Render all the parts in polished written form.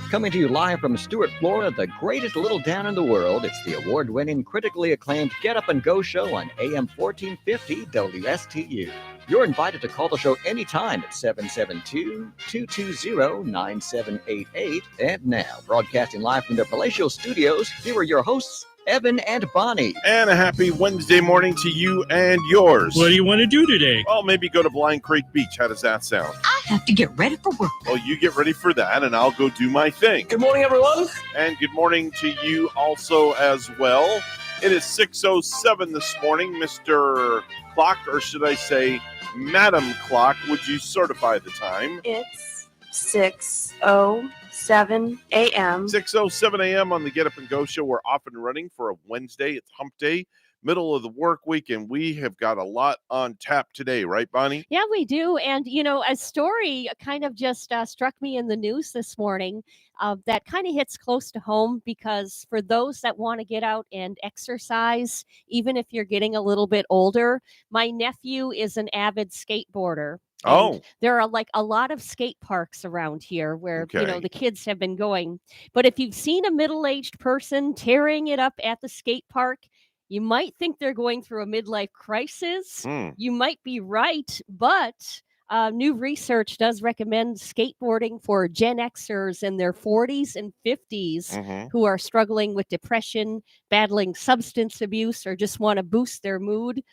Coming to you live from Stuart, Florida, the greatest little town in the world, it's the award-winning, critically acclaimed Get Up and Go show on AM 1450 WSTU. You're invited to call the show anytime at 772-220-9788. And now, broadcasting live from their palatial studios, here are your hosts, Evan and Bonnie. And a happy Wednesday morning to you and yours. What do you want to do today? Well, maybe go to Blind Creek Beach. How does that sound? I have to get ready for work. Well, you get ready for that, and I'll go do my thing. Good morning, everyone. And good morning to you also as well. It is 6:07 this morning, Mr. Clock, or should I say Madam Clock. Would you certify the time? It's 6:07 a.m. 6:07 a.m. on the Get Up and Go show. We're off and running for a Wednesday. It's hump day, middle of the work week, and we have got a lot on tap today, right, Bonnie? Yeah, we do. And, you know, a story kind of just struck me in the news this morning that kind of hits close to home, because for those that want to get out and exercise, even if you're getting a little bit older, my nephew is an avid skateboarder. And there are like a lot of skate parks around here where, you know, the kids have been going. But if you've seen a middle-aged person tearing it up at the skate park, you might think they're going through a midlife crisis. You might be right, but new research does recommend skateboarding for Gen Xers in their 40s and 50s who are struggling with depression, battling substance abuse, or just want to boost their mood.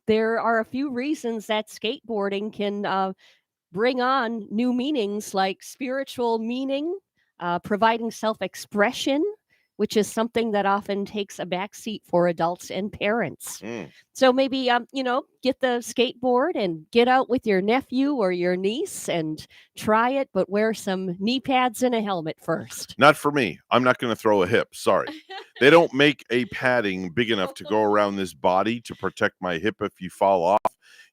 There are a few reasons that skateboarding can bring on new meanings, like spiritual meaning, providing self-expression, which is something that often takes a backseat for adults and parents. So maybe, you know, get the skateboard and get out with your nephew or your niece and try it, but wear some knee pads and a helmet first. Not for me. I'm not going to throw a hip. Sorry. They don't make a padding big enough to go around this body to protect my hip if you fall off.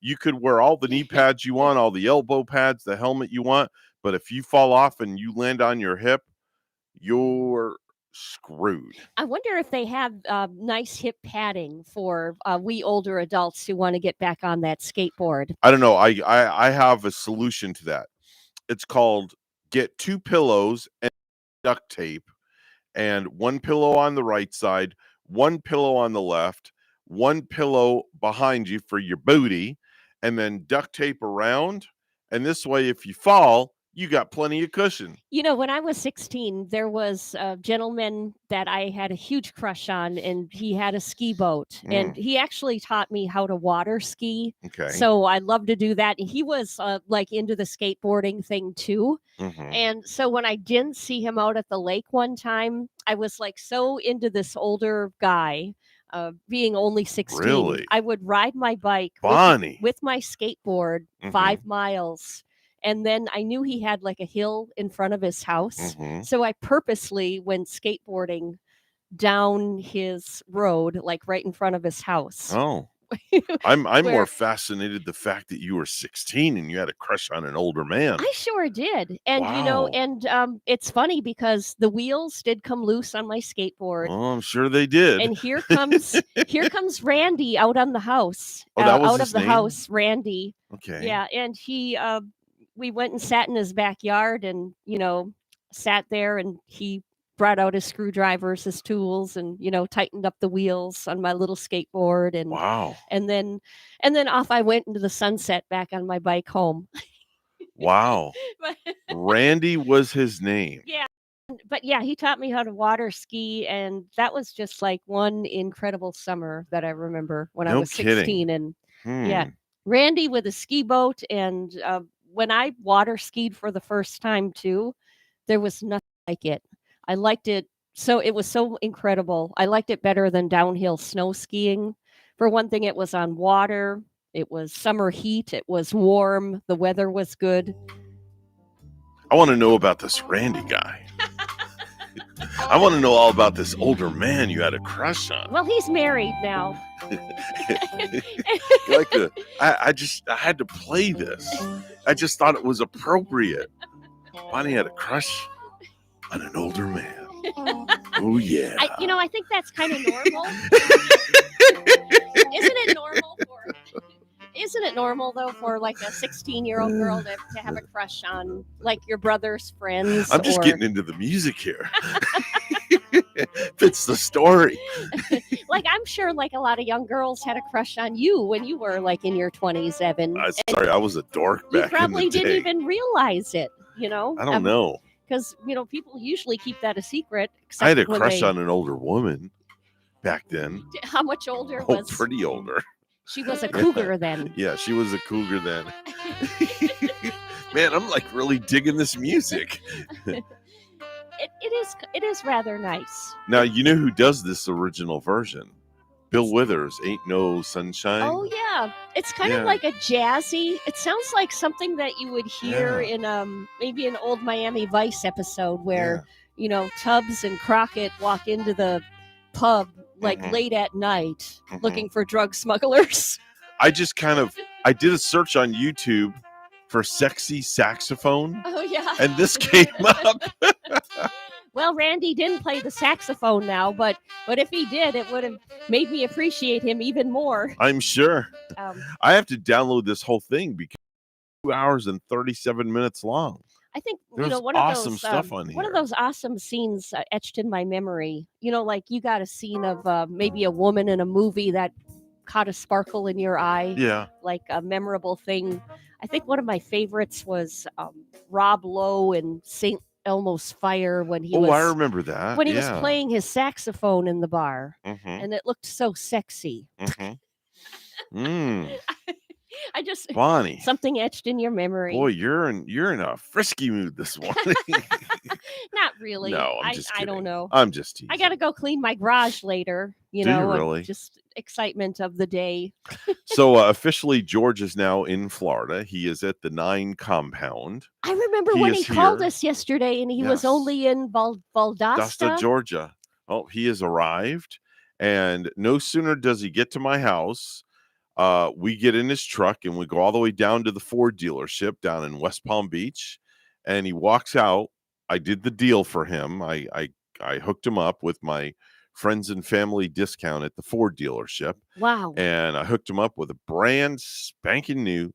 You could wear all the knee pads you want, all the elbow pads, the helmet you want, but if you fall off and you land on your hip, you're screwed. I wonder if they have nice hip padding for we older adults who want to get back on that skateboard. I don't know. I have a solution to that. It's called get 2 pillows and duct tape, and 1 pillow on the right side, 1 pillow on the left, 1 pillow behind you for your booty, and then duct tape around. And this way, if you fall, you got plenty of cushion. You know, when I was 16, there was a gentleman that I had a huge crush on, and he had a ski boat, and he actually taught me how to water ski. Okay. So I love to do that. He was like into the skateboarding thing too. And so when I didn't see him out at the lake one time, I was like so into this older guy. Being only 16, Really? I would ride my bike with my skateboard 5 miles. And then I knew he had like a hill in front of his house. So I purposely went skateboarding down his road, like right in front of his house. Oh, I'm more fascinated the fact that you were 16 and you had a crush on an older man. I sure did. And, you know, and it's funny because the wheels did come loose on my skateboard. Oh, I'm sure they did. And here comes Randy out on the house. Oh, that was out his of the name? house, Randy. Okay. Yeah. And we went and sat in his backyard and, you know, sat there, and he brought out his screwdrivers, his tools, and, you know, tightened up the wheels on my little skateboard. And wow. And then off I went into the sunset back on my bike home. Wow. Randy was his name. Yeah. But yeah, he taught me how to water ski, and that was just like one incredible summer that I remember when I was 16. And yeah, Randy with a ski boat. And when I water skied for the first time too, there was nothing like it. I liked it. So it was so incredible. I liked it better than downhill snow skiing. For one thing, it was on water. It was summer heat. It was warm. The weather was good. I want to know about this Randy guy. I want to know all about this older man you had a crush on. Well, he's married now. I had to play this. I just thought it was appropriate. Bonnie had a crush on an older man. Oh, yeah. I think that's kind of normal. Isn't it normal for Isn't it normal though for like a 16-year-old girl to have a crush on like your brother's friends? I'm just getting into the music here. Fits the story. Like I'm sure like a lot of young girls had a crush on you when you were like in your 20s, Evan. Sorry, I was a dork You back probably in the didn't day. even realize it, you know? I don't know. Because, people usually keep that a secret. I had a except when crush they- on an older woman back then. How much older Oh, was pretty older. she? Was a cougar then. Yeah, she was a cougar then. Man, I'm like really digging this music. It is rather nice. Now, you know who does this original version? Bill Withers, Ain't No Sunshine. Oh yeah, it's kind Yeah. of like a jazzy. It sounds like something that you would hear in maybe an old Miami Vice episode where Tubbs and Crockett walk into the pub like late at night looking for drug smugglers. I did a search on YouTube for sexy saxophone, Oh yeah. and this came up. Well, Randy didn't play the saxophone now, but if he did, it would have made me appreciate him even more. I'm sure. Um, I have to download this whole thing because it's 2 hours and 37 minutes long. I think There's one awesome of those stuff on one of here. those awesome scenes etched in my memory. Like you got a scene of maybe a woman in a movie that caught a sparkle in your eye, Yeah. like a memorable thing. I think one of my favorites was Rob Lowe in St. Elmo's Fire when he I was remember that. when he was playing his saxophone in the bar, and it looked so sexy. I just Bonnie, something etched in your memory. boy, you're in a frisky mood this morning. Not really. No, I'm just I kidding. don't know. I'm just teasing. I got to go clean my garage later. Do you and really? Just excitement of the day. So officially, George is now in Florida. He is at the 9 compound, I remember He when is he called here. us yesterday, and he was Yes. only in Valdosta. Dasta, Georgia. Oh, he has arrived, and no sooner does he get to my house, we get in his truck and we go all the way down to the Ford dealership down in West Palm Beach, and he walks out. I did the deal for him. I hooked him up with my friends and family discount at the Ford dealership, Wow. and I hooked him up with a brand spanking new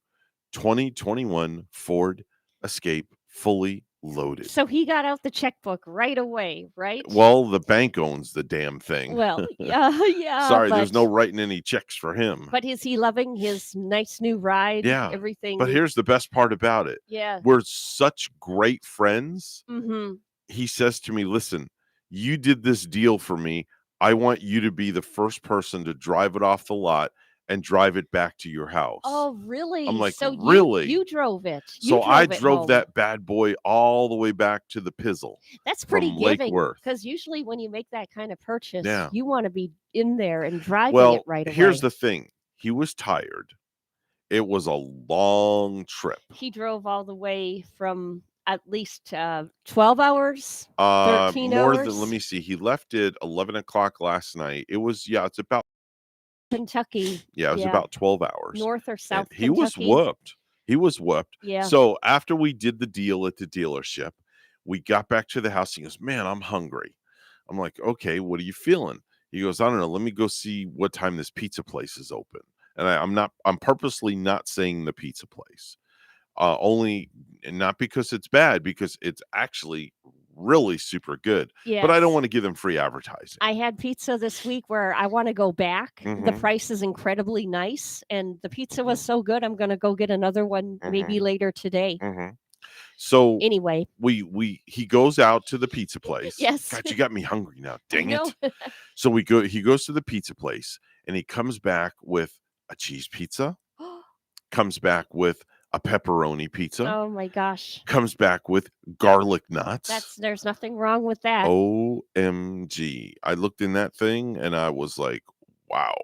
2021 Ford Escape, fully loaded. So he got out the checkbook right away, right? Well, the bank owns the damn thing. Well, yeah. Sorry, there's but- no writing any checks for him. But is he loving his nice new ride? Yeah, Everything. But here's the best part about it. Yeah. We're such great friends. Mm-hmm. He says to me, listen, you did this deal for me. I want you to be the first person to drive it off the lot and drive it back to your house. Oh, really? I'm like, so really? You drove it. So I drove home. that bad boy all the way back to the Pizzle. That's pretty from Lake giving. Worth. Because usually when you make that kind of purchase, Yeah. you want to be in there and driving Well, it right away. here's the thing. He was tired. It was a long trip. He drove all the way from at least 12 hours, 13 More hours. than, let me see. He left at 11 o'clock last night. It was, it's about, Kentucky. it was about 12 hours. North or And south he was Kentucky. whooped. He was whooped. Yeah. So after we did the deal at the dealership, we got back to the house. He goes, man, I'm hungry. I'm like, okay, what are you feeling? He goes, I don't know. Let me go see what time this pizza place is open. And I'm purposely not saying the pizza place. Only, and not because it's bad, because it's actually really super good. Yes. But I don't want to give them free advertising. I had pizza this week where I want to go back. The Mhm. price is incredibly nice, and the pizza was so good. I'm going to go get another one maybe later today. So Anyway, he goes out to the pizza place. Yes. God, you got me hungry now. Dang know. it. So he goes to the pizza place and he comes back with a cheese pizza, comes back with a pepperoni pizza, Oh my gosh. comes back with garlic nuts. There's nothing wrong with that. OMG. I looked in that thing and I was like, wow.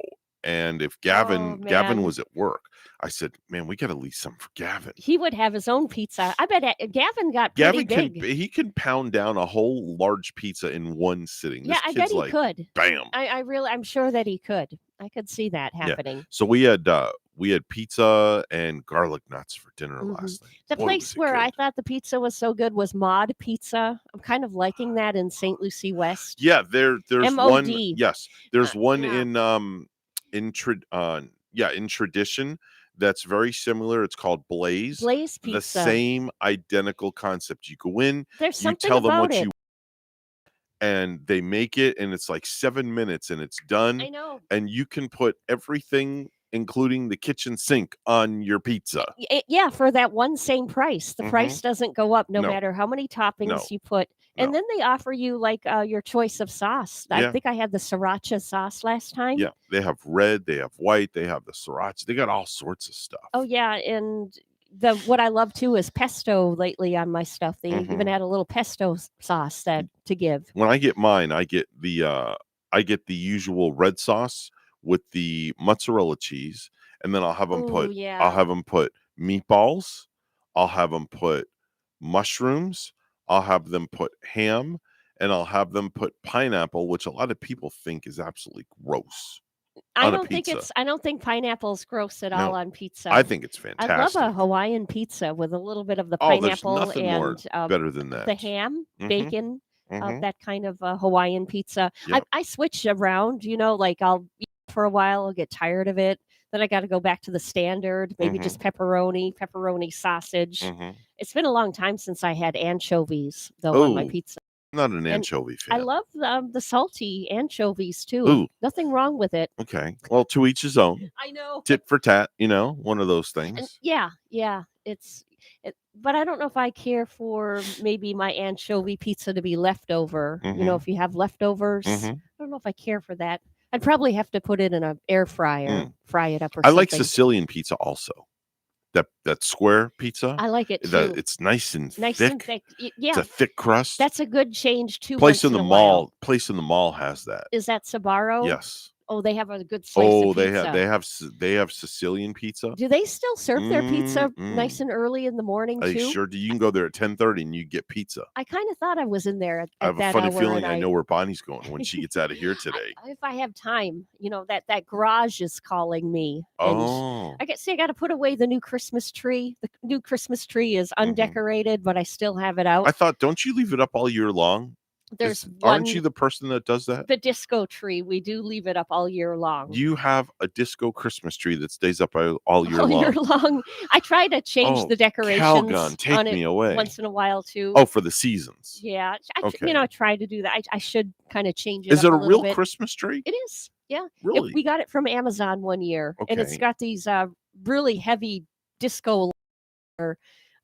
And if Gavin man. was at work, I said, man, we got to leave some for Gavin. He would have his own pizza. I bet Gavin got pretty Gavin big. he can pound down a whole large pizza in one sitting. Yeah, This I kid's bet he like, could. bam. I'm sure that he could. I could see that happening. So we had pizza and garlic nuts for dinner Mhm. last night. The Boy, place was it where I good. thought the pizza was so good was Mod Pizza. I'm kind of liking that in St. Lucie West. Yeah, there's one. MOD. Yes, there's one yeah. in tradition. that's very similar. It's called Blaze. Blaze The pizza. same identical concept. You go in, There's you something tell them about what it. you, and they make it, and it's like 7 minutes, and it's I done. know. And you can put everything, including the kitchen sink, on your pizza. Yeah, for that one same price. The Mhm. price doesn't go up no No. matter how many toppings No. you put. And No. then they offer you like your choice of sauce. I Yeah. think I had the sriracha sauce last time. Yeah, they have red, they have white, they have the sriracha. They got all sorts of stuff. Oh yeah, and what I love too is pesto lately on my stuff. They even Mhm. add a little pesto sauce that to give. When I get mine, I get the usual red sauce with the mozzarella cheese, and then I'll have them Oh put yeah. meatballs, I'll have them put mushrooms, I'll have them put ham, and I'll have them put pineapple, which a lot of people think is absolutely gross on a pizza. I don't think pineapple's gross at all No, on pizza. I think it's I love a fantastic. Hawaiian pizza with a little bit of the Oh, there's pineapple nothing more and better than the that. ham, Mhm, bacon, mhm. that kind of Hawaiian pizza. Yep. I switch around, like I'll eat for a while, I'll get tired of it. Then I got to go back to the standard, maybe just pepperoni sausage. Mhm. It's been a long time since I had anchovies, though, on my Oh, pizza. not an And anchovy I fan. love the salty anchovies too. Ooh. Nothing wrong with it. Okay. Well, to each his own. I know. Tit for tat, one of those And things. yeah, but I don't know if I care for maybe my anchovy pizza to be leftover. Mhm. If you have leftovers, Mhm. I don't know if I care for that. I'd probably have to put it in an air fryer, fry it up or I like something. Sicilian pizza also. That square pizza. I like it too. It's nice and Nice thick. and thick. It's Yeah, a thick crust. that's a good change too. Place Once in in the a while. mall has that. Is that Sabaro? Yes. Oh, they have a good slice Oh, of pizza. they have Sicilian pizza. Do they still serve their pizza nice Mm-mm. and early in the morning They too? sure do. You can go there at 10:30 and you get pizza. I kind of thought I was in there I at have a that funny hour, feeling and I know where Bonnie's going when she gets out of here today. if I have time, that garage is calling me, and Oh. I got to put away the new Christmas tree. The new Christmas tree is undecorated, but I still have it out. I thought, don't you leave it up all year long? There's Aren't you the person that does that? the disco tree. We do leave it up all year long. You have a disco Christmas tree that stays up all year all long. year long. I try to change Oh, the decorations Calgon, take on me it away. once in a while too. Oh, for the seasons. Yeah, Okay. I try to do that. I should kind of change it. Is up it a little real bit. Christmas tree? It is. Yeah. Really? We got it from Amazon one year, and it's Okay. got these really heavy disco.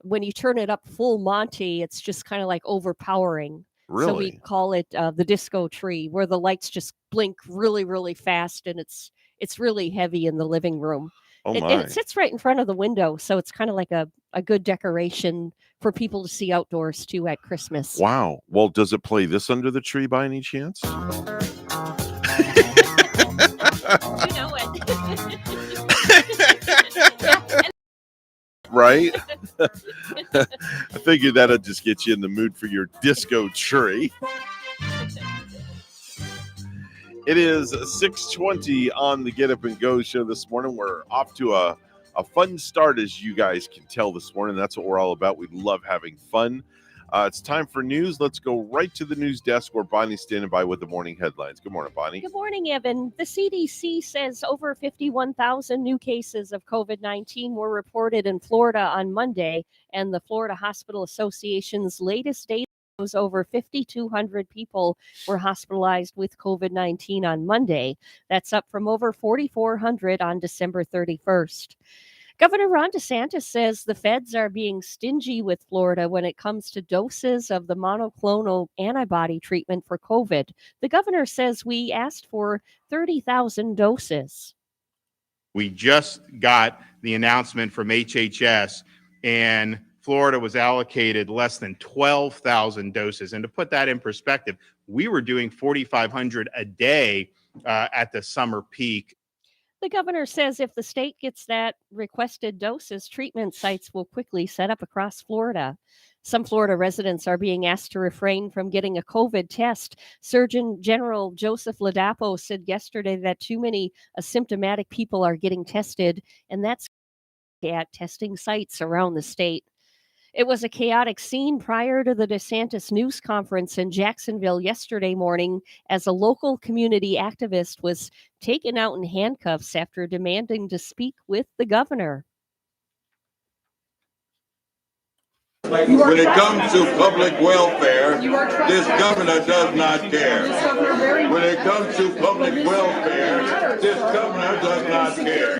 When you turn it up full Monty, it's just kind of like overpowering. So we Really? call it the disco tree, where the lights just blink really, really fast, and it's really heavy in the living room. Oh And my. it sits right in front of the window, so it's kind of like a good decoration for people to see outdoors too at Christmas. Wow. Well, does it play this under the tree by any chance? You know it. Right? I figured that'd just get you in the mood for your disco tree. It is 6:20 on the Get Up and Go show this morning. We're off to a fun start, as you guys can tell this morning. That's what we're all about. We love having fun. It's time for news. Let's go right to the news desk where Bonnie's standing by with the morning headlines. Good morning, Bonnie. Good morning, Evan. The CDC says over 51,000 new cases of COVID-19 were reported in Florida on Monday, and the Florida Hospital Association's latest data shows over 5,200 people were hospitalized with COVID-19 on Monday. That's up from over 4,400 on December 31st. Governor Ron DeSantis says the feds are being stingy with Florida when it comes to doses of the monoclonal antibody treatment for COVID. The governor says we asked for 30,000 doses. We just got the announcement from HHS, and Florida was allocated less than 12,000 doses. And to put that in perspective, we were doing 4,500 a day at the summer peak. The governor says if the state gets that requested doses, treatment sites will quickly set up across Florida. Some Florida residents are being asked to refrain from getting a COVID test. Surgeon General Joseph Ladapo said yesterday that too many asymptomatic people are getting tested, and that's at testing sites around the state. It was a chaotic scene prior to the DeSantis news conference in Jacksonville yesterday morning as a local community activist was taken out in handcuffs after demanding to speak with the governor. When it comes to public welfare, this governor does not care. When it comes to public welfare, this governor does not care.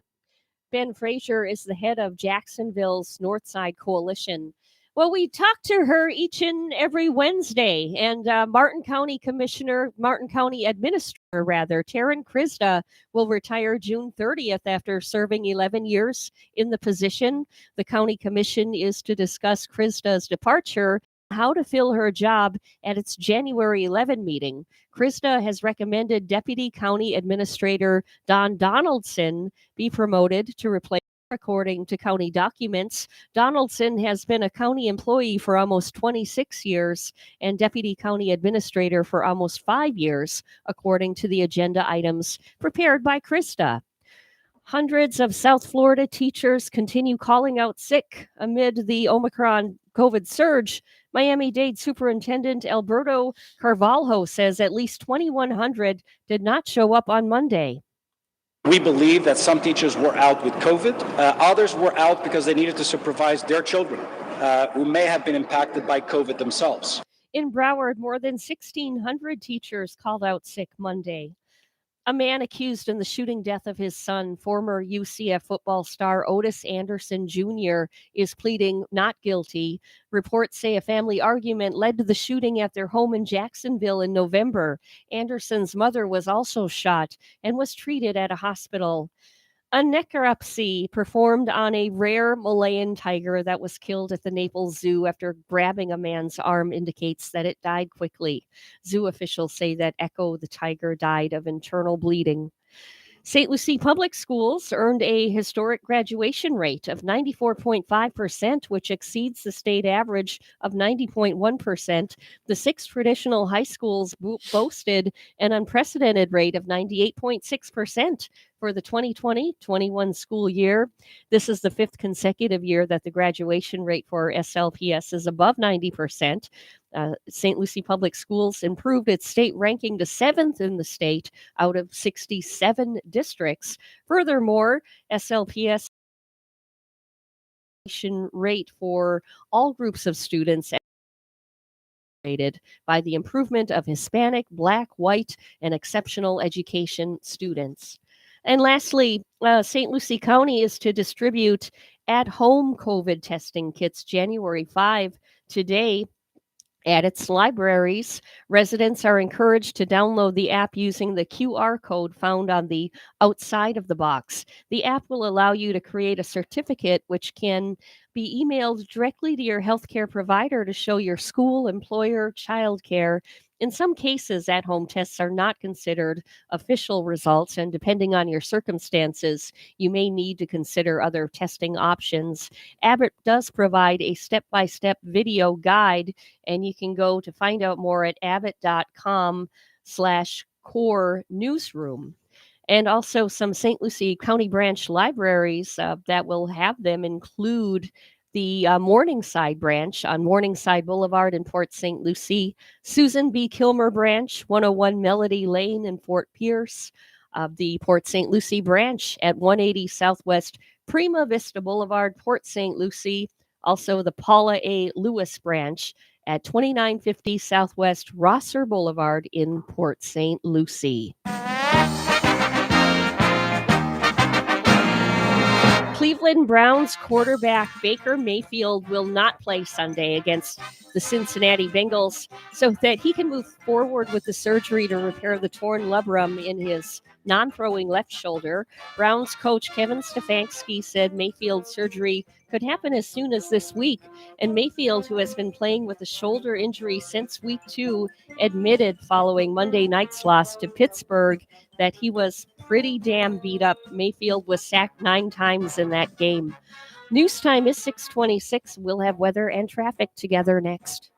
Ben Frazier is the head of Jacksonville's Northside Coalition. Well, we talk to her each and every Wednesday, and Martin County Administrator, Taryn Krista will retire June 30th after serving 11 years in the position. The county commission is to discuss Krista's departure, how to fill her job at its January 11 meeting. Krista has recommended Deputy County Administrator Don Donaldson be promoted to replace. According to county documents, Donaldson has been a county employee for almost 26 years and deputy county administrator for almost 5 years, according to the agenda items prepared by Krista. Hundreds of South Florida teachers continue calling out sick amid the Omicron COVID surge. Miami-Dade Superintendent Alberto Carvalho says at least 2,100 did not show up on Monday. We believe that some teachers were out with COVID. Others were out because they needed to supervise their children who may have been impacted by COVID themselves. In Broward, more than 1,600 teachers called out sick Monday. A man accused in the shooting death of his son, former UCF football star Otis Anderson Jr., is pleading not guilty. Reports say a family argument led to the shooting at their home in Jacksonville in November. Anderson's mother was also shot and was treated at a hospital. A necropsy performed on a rare Malayan tiger that was killed at the Naples Zoo after grabbing a man's arm indicates that it died quickly. Zoo officials say that Echo, the tiger, died of internal bleeding. St. Lucie Public Schools earned a historic graduation rate of 94.5%, which exceeds the state average of 90.1%. The 6 traditional high schools boasted an unprecedented rate of 98.6% for the 2020-21 school year. This is the 5th consecutive year that the graduation rate for SLPS is above 90%. St. Lucie Public Schools improved its state ranking to 7th in the state out of 67 districts. Furthermore, SLPS rate for all groups of students by the improvement of Hispanic, Black, White, and exceptional education students. And lastly, St. Lucie County is to distribute at-home COVID testing kits January 5 today. At its libraries, residents are encouraged to download the app using the QR code found on the outside of the box. The app will allow you to create a certificate which can be emailed directly to your healthcare provider to show your school, employer, childcare. In some cases, at-home tests are not considered official results, and depending on your circumstances, you may need to consider other testing options. Abbott does provide a step-by-step video guide, and you can go to find out more at abbott.com/core newsroom. And also some St. Lucie County branch libraries that will have them include the Morningside branch on Morningside Boulevard in Port St. Lucie, Susan B. Kilmer branch, 101 Melody Lane in Fort Pierce, the Port St. Lucie branch at 180 Southwest Prima Vista Boulevard, Port St. Lucie, also the Paula A. Lewis branch at 2950 Southwest Rosser Boulevard in Port St. Lucie. Cleveland Browns quarterback Baker Mayfield will not play Sunday against the Cincinnati Bengals so that he can move forward with the surgery to repair the torn labrum in his non-throwing left shoulder. Browns coach Kevin Stefanski said Mayfield's surgery could happen as soon as this week, and Mayfield, who has been playing with a shoulder injury since week 2, admitted following Monday night's loss to Pittsburgh that he was pretty damn beat up. Mayfield was sacked 9 times in that game. News time is 6:26. We'll have weather and traffic together next.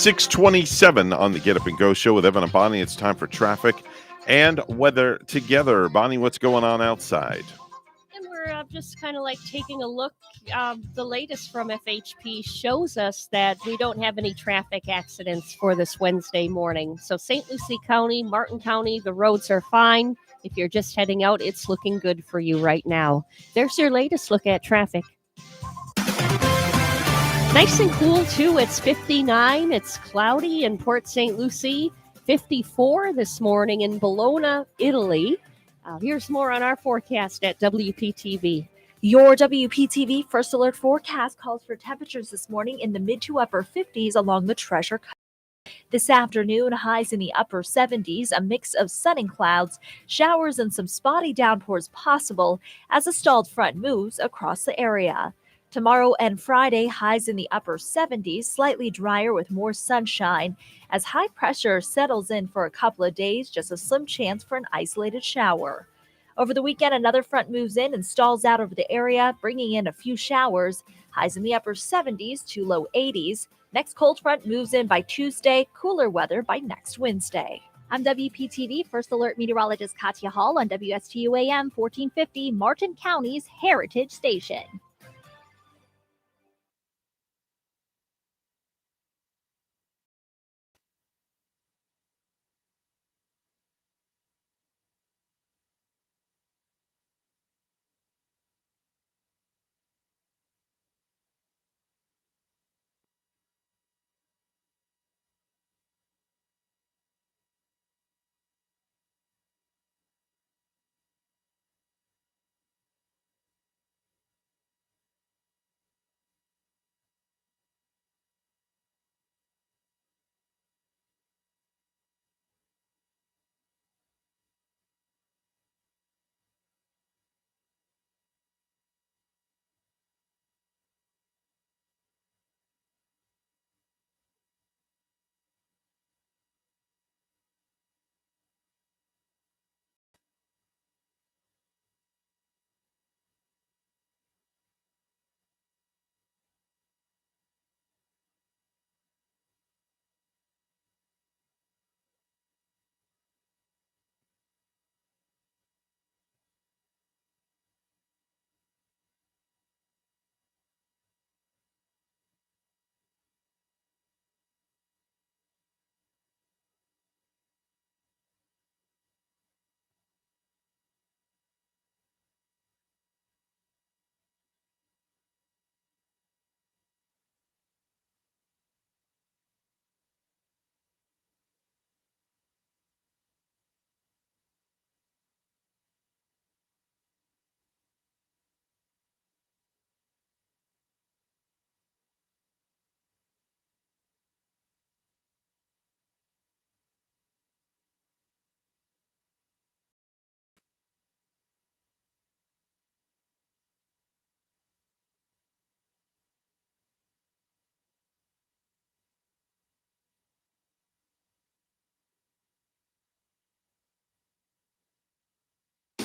6:27 on the Get Up and Go show with Evan and Bonnie. It's time for traffic and weather together. Bonnie, what's going on outside? And we're just kind of like taking a look. The latest from FHP shows us that we don't have any traffic accidents for this Wednesday morning. So St. Lucie County, Martin County, the roads are fine. If you're just heading out, it's looking good for you right now. There's your latest look at traffic. Nice and cool, too. It's 59. It's cloudy in Port St. Lucie. 54 this morning in Bologna, Italy. Here's more on our forecast at WPTV. Your WPTV First Alert forecast calls for temperatures this morning in the mid to upper 50s along the Treasure Coast. This afternoon, highs in the upper 70s, a mix of sun and clouds, showers and some spotty downpours possible as a stalled front moves across the area. Tomorrow and Friday, highs in the upper 70s, slightly drier with more sunshine. As high pressure settles in for a couple of days, just a slim chance for an isolated shower. Over the weekend, another front moves in and stalls out over the area, bringing in a few showers. Highs in the upper 70s to low 80s. Next cold front moves in by Tuesday, cooler weather by next Wednesday. I'm WPTV First Alert meteorologist Katya Hall on WSTU AM 1450, Martin County's Heritage Station.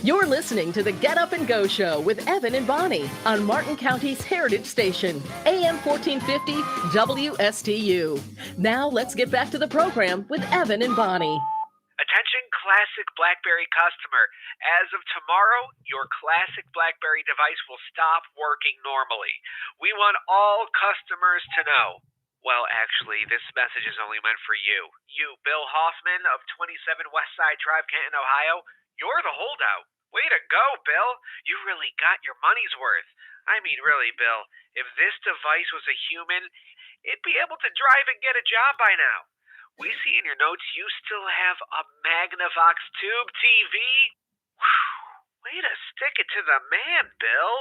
You're listening to the Get Up and Go Show with Evan and Bonnie on Martin County's Heritage Station, AM 1450 WSTU. Now let's get back to the program with Evan and Bonnie. Attention classic BlackBerry customer. As of tomorrow, your classic BlackBerry device will stop working normally. We want all customers to know. Well, actually, this message is only meant for you. You, Bill Hoffman of 27 Westside Drive, Canton, Ohio. You're the holdout. Way to go, Bill. You really got your money's worth. I mean, really, Bill, if this device was a human, it'd be able to drive and get a job by now. We see in your notes you still have a Magnavox Tube TV. Whew, way to stick it to the man, Bill.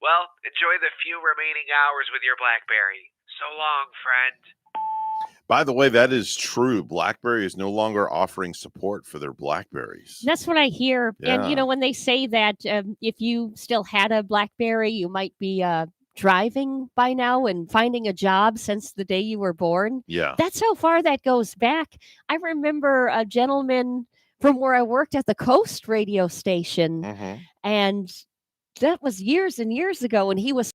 Well, enjoy the few remaining hours with your BlackBerry. So long, friend. By the way, that is true. BlackBerry is no longer offering support for their BlackBerries. That's what I hear. Yeah. And, when they say that if you still had a BlackBerry, you might be driving by now and finding a job since the day you were born. Yeah. That's how far that goes back. I remember a gentleman from where I worked at the Coast radio station, and that was years and years ago, and he was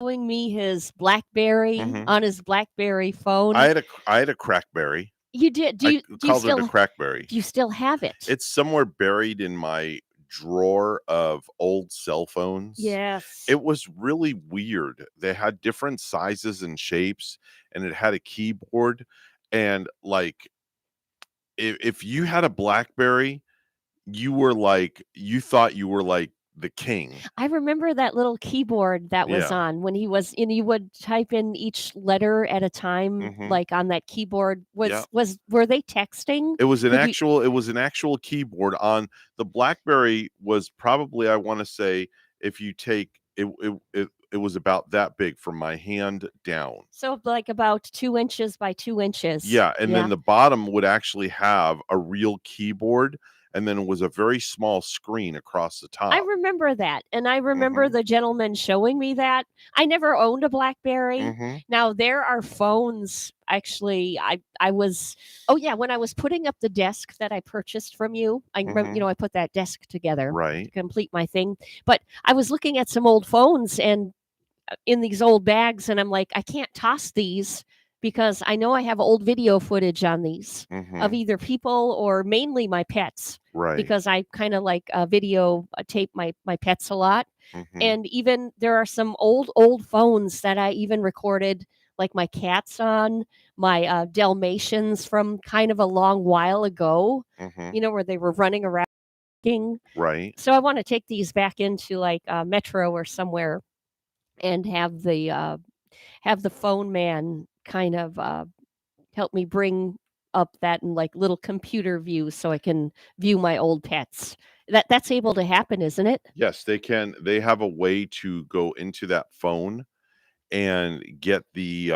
showing me his BlackBerry Mhm. on his BlackBerry phone. I had a Crackberry. You did? I called it a Crackberry. Do you still have it? It's somewhere buried in my drawer of old cell phones. Yes. It was really weird. They had different sizes and shapes, and it had a keyboard. And like, if you had a BlackBerry, you thought you were like the king. I remember that little keyboard that was Yeah. on when he was and you would type in each letter at a time, Mhm. like on that keyboard. Yep. Were they texting? It was an Could you- actual keyboard on the BlackBerry. Was probably, I want to say, if you take it was about that big from my hand down. So like about 2 inches by 2 inches. Yeah, and then the bottom would actually have a real keyboard, and then it was a very small screen across the top. I remember that. And I remember the gentleman showing me that. I never owned a BlackBerry. Mhm. Now there are phones. Actually, I was when I was putting up the desk that I purchased from you. I remember, Mhm. I put that desk together to Right. complete my thing. But I was looking at some old phones and in these old bags, and I'm like, I can't toss these because I know I have old video footage on these of Mhm. either people or mainly my pets. Right. Because I kind of like video tape my pets a lot. Mhm. And even there are some old phones that I even recorded like my cats on, my Dalmatians from kind of a long while ago, Mhm. where they were running around. Right. So I want to take these back into like Metro or somewhere and have the phone man kind of help me bring up that in like little computer view so I can view my old pets. That's able to happen, isn't it? Yes, they can. They have a way to go into that phone and get the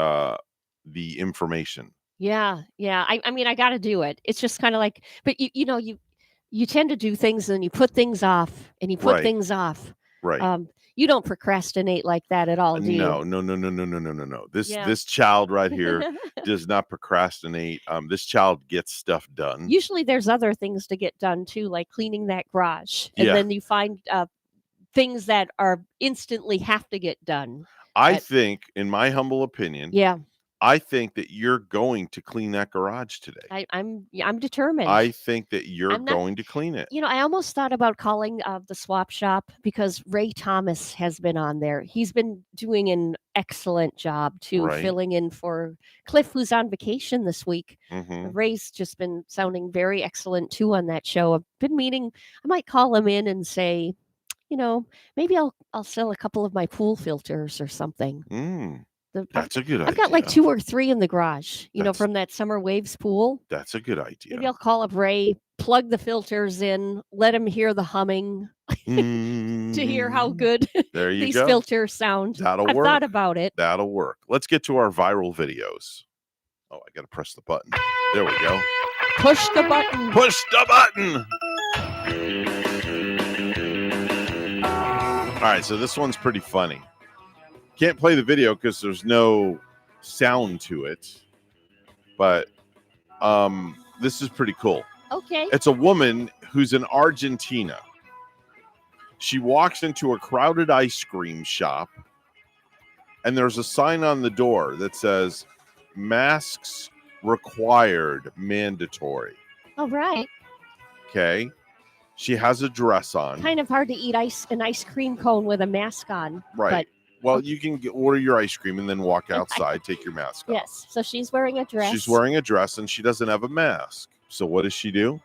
information. Yeah, yeah. I mean, I got to do it. It's just kind of like, but you tend to do things and you put things off and you put Right. things off. Right. You don't procrastinate like that at all, do you? No. Yeah. This child right here does not procrastinate. This child gets stuff done. Usually there's other things to get done too, like cleaning that garage. And Yeah. then you find things that are instantly have to get done. I think, in my humble opinion, Yeah. I think that you're going to clean that garage today. I'm determined. I think that you're I'm not- going to clean it. I almost thought about calling the swap shop because Ray Thomas has been on there. He's been doing an excellent job too, Right. filling in for Cliff, who's on vacation this week. Mhm. Ray's just been sounding very excellent too on that show. I've been meaning I might call him in and say, maybe I'll sell a couple of my pool filters or something. That's a good idea. I've got like 2 or 3 in the garage, That's- from that Summer Waves pool. That's a good idea. Maybe I'll call up Ray, plug the filters in, let him hear the humming to hear how good There you these go. filters sound. That'll I've work. thought about it. That'll work. Let's get to our viral videos. Oh, I got to press the button. There we go. Push the button. Push the button. All right, so this one's pretty funny. Can't play the video because there's no sound to it, but this is pretty cool. Okay. It's a woman who's in Argentina. She walks into a crowded ice cream shop, and there's a sign on the door that says, "Masks required, mandatory." All right. Okay. She has a dress on. Kind of hard to eat an ice cream cone with a mask on. Right. Well, you can order your ice cream and then walk outside, take your mask But off. yes. So she's wearing a dress. She's wearing a dress and she doesn't have a mask. So what does she do?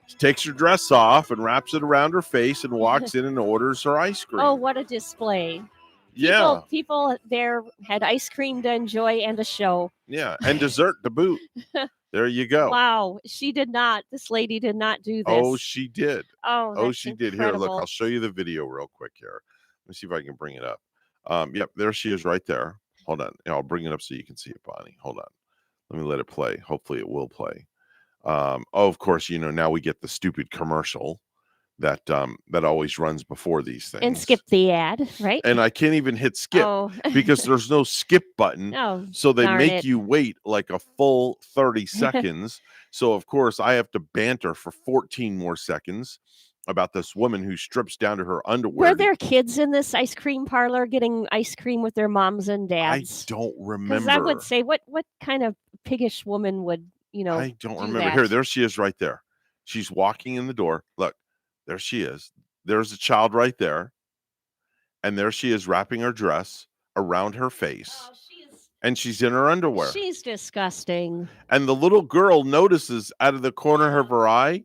She takes her dress off and wraps it around her face and walks in and orders her ice cream. Oh, what a display. yeah. People there had ice cream to enjoy and a show. Yeah. And dessert to boot. There you go. Wow. This lady did not do this. Oh, she did. Oh, Oh, that's she did. Here, look, incredible. I'll show you the video real quick here. Let me see if I can bring it up. Yep, there she is right there. Hold on. I'll bring it up so you can see it, Bonnie. Hold on. Let me let it play. Hopefully it will play. Of course, now we get the stupid commercial that always runs before these things. And skip the ad, right? And I can't even hit skip Oh. because there's no skip button. Oh, So they darn make it. you wait like a full 30 seconds. So of course I have to banter for 14 more seconds. about this woman who strips down to her underwear. Were there kids in this ice cream parlor getting ice cream with their moms and I dads? don't Because I would remember. say, what kind of piggish woman would, I don't do remember. that? Here, there she is right there. She's walking in the door. Look, there she is. There's a child right there. And there she is wrapping her dress around her face. And she's in her underwear. She's disgusting. And the little girl notices out of the corner of her eye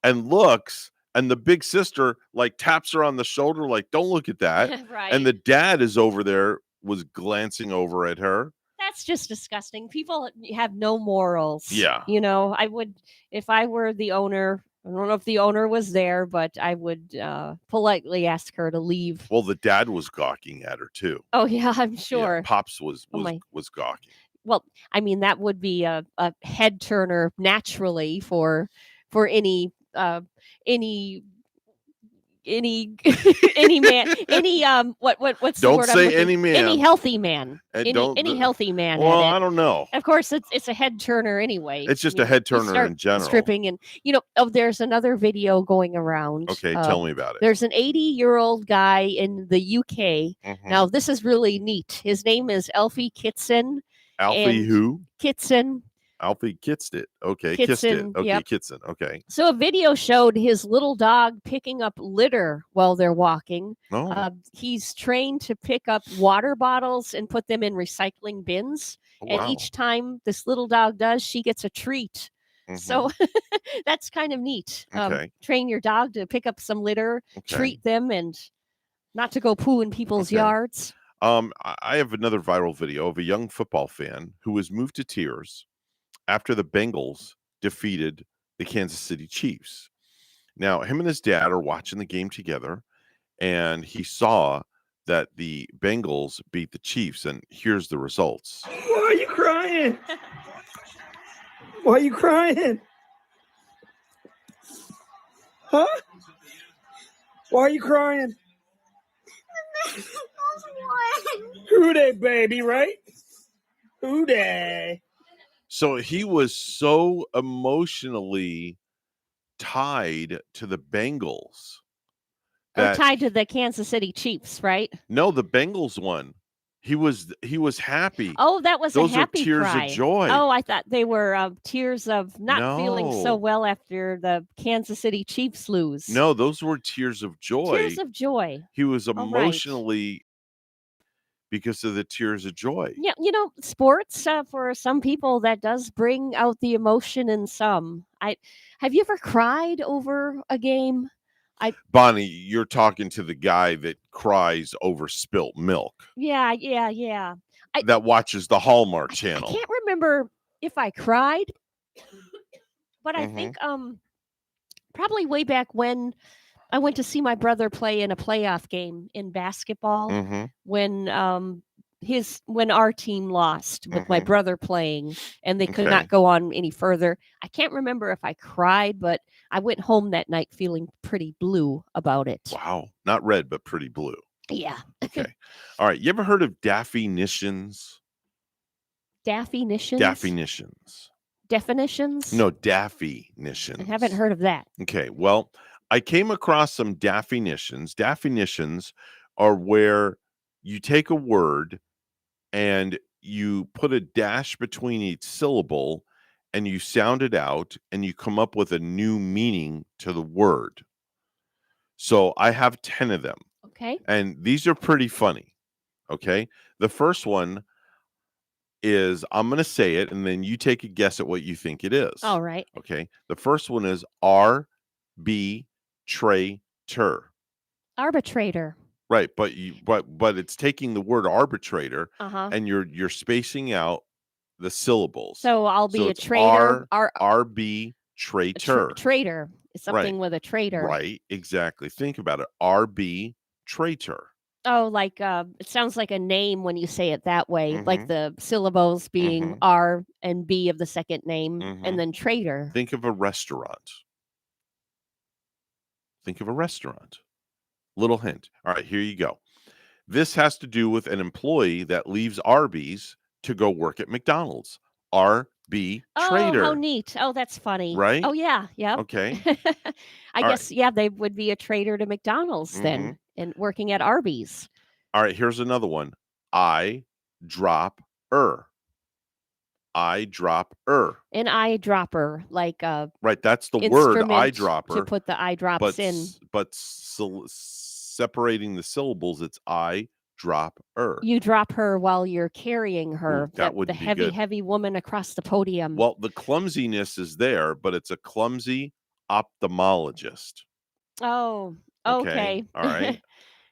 and looks, and the big sister like taps her on the shoulder, like, don't look at that. Right. And the dad is over there, was glancing over at her. That's just disgusting. People have no morals. Yeah. I would, if I were the owner, I don't know if the owner was there, but I would politely ask her to leave. Well, the dad was gawking at her too. Oh, yeah, I'm Yeah, sure. Pops was my. gawking. Well, I mean, that would be a head turner naturally for any any man, what's the Don't word I'm say looking- any man. any healthy man, And any healthy man. Well, at it. I don't know. Of course, it's a head turner anyway. It's just I a mean, head you turner start in general. stripping, and there's another video going around. Okay, tell me about it. There's an 80-year-old guy in the UK. Mhm. Now, this is really neat. His name is Alfie Kitson. Alfie and who? Kitson. Alfie kissed it. Okay, kissed it. Kitson, Okay, yep. Kitson. Okay. So a video showed his little dog picking up litter while they're walking. Oh. He's trained to pick up water bottles and put them in recycling bins. Oh, And wow. each time this little dog does, she gets a treat. Mhm. So that's kind of neat. Okay. Train your dog to pick up some litter, Okay. treat them, and not to go poo in people's Okay. yards. I have another viral video of a young football fan who was moved to tears after the Bengals defeated the Kansas City Chiefs. Now, him and his dad are watching the game together, and he saw that the Bengals beat the Chiefs, and here's the results. Why are you crying? Why are you crying? Huh? Why are you crying? Who they, baby, right? Who they? So he was so emotionally tied to the Bengals Or that tied to the Kansas City Chiefs, right? no, the Bengals won. He was happy. Oh, that was Those a happy are tears cry. of joy. Oh, I thought they were tears of not feeling so No. well after the Kansas City Chiefs lose. No, those were tears of joy. Tears of joy. He was right. emotionally because of the tears of joy. Yeah, sports for some people that does bring out the emotion in some. Have you ever cried over a game? Bonnie, you're talking to the guy that cries over spilt milk, Yeah. that watches the Hallmark I Channel. can't remember if I cried, but I Mhm. think probably way back when I went to see my brother play in a playoff game in basketball Mhm. when our team lost with my Mhm. brother playing and they could Okay. not go on any further. I can't remember if I cried, but I went home that night feeling pretty blue about it. Wow, not red, but pretty blue. Yeah. Okay. All right. You ever heard of definitions? Definitions? Definitions. Definitions? No, definitions. I haven't heard of that. Okay. Well, I came across some definitions. Definitions are where you take a word and you put a dash between each syllable and you sound it out and you come up with a new meaning to the word. So I have 10 of them. Okay. And these are pretty funny. Okay. The first one is I'm going to say it and then you take a guess at what you think it is. All right. Okay. The first one is arbitrator. Arbitrator. Right, but it's taking the word arbitrator Uh-huh. and you're spacing out the syllables. So I'll be a it's traitor. arbitrator. Traitor. It's something with a traitor. Right, exactly. Think about it. Arbitrator. Oh, like it sounds like a name when you say it that way, like Mhm. the syllables being Mhm. R and B of the second name, Mhm. and then traitor. Think of a restaurant. Think of a restaurant. Little hint. All right, here you go. This has to do with an employee that leaves Arby's to go work at McDonald's. B, Oh, trader. how neat. Oh, that's funny. Right? Oh, yeah. Yep. Okay. I All guess, yeah, they would be a trader to McDonald's Mhm. then and working at Arby's. All right, here's another one. I drop I drop An eyedropper, like a Right, that's the word instrument to eyedropper. put the eye drops But in. separating the syllables, it's I drop You drop her while you're carrying her. Ooh, that the wouldn't be heavy, good. heavy woman across the podium. Well, the clumsiness is there, but it's a clumsy ophthalmologist. Oh, Okay. okay. All right.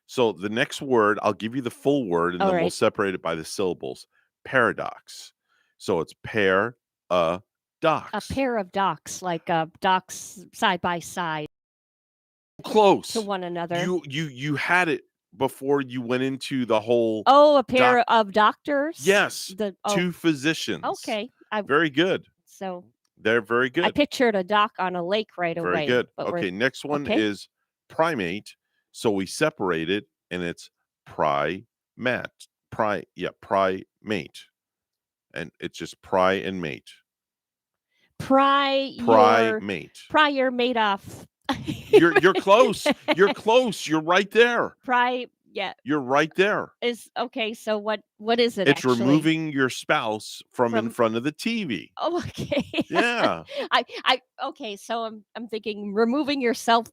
So the next word, I'll give you the full word and All then we'll right. separate it by the syllables. Paradox. So it's A dox. pair of docks, like docks side by side Close to one another. You had it before you went into the whole Oh, a pair of doctors? Yes. Oh, Two physicians. okay. Very good. So They're very good. I pictured a dock on a lake right Very away. good. But Okay, next one okay. is primate. So we separate it and it's primate. Primate. And it's just pry and mate. Pry Primate. your mate off. You're close. You're close. You're right there. Yeah. You're right there. Is okay. So what is it? It's actually? removing your spouse from in front of the TV. Oh, okay. Yeah. Okay. So I'm thinking removing your spouse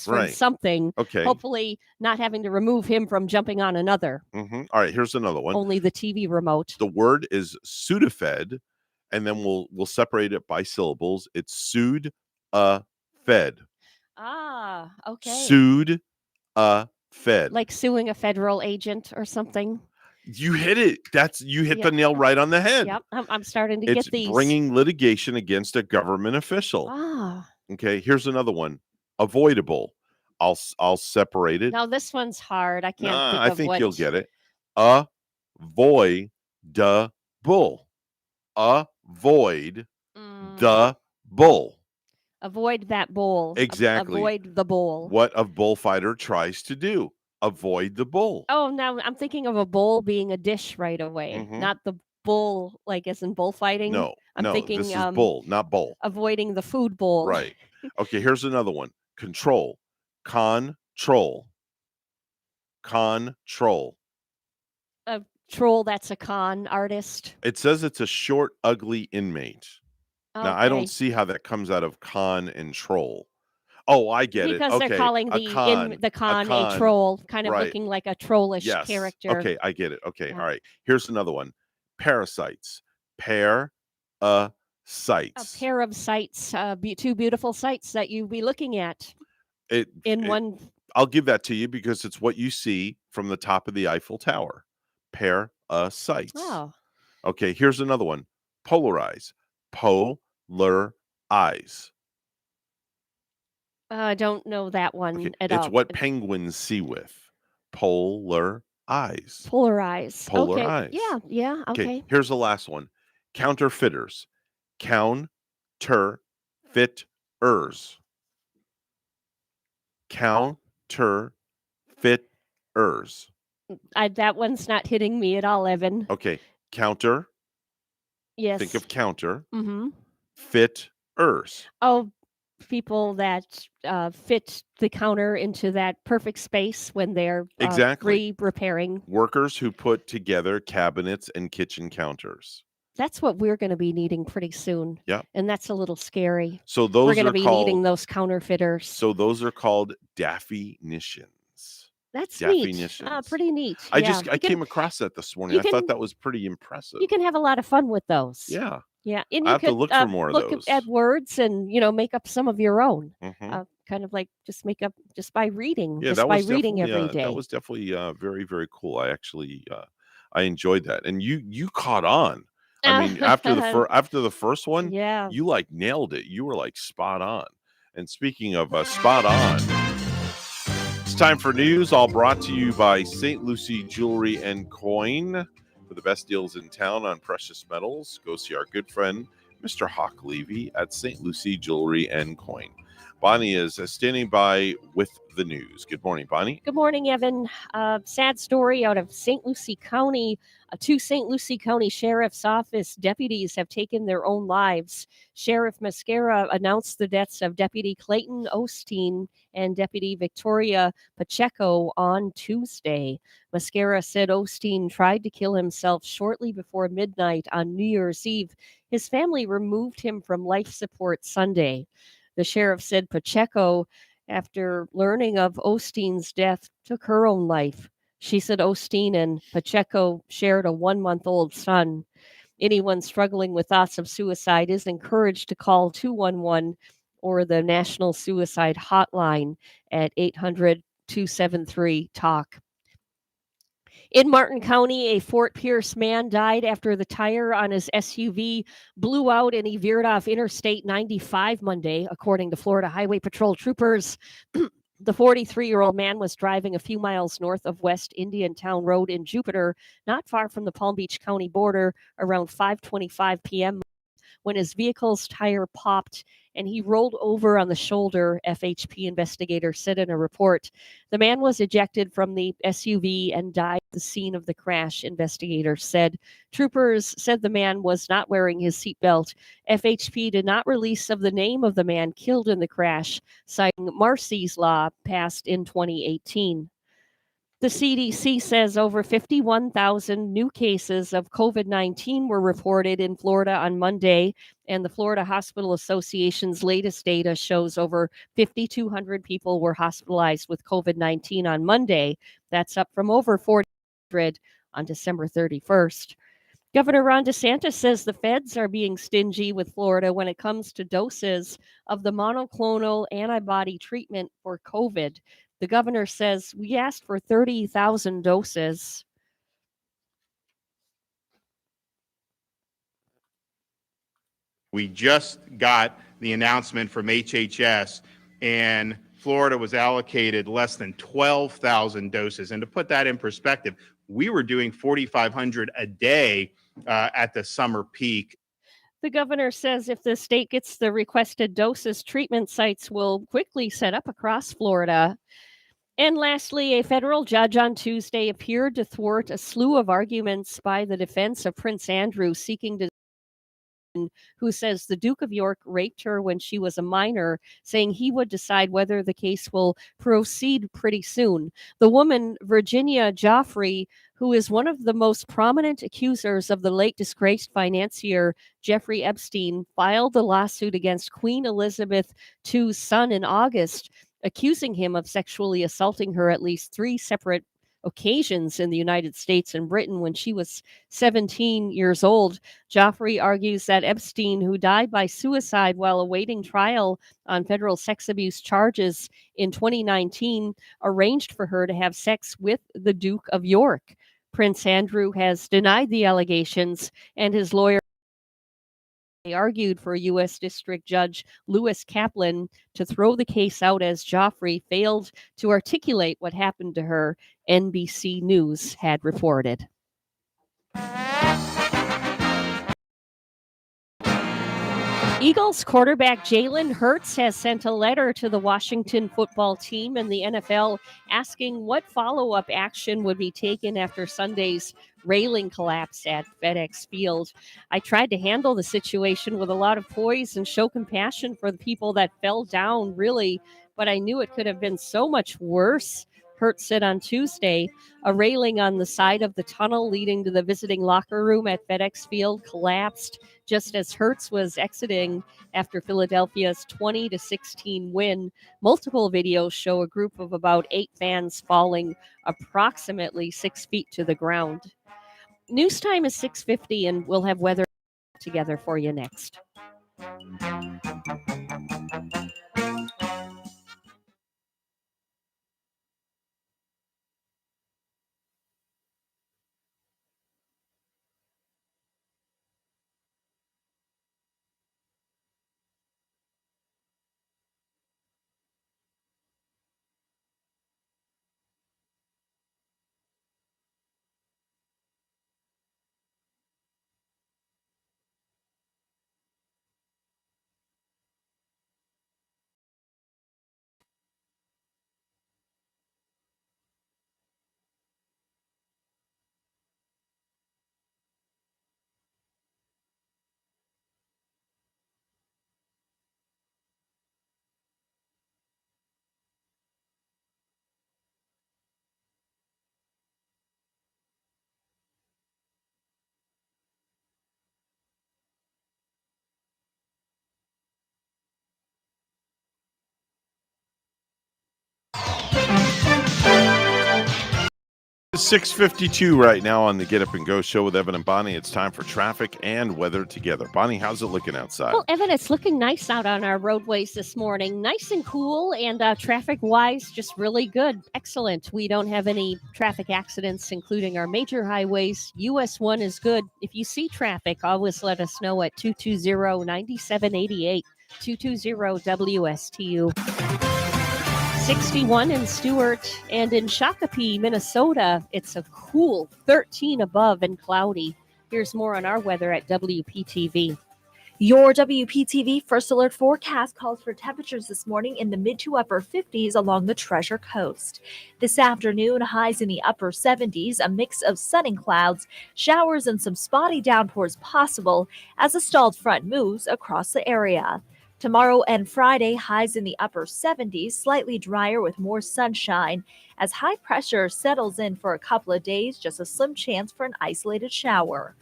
from Right. something. Okay. Hopefully not having to remove him from jumping on another. All right, here's another one. Only the TV remote. The word is Sudafed, and then we'll separate it by syllables. It's Sud-a-fed. Ah, okay. Sud-a-fed. Like suing a federal agent or something. You hit it. You hit the nail right on the head. Yep, I'm starting to It's get these. bringing litigation against a government official. Ah. Okay, here's another one. Avoidable. I'll separate it. Now this one's hard. I can't think I of think what. you'll get it. Avoid the bull. Avoid the bull. Avoid that bowl. Exactly. Avoid the bowl. What a bullfighter tries to do. Avoid the bull. Oh, now I'm thinking of a bowl being a dish right away, not the bull, like as in bullfighting. No, I'm thinking this is bull, not bowl. Avoiding the food bowl. Right. Okay, here's another one. Control. Control. Control. A troll that's a con artist. It says it's a short, ugly inmate. Okay. Now, I don't see how that comes out of con and troll. Oh, I get it. Because Okay. they're calling the con a troll, kind of looking like a trollish character. Okay, I get it. Okay, Yeah. all right. Here's another one. Parasites. Sites. A pair of sites, two beautiful sites that you be looking at. One. I'll give that to you because it's what you see from the top of the Eiffel Tower. Parasites. Oh. Okay, here's another one. Polarize. Polarize. I don't know that one at all. It's what penguins see with. Polarize. Polarize. Polarize. Okay. Yeah. Okay. Here's the last one. Counterfeiters. Counterfeiters. Counterfeiters. That one's not hitting me at all, Evan. Okay. Counter. Yes. Think of counter. Mm-hmm. Fitters. Oh, people that fit the counter into that perfect space when they're Exactly. repairing. Workers who put together cabinets and kitchen counters. That's what we're going to be needing pretty soon. Yeah. And that's a little scary. So those we're going to are be called, needing those counterfeiters. So those are called definitions. That's definitions. Neat. Pretty neat. I came across that this morning. I thought that was pretty impressive. You can have a lot of fun with those. Yeah. Yeah. And I have to look for more of those. At words and, make up some of your own. Mm-hmm. Kind of like just make up just by reading. Yeah, just by reading every day. That was definitely very, very cool. I actually I enjoyed that. And you caught on. I mean, after the first one, yeah, you like nailed it. You were like spot on. And speaking of spot on, it's time for news, all brought to you by St. Lucie Jewelry and Coin. For the best deals in town on precious metals, go see our good friend, Mr. Hawk Levy at St. Lucie Jewelry and Coin. Bonnie is standing by with the news. Good morning, Bonnie. Good morning, Evan. Sad story out of St. Lucie County. Two St. Lucie County Sheriff's Office deputies have taken their own lives. Sheriff Mascara announced the deaths of Deputy Clayton Osteen and Deputy Victoria Pacheco on Tuesday. Mascara said Osteen tried to kill himself shortly before midnight on New Year's Eve. His family removed him from life support Sunday. The sheriff said Pacheco, after learning of Osteen's death, took her own life. She said Osteen and Pacheco shared a 1-month-old son. Anyone struggling with thoughts of suicide is encouraged to call 211 or the National Suicide Hotline at 800-273-TALK. In Martin County, a Fort Pierce man died after the tire on his SUV blew out and he veered off Interstate 95 Monday, according to Florida Highway Patrol troopers. The 43-year-old man was driving a few miles north of West Indiantown Road in Jupiter, not far from the Palm Beach County border, around 5:25 p.m. when his vehicle's tire popped and he rolled over on the shoulder, FHP investigators said in a report. The man was ejected from the SUV and died at the scene of the crash, investigators said. Troopers said the man was not wearing his seatbelt. FHP did not release of the name of the man killed in the crash, citing Marcy's Law passed in 2018. The CDC says over 51,000 new cases of COVID-19 were reported in Florida on Monday, and the Florida Hospital Association's latest data shows over 5,200 people were hospitalized with COVID-19 on Monday. That's up from over 400 on December 31st. Governor Ron DeSantis says the feds are being stingy with Florida when it comes to doses of the monoclonal antibody treatment for COVID. The governor says, we asked for 30,000 doses. We just got the announcement from HHS, and Florida was allocated less than 12,000 doses. And to put that in perspective, we were doing 4,500 a day at the summer peak. The governor says if the state gets the requested doses, treatment sites will quickly set up across Florida. And lastly, a federal judge on Tuesday appeared to thwart a slew of arguments by the defense of Prince Andrew seeking to who says the Duke of York raped her when she was a minor, saying he would decide whether the case will proceed pretty soon. The woman, Virginia Joffrey, who is one of the most prominent accusers of the late disgraced financier Jeffrey Epstein, filed the lawsuit against Queen Elizabeth II's son in August, accusing him of sexually assaulting her at least 3 separate occasions in the United States and Britain when she was 17 years old. Joffrey argues that Epstein, who died by suicide while awaiting trial on federal sex abuse charges in 2019, arranged for her to have sex with the Duke of York. Prince Andrew has denied the allegations, and his lawyer argued for U.S. District Judge Lewis Kaplan to throw the case out as Joffrey failed to articulate what happened to her, NBC News had reported. Eagles quarterback Jalen Hurts has sent a letter to the Washington football team and the NFL asking what follow-up action would be taken after Sunday's railing collapse at FedEx Field. I tried to handle the situation with a lot of poise and show compassion for the people that fell down, really, but I knew it could have been so much worse. Hurts said on Tuesday, a railing on the side of the tunnel leading to the visiting locker room at FedEx Field collapsed just as Hurts was exiting after Philadelphia's 20-16 win. Multiple videos show a group of about 8 fans falling approximately 6 feet to the ground. News time is 6:50, and we'll have weather together for you next. It's 6:52 right now on the Get Up and Go show with Evan and Bonnie. It's time for traffic and weather together. Bonnie, how's it looking outside? Well, Evan, it's looking nice out on our roadways this morning. Nice and cool, and traffic-wise, just really good. Excellent. We don't have any traffic accidents, including our major highways. US 1 is good. If you see traffic, always let us know at 220-9788, 220-WSTU. 61 in Stewart, and in Shakopee, Minnesota, it's a cool 13 above and cloudy. Here's more on our weather at WPTV. Your WPTV First Alert forecast calls for temperatures this morning in the mid to upper 50s along the Treasure Coast. This afternoon, highs in the upper 70s, a mix of sun and clouds, showers and some spotty downpours possible as a stalled front moves across the area. Tomorrow and Friday, highs in the upper 70s, slightly drier with more sunshine. As high pressure settles in for a couple of days, just a slim chance for an isolated shower.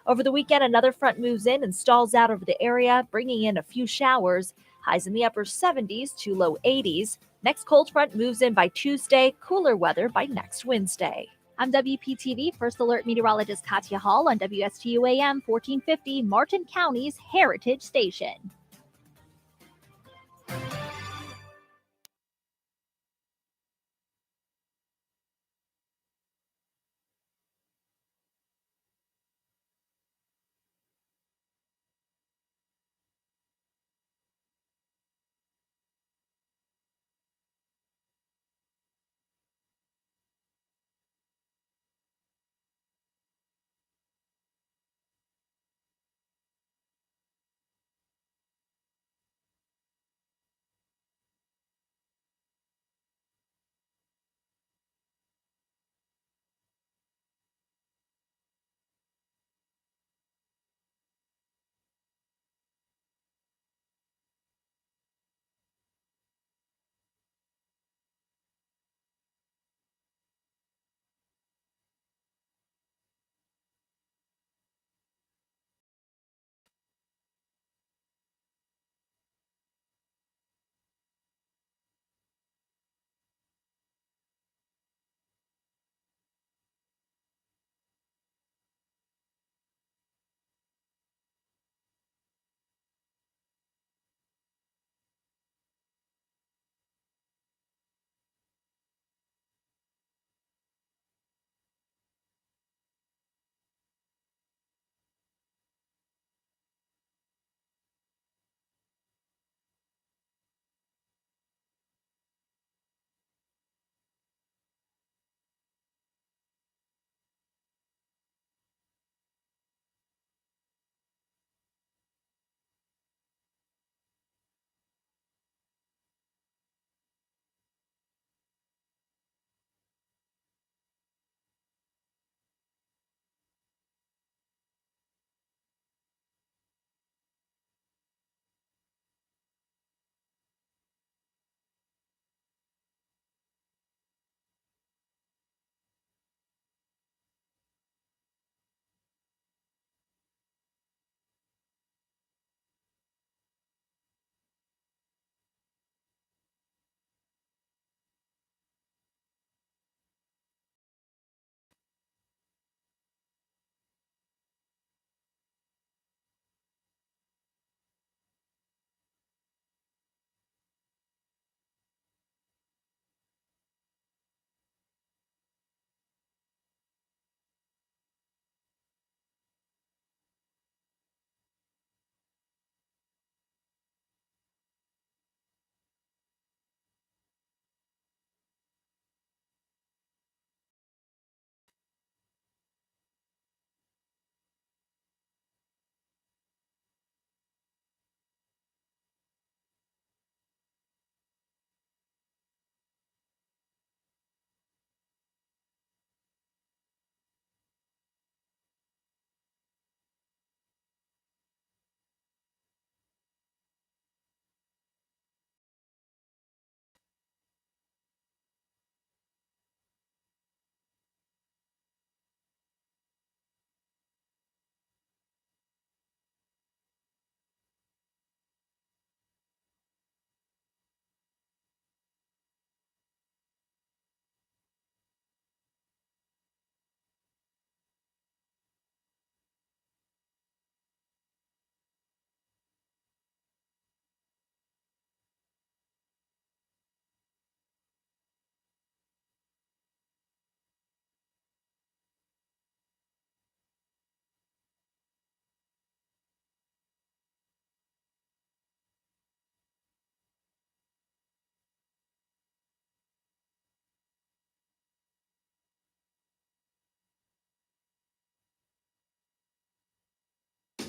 Over the weekend, another front moves in and stalls out over the area, bringing in a few showers. Highs in the upper 70s to low 80s. Next cold front moves in by Tuesday, cooler weather by next Wednesday. I'm WPTV First Alert Meteorologist Katya Hall on WSTU AM 1450, Martin County's Heritage Station.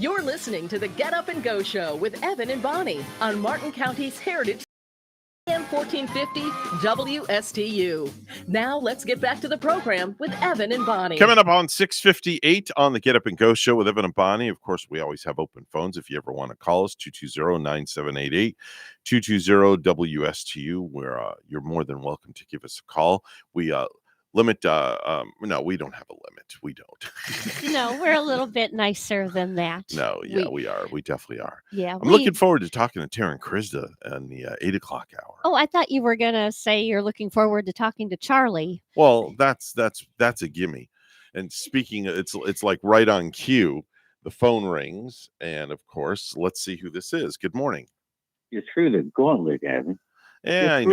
You're listening to the Get Up and Go Show with Evan and Bonnie on Martin County's Heritage AM 1450 WSTU. Now let's get back to the program with Evan and Bonnie. Coming up on 6:58 on the Get Up and Go Show with Evan and Bonnie. Of course, we always have open phones if you ever want to call us, 220-9788, 220-WSTU, where you're more than welcome to give us a call. We limit, no, we don't have a limit. We don't. No, we're a little bit nicer than that. No, yeah, we are. We definitely are. Yeah, I'm looking forward to talking to Taryn Krista in the 8 o'clock hour. Oh, I thought you were gonna say you're looking forward to talking to Charlie. Well, that's a gimme. And speaking, it's like right on cue. The phone rings, and of course, let's see who this is. Good morning. You threw the gauntlet at me. Yeah, I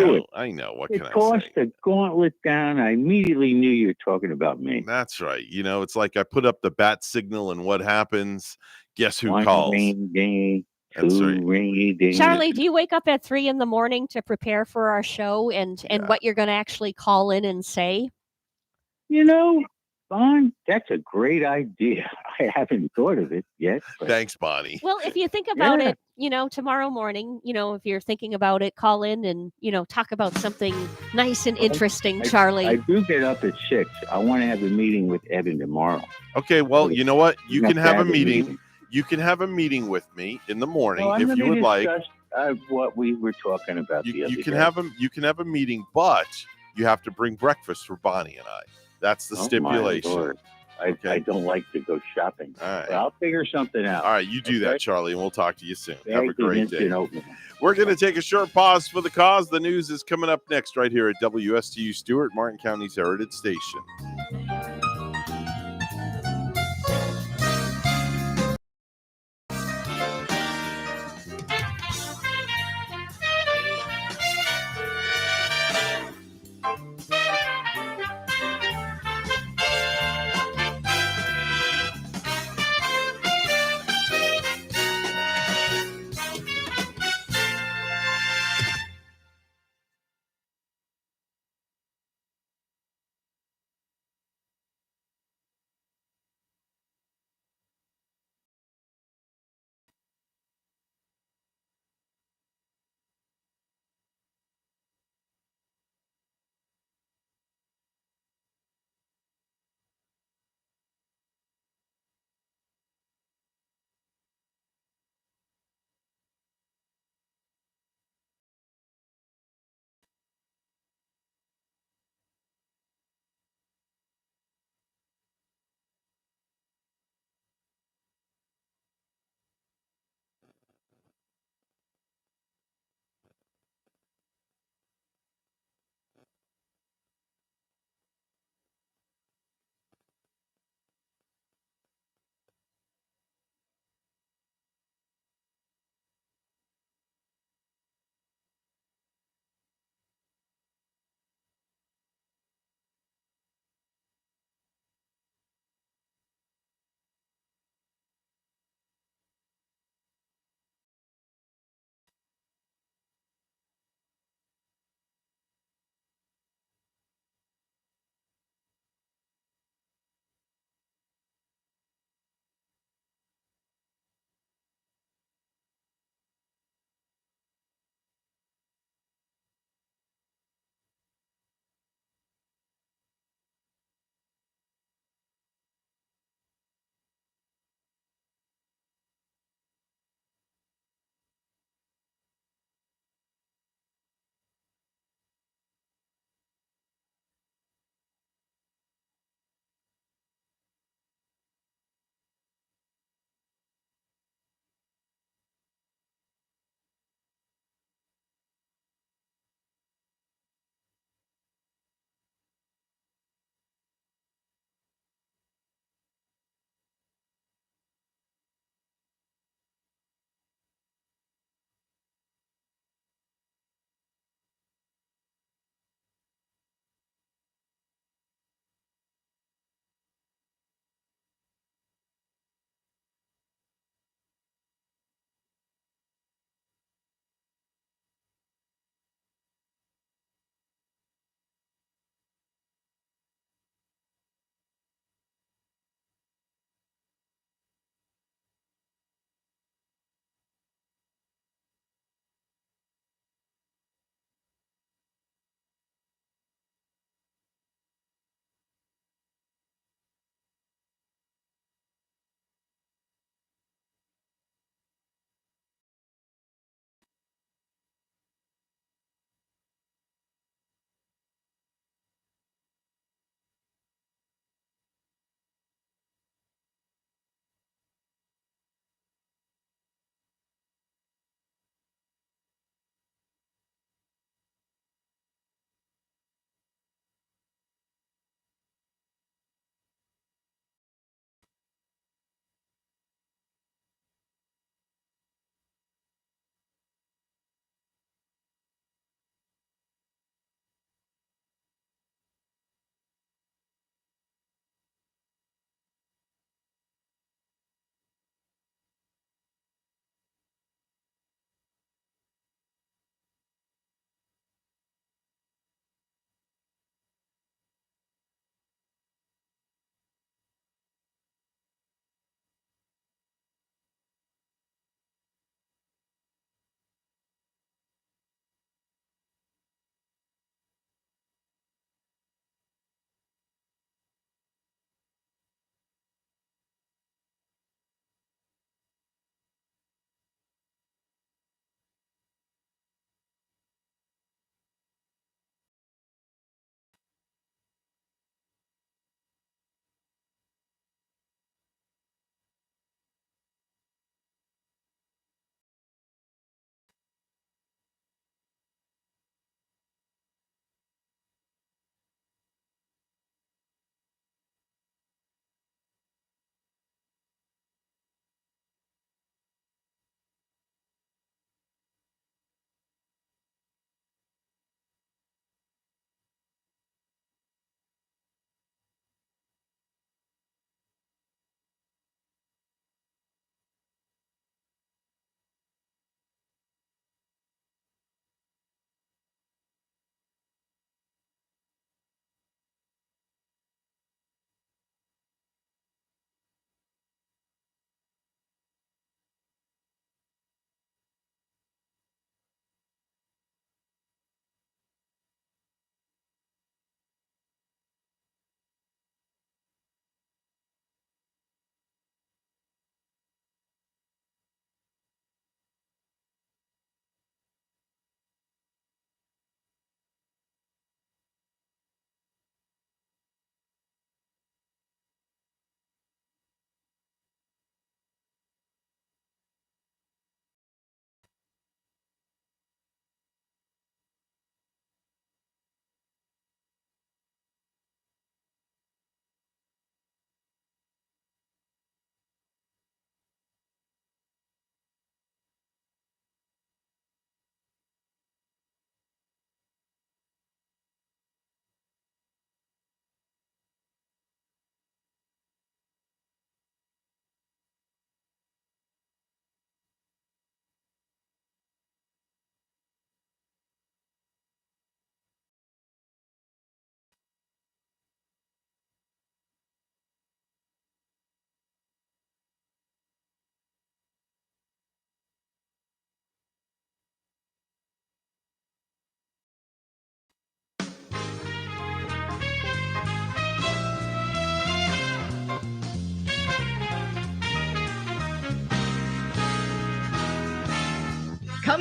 know. What can I say? Tossed the gauntlet down. I immediately knew you were talking about me. That's right. It's like I put up the bat signal, and what happens? Guess who calls? Rainy day, That's two right. rainy days. Charlie, do you wake up at 3 a.m. to prepare for our show and what you're going to actually call in and say? Bon, that's a great idea. I haven't thought of it yet. Thanks, Bonnie. Well, if you think about it, tomorrow morning, if you're thinking about it, call in and, talk about something nice and interesting, Charlie. I do get up at 6. I want to have a meeting with Evan tomorrow. Okay, well, you know what? You can have a meeting. You can have a meeting with me in the morning if you would like. What we were talking about the other You can day. you can have a meeting, but you have to bring breakfast for Bonnie and I. That's the stipulation. I don't like to go shopping. All right. But I'll figure something out. All right, you do that, Charlie, and we'll talk to you soon. Have a Thank great you, day. Instant We're going to take a short pause for the cause. The news is coming up next right here at WSTU Stewart, Martin County's Heritage Station.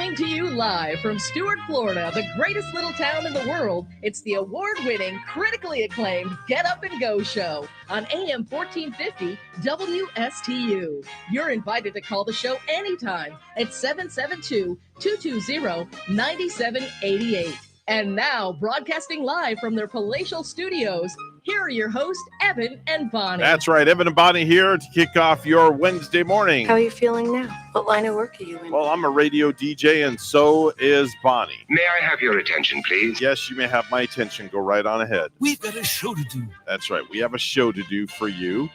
Coming to you live from Stuart, Florida, the greatest little town in the world, it's the award-winning, critically acclaimed Get Up and Go show on AM 1450 WSTU. You're invited to call the show anytime at 772-220-9788. And now, broadcasting live from their palatial studios, here are your hosts, Evan and Bonnie. That's right. Evan and Bonnie here to kick off your Wednesday morning. How are you feeling now? What line of work are you in? Well, I'm a radio DJ, and so is Bonnie. May I have your attention, please? Yes, you may have my attention. Go right on ahead. We've got a show to do. That's right. We have a show to do for you.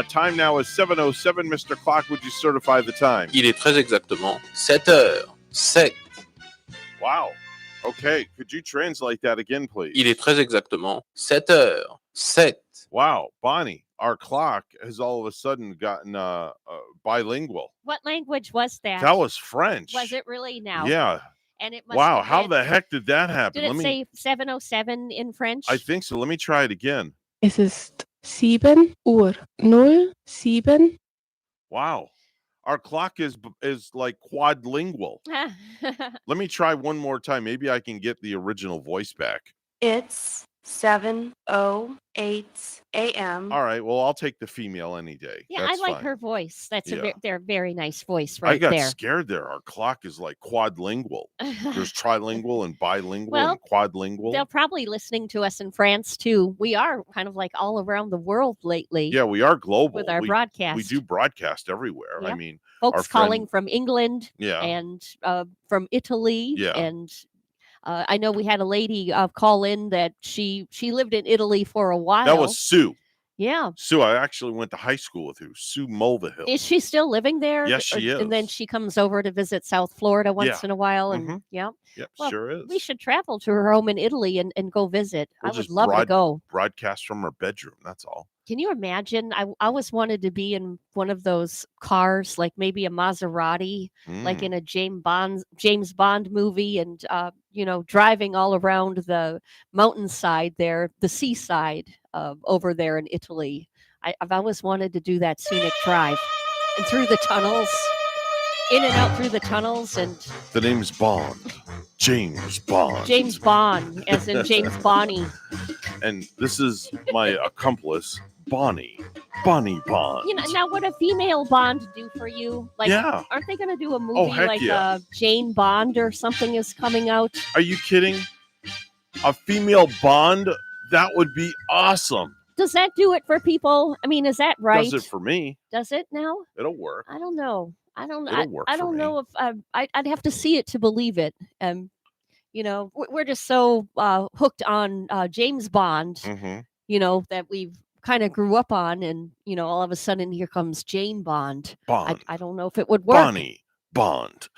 Time now is 7:07. Mr. Clock, would you certify the time? Il est très exactement 7h07. Wow. Okay. Could you translate that again, please? Il est très exactement 7h07. Wow. Bonnie, our clock has all of a sudden gotten bilingual. What language was that? That was French. Was it really now? Yeah. And it must Wow. have How been- the heck did that happen? Did it say 7:07 in French? I think so. Let me try it again. Es ist 7:07. Wow. Our clock is like quadlingual. Let me try one more time. Maybe I can get the original voice back. It's 7:08 a.m. All right. Well, I'll take the female any day. Yeah, That's I like fine. her voice. That's Yeah. a very nice voice I right got there. scared there. Our clock is like quadlingual. There's trilingual and bilingual Well, and quadlingual. They're probably listening to us in France too. We are kind of like all around the world lately. Yeah, we are global. With our we broadcast. do broadcast everywhere. I Yep. mean, Folks our calling friend- from England Yeah. and from Italy. Yeah. And I know we had a lady call in that she lived in Italy for a while. That was Sue. Yeah. Sue, I actually went to high school with who? Sue Mulvihill. Is she still living there? Yes, she And then is. she comes over to visit South Florida once Yeah. in a while. And Mhm. yeah. Yep, Well, sure is. We should travel to her home in Italy and go visit. We'll I would just love to go. broadcast from her bedroom. That's all. Can you imagine? I always wanted to be in one of those cars, like maybe a Maserati, like in a James Bond movie, and driving all around the mountainside there, the seaside over there in Italy. I've always wanted to do that scenic drive and through the tunnels, in and out through the tunnels, and The name's Bond. James Bond. James Bond, as in James Bonnie. And this is my accomplice, Bonnie. Bonnie Bond. Now would a female Bond do for you? Like, Yeah. aren't they going to do a movie heck like yeah. Jane Bond or something is coming out? Are you kidding? A female Bond? That would be awesome. Does that do it for people? I mean, is that right? Does it for me? Does it now? It'll work. I don't know. It'll work I for don't me. know if I'd have to see it to believe it. We're just so hooked on James Bond, Mm-hmm. that we've kind of grew up on, and all of a sudden here comes Jane Bond. Bond. I don't know if it would work. Bonnie Bond.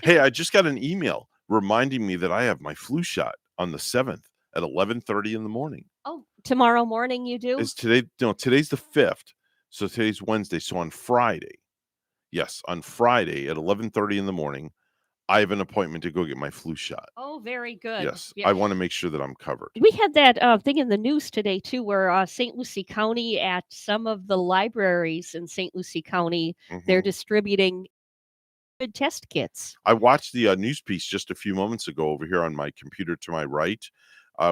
Hey, I just got an email reminding me that I have my flu shot on the 7th at 11:30 in the morning. Oh, tomorrow morning you do? Is today? No, today's the 5th. So today's Wednesday. So on Friday, yes, on Friday at 11:30 in the morning, I have an appointment to go get my flu shot. Oh, very good. Yes, Yeah. I want to make sure that I'm covered. We had that thing in the news today too, where St. Lucie County, at some of the libraries in St. Lucie County, they're distributing COVID test kits. I watched the news piece just a few moments ago over here on my computer to my right,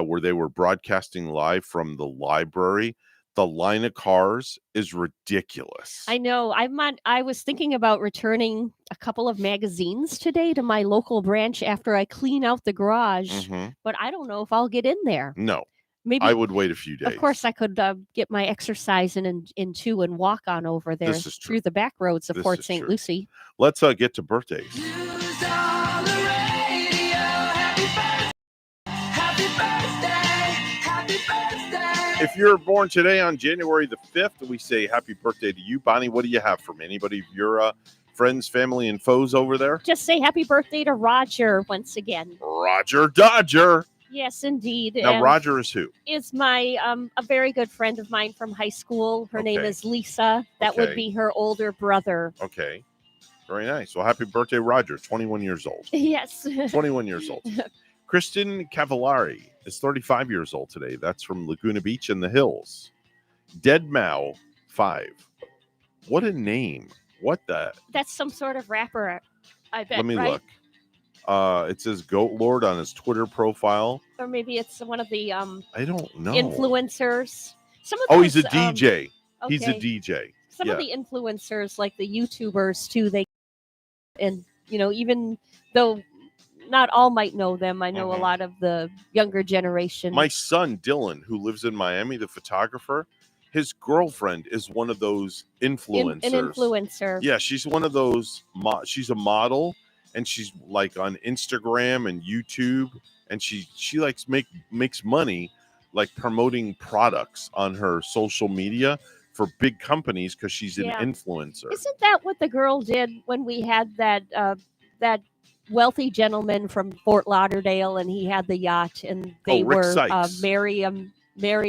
where they were broadcasting live from the library. The line of cars is ridiculous. I know. I was thinking about returning a couple of magazines today to my local branch after I clean out the garage, but I don't know if I'll get in there. No, Maybe I would wait a few days. Of course, I could get my exercise in too and walk on over there This is true. through the back roads of This Port is St. true. Lucie. Let's get to birthdays. If you're born today on January the 5th, we say happy birthday to you. Bonnie, what do you have from anybody of your friends, family, and foes over there? Just say happy birthday to Roger once again. Roger Dodger. Yes, indeed. Now, And Roger is who? is my a very good friend of mine from high school. Her name Okay. is Lisa. That would Okay. be her older brother. Okay. Very nice. Well, happy birthday, Roger. 21 years old. Yes. 21 years old. Kristen Cavallari is 35 years old today. That's from Laguna Beach in the hills. Dead Mao 5. What a name. What the? That's some sort of rapper, I bet. Let me right? look. It says Goat Lord on his Twitter profile. Or maybe it's one of the I don't know. influencers. Some of Oh, those, he's a DJ. He's a okay. DJ. Some Yeah. of the influencers, like the YouTubers too, and even though not all might know them, I know a lot of the younger generation. My son Dylan, who lives in Miami, the photographer, his girlfriend is one of those influencers. An influencer. Yeah, she's one of those. She's a model, and she's like on Instagram and YouTube, and she likes makes money like promoting products on her social media for big companies because she's an influencer. Isn't that what the girl did when we had that wealthy gentleman from Fort Lauderdale, and he had the yacht, and they Rick were Sykes. Marry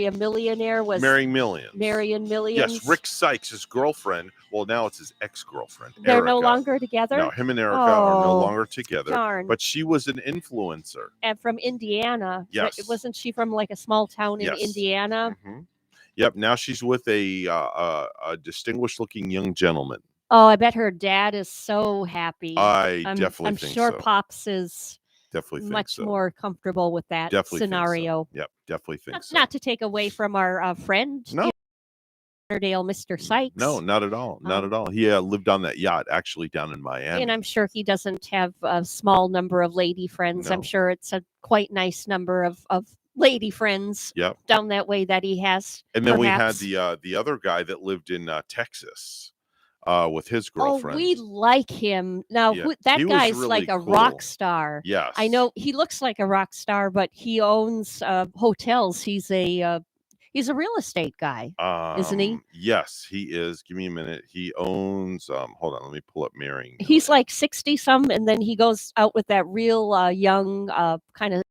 a Millionaire was Marrying Millions. Marrying Millions. Yes, Rick Sykes, his girlfriend. Well, now it's his ex-girlfriend. They're Erica. no longer together? No, him and Erica are no longer together. Darn. But she was an influencer. And from Indiana. Yes. Wasn't she from like a small town in Indiana? Mm-hmm. Yep. Now she's with a distinguished-looking young gentleman. Oh, I bet her dad is so happy. I'm definitely think sure so. Pops is definitely much more comfortable with that scenario. Yep, definitely think so. Not to take away from our friend, Lauderdale, Mr. Sykes. No, not at all. Not at all. He lived on that yacht actually down in Miami. And I'm sure he doesn't have a small number of lady friends. No. I'm sure it's a quite nice number of lady friends down that way that he has. And then perhaps. we had the other guy that lived in Texas with his girlfriend. Oh, we like him. Now, Yeah. that He was guy's really like a cool. rock star. Yes. I know he looks like a rock star, but he owns hotels. He's a real estate guy, isn't he? Yes, he is. Give me a minute. He owns hold on, let me pull up Marrying. He's like 60 some, and then he goes out with that real young kind of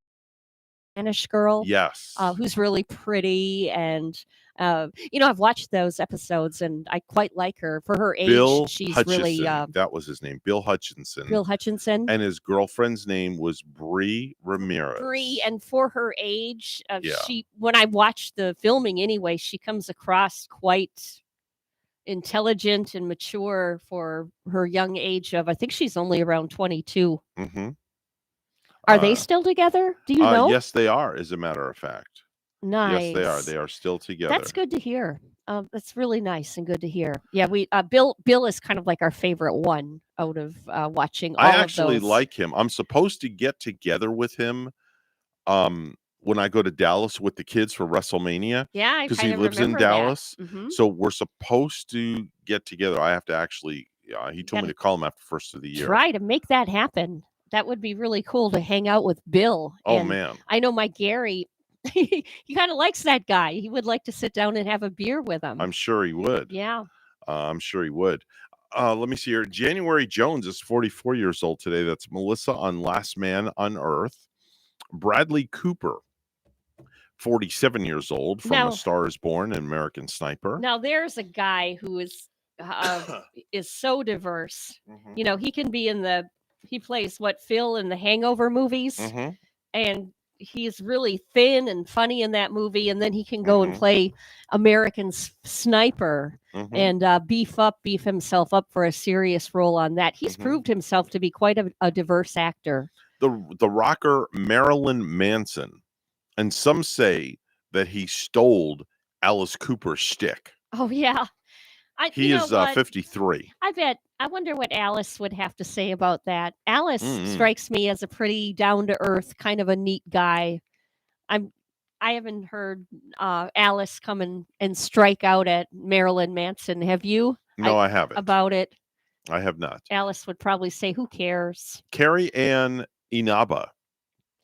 Spanish girl. Yes. Who's really pretty, and I've watched those episodes, and I quite like her for her age. Bill She's Hutchison. really That was his name, Bill Hutchinson. Bill Hutchinson. And his girlfriend's name was Bree Ramirez. Bree, and for her age, Yeah. she, when I watched the filming anyway, she comes across quite intelligent and mature for her young age of, I think she's only around 22. Mm-hmm. Are they still together? Do you know? Yes, they are, as a matter of fact. Nice. Yes, they are. They are still together. That's good to hear. That's really nice and good to hear. Yeah, we Bill is kind of like our favorite one out of watching all I of actually those. like him. I'm supposed to get together with him when I go to Dallas with the kids for WrestleMania. Yeah, I because he kind of lives in remember that. Dallas. Mhm. So we're supposed to get together. I have to actually. He told me Gotta to call him after first of the year. Try to make that happen. That would be really cool to hang out with Bill. Oh, And man. I know my Gary, he kind of likes that guy. He would like to sit down and have a beer with him. I'm sure he would. Yeah. I'm sure he would. Let me see here. January Jones is 44 years old today. That's Melissa on Last Man on Earth. Bradley Cooper, 47 years old, from Now- A Star is Born and American Sniper. Now there's a guy who is so diverse. Mm-hmm. He can be he plays Phil in the Hangover movies, Mm-hmm. and he's really thin and funny in that movie, and then he can go and Mhm. play American Sniper Mhm. and beef himself up for a serious role on that. He's Mhm. proved himself to be quite a diverse actor. The rocker Marilyn Manson, and some say that he stole Alice Cooper's shtick. Oh yeah, He you know is what? 53. I wonder what Alice would have to say about that. Alice Mm-mm. strikes me as a pretty down to earth, kind of a neat guy. I haven't heard Alice come and strike out at Marilyn Manson. Have you? No, I haven't. About it. I have not. Alice would probably say, "Who cares?" Carrie Ann Inaba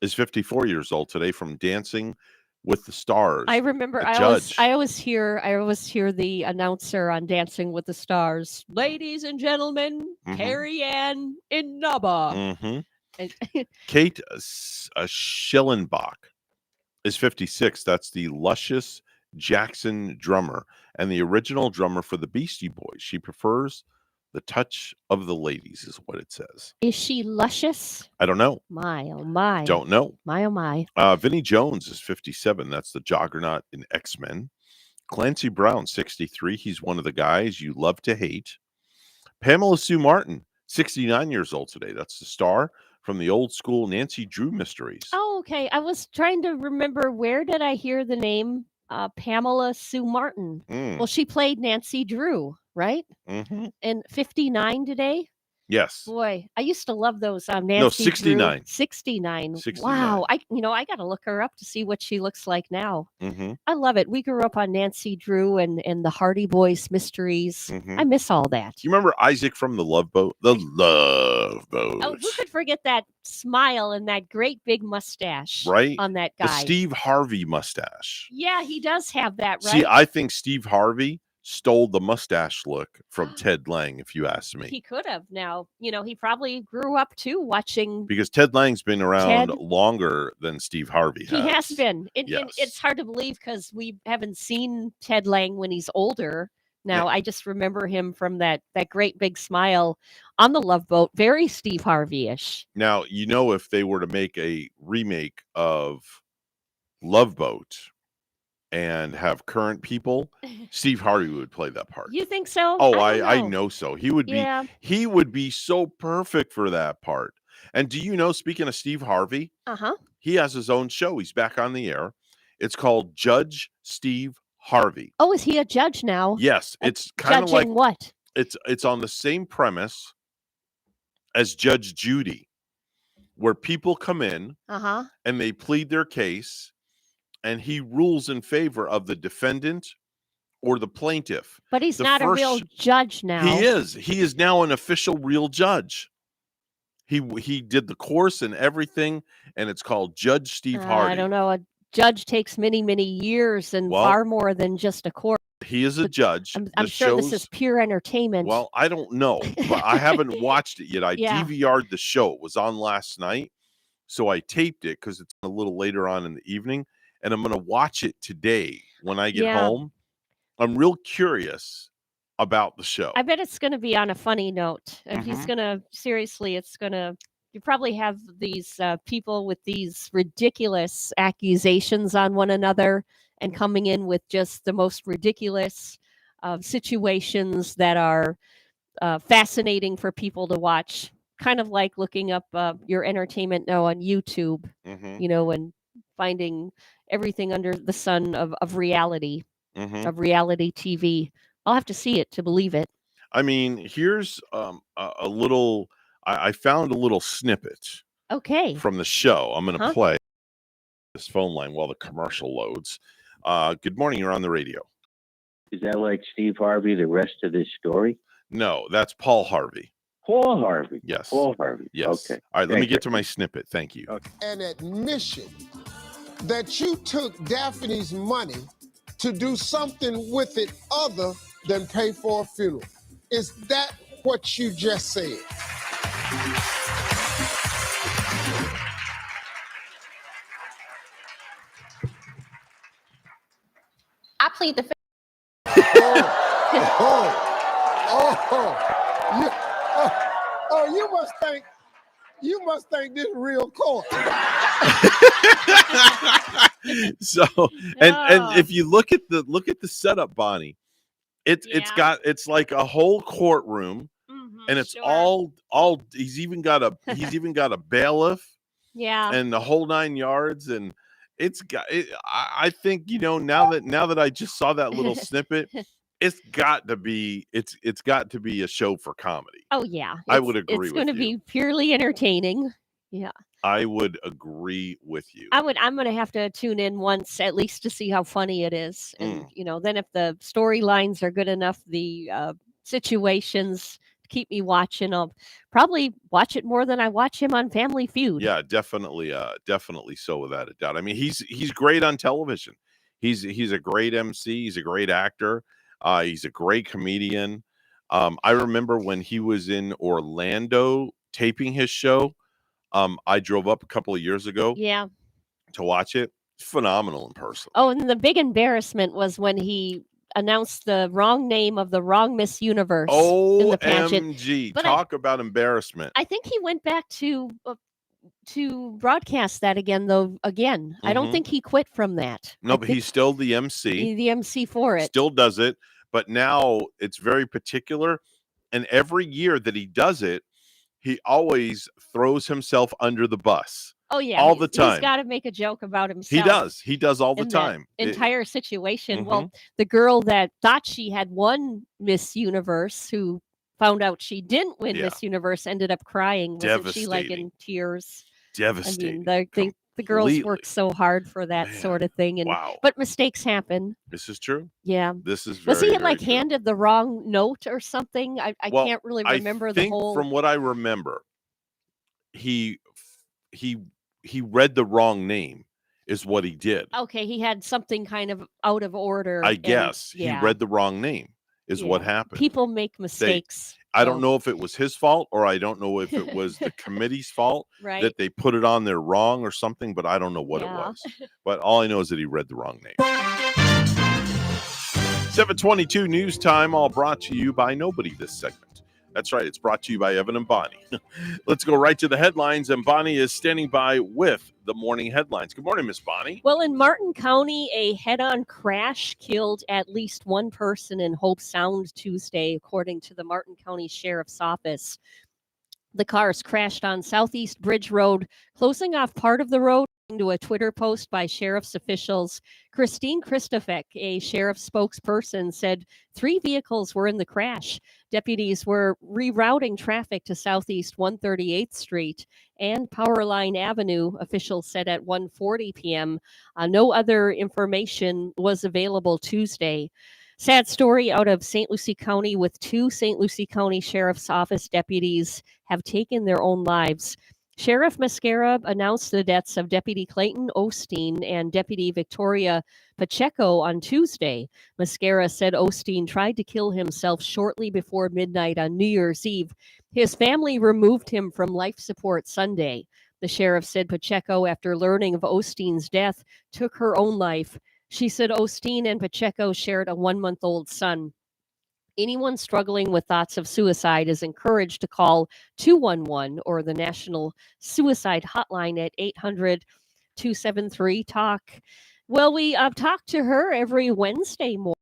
is 54 years old today, from Dancing with the Stars. I remember. The I judge. always hear the announcer on Dancing with the Stars, "Ladies and gentlemen, Mhm. Carrie Ann Inaba." Mhm. And- Kate Schillenbach is 56. That's the luscious Jackson drummer and the original drummer for the Beastie Boys. She prefers the touch of the ladies, is what it says. Is she luscious? I don't know. My oh my. Don't know. My oh my. Vinnie Jones is 57. That's the Juggernaut in X-Men. Clancy Brown, 63. He's one of the guys you love to hate. Pamela Sue Martin, 69 years old today. That's the star from the old school Nancy Drew mysteries. Oh, okay. I was trying to remember, where did I hear the name Pamela Sue Martin? Well, she played Nancy Drew, right? Mm-hmm. And 59 today. Yes. Boy, I used to love those Nancy No, 69. Drew. 69. 69. Wow. I got to look her up to see what she looks like now. Mm-hmm. I love it. We grew up on Nancy Drew and the Hardy Boys mysteries. Mm-hmm. I miss all that. Do you remember Isaac from the Love Boat? The Love Boat. Oh, who could forget that smile and that great big mustache Right? on that guy? The Steve Harvey mustache. Yeah, he does have that, right? See, I think Steve Harvey stole the mustache look from Ted Lang, if you ask me. He could have. Now, he probably grew up too watching. Because Ted Lang's been around Ted. longer than Steve Harvey has. He has been. And Yes. it's hard to believe because we haven't seen Ted Lang when he's older. Now, I just remember him from that great big smile on the Love Boat. Very Steve Harvey-ish. Now, if they were to make a remake of Love Boat and have current people, Steve Harvey would play that part. You think so? Oh, I know so. He would be so perfect for that part. And do you know, speaking of Steve Harvey, he has his own show. He's back on the air. It's called Judge Steve Harvey. Oh, is he a judge now? Yes, it's kind of like what? It's on the same premise as Judge Judy, where people come in and they plead their case, and he rules in favor of the defendant or the plaintiff. But he's not a real judge now. He is. He is now an official real judge. He did the course and everything, and it's called Judge Steve Harvey. I don't know. A judge takes many, many years and far more than just a court. He is a judge. I'm sure this is pure entertainment. Well, I don't know, but I haven't watched it yet. I DVR'd the show. It was on last night, so I taped it because it's a little later on in the evening, and I'm going to watch it today when I get home. I'm real curious about the show. I bet it's going to be on a funny note. And he's going to, seriously, you probably have these people with these ridiculous accusations on one another and coming in with just the most ridiculous situations that are fascinating for people to watch. Kind of like looking up your entertainment now on YouTube, and finding everything under the sun of reality, of reality TV. I'll have to see it to believe it. I mean, here's a little. I found a little snippet. Okay. From the show. I'm going to play this phone line while the commercial loads. Good morning. You're on the radio. Is that like Steve Harvey, the rest of this story? No, that's Paul Harvey. Paul Harvey. Yes. Paul Harvey. Yes. Okay. All right. Let me get to my snippet. Thank you. Okay. An admission that you took Daphne's money to do something with it other than pay for a funeral. Is that what you just said? I plead the fifth. You must think this real court. So, and if you look at the setup, Bonnie, it's like a whole courtroom, and it's all he's even got a bailiff, and the whole 9 yards, and it's got I think now that I just saw that little snippet, it's got to be a show for comedy. Oh yeah, I would agree. It's going to be purely entertaining. Yeah, I would agree with you. I'm going to have to tune in once at least to see how funny it is, and then if the storylines are good enough, the situations keep me watching, I'll probably watch it more than I watch him on Family Feud. Yeah, definitely so, without a doubt. I mean, he's great on television. He's a great MC. He's a great actor. He's a great comedian. I remember when he was in Orlando taping his show. I drove up a couple of years ago. Yeah. To watch it. Phenomenal in person. Oh, and the big embarrassment was when he announced the wrong name of the wrong Miss Universe in the pageant. OMG. Talk about embarrassment. I think he went back to broadcast that again, though. I don't think he quit from that. No, but he's still the MC. The MC for it. Still does it, but now it's very particular. And every year that he does it, he always throws himself under the bus. Oh yeah, all the time. He's got to make a joke about himself. He does all the in time. That entire situation. Mhm. Well, the girl that thought she had won Miss Universe, who found out she didn't win Yeah. Miss Universe, ended up crying. Wasn't she like in tears? Devastating. I mean, the girls Completely. work so hard for that sort of thing, and Wow. but mistakes happen. This is true. Yeah. This is very, Was he very like true. handed the wrong note or something? I Well, can't really I remember the think whole. From what I remember, he read the wrong name is what he did. Okay, he had something kind of out of order. I and- guess yeah. he read the wrong name is what Yeah. happened. People make mistakes. I don't know if it was his fault or I don't know if it was the committee's fault Right. that they put it on there wrong or something, but I don't know what it Yeah. was. But all I know is that he read the wrong name. 7:22 news time, all brought to you by nobody this segment. That's right, it's brought to you by Evan and Bonnie. Let's go right to the headlines, and Bonnie is standing by with the morning headlines. Good morning, Miss Bonnie. Well, in Martin County, a head-on crash killed at least one person in Hope Sound Tuesday, according to the Martin County Sheriff's Office. The cars crashed on Southeast Bridge Road, closing off part of the road. To a Twitter post by sheriff's officials, Christine Christofek, a sheriff's spokesperson, said 3 vehicles were in the crash. Deputies were rerouting traffic to Southeast 138th Street and Powerline Avenue, officials said at 1:40 p.m. No other information was available Tuesday. Sad story out of St. Lucie County, with 2 St. Lucie County Sheriff's Office deputies have taken their own lives. Sheriff Mascara announced the deaths of Deputy Clayton Osteen and Deputy Victoria Pacheco on Tuesday. Mascara said Osteen tried to kill himself shortly before midnight on New Year's Eve. His family removed him from life support Sunday. The sheriff said Pacheco, after learning of Osteen's death, took her own life. She said Osteen and Pacheco shared a 1-month-old son. Anyone struggling with thoughts of suicide is encouraged to call 211 or the National Suicide Hotline at 800-273-TALK. Well, we talk to her every Wednesday morning.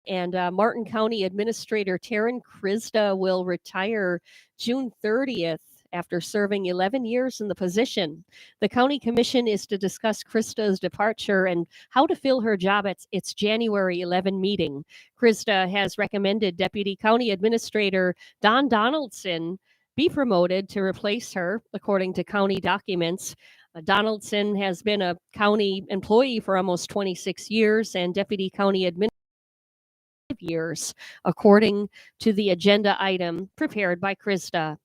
And Martin County Administrator Taryn Krista will retire June 30th after serving 11 years in the position. The county commission is to discuss Krista's departure and how to fill her job at its January 11 meeting. Krista has recommended Deputy County Administrator Don Donaldson be promoted to replace her, according to county documents. Donaldson has been a county employee for almost 26 years and Deputy County Administrator years, according to the agenda item prepared by Krista.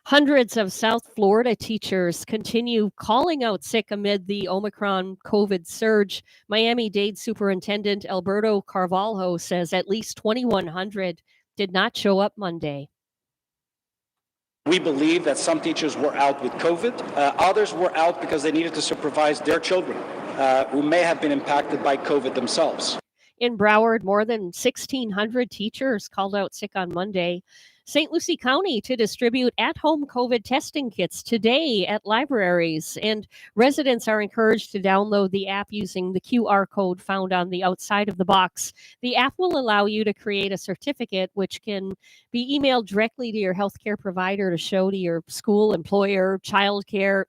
Hundreds of South Florida teachers continue calling out sick amid the Omicron COVID surge. Miami-Dade Superintendent Alberto Carvalho says at least 2,100 did not show up Monday. We believe that some teachers were out with COVID. Others were out because they needed to supervise their children who may have been impacted by COVID themselves. In Broward, more than 1,600 teachers called out sick on Monday. St. Lucie County to distribute at-home COVID testing kits today at libraries, and residents are encouraged to download the app using the QR code found on the outside of the box. The app will allow you to create a certificate which can be emailed directly to your healthcare provider to show to your school, employer, childcare.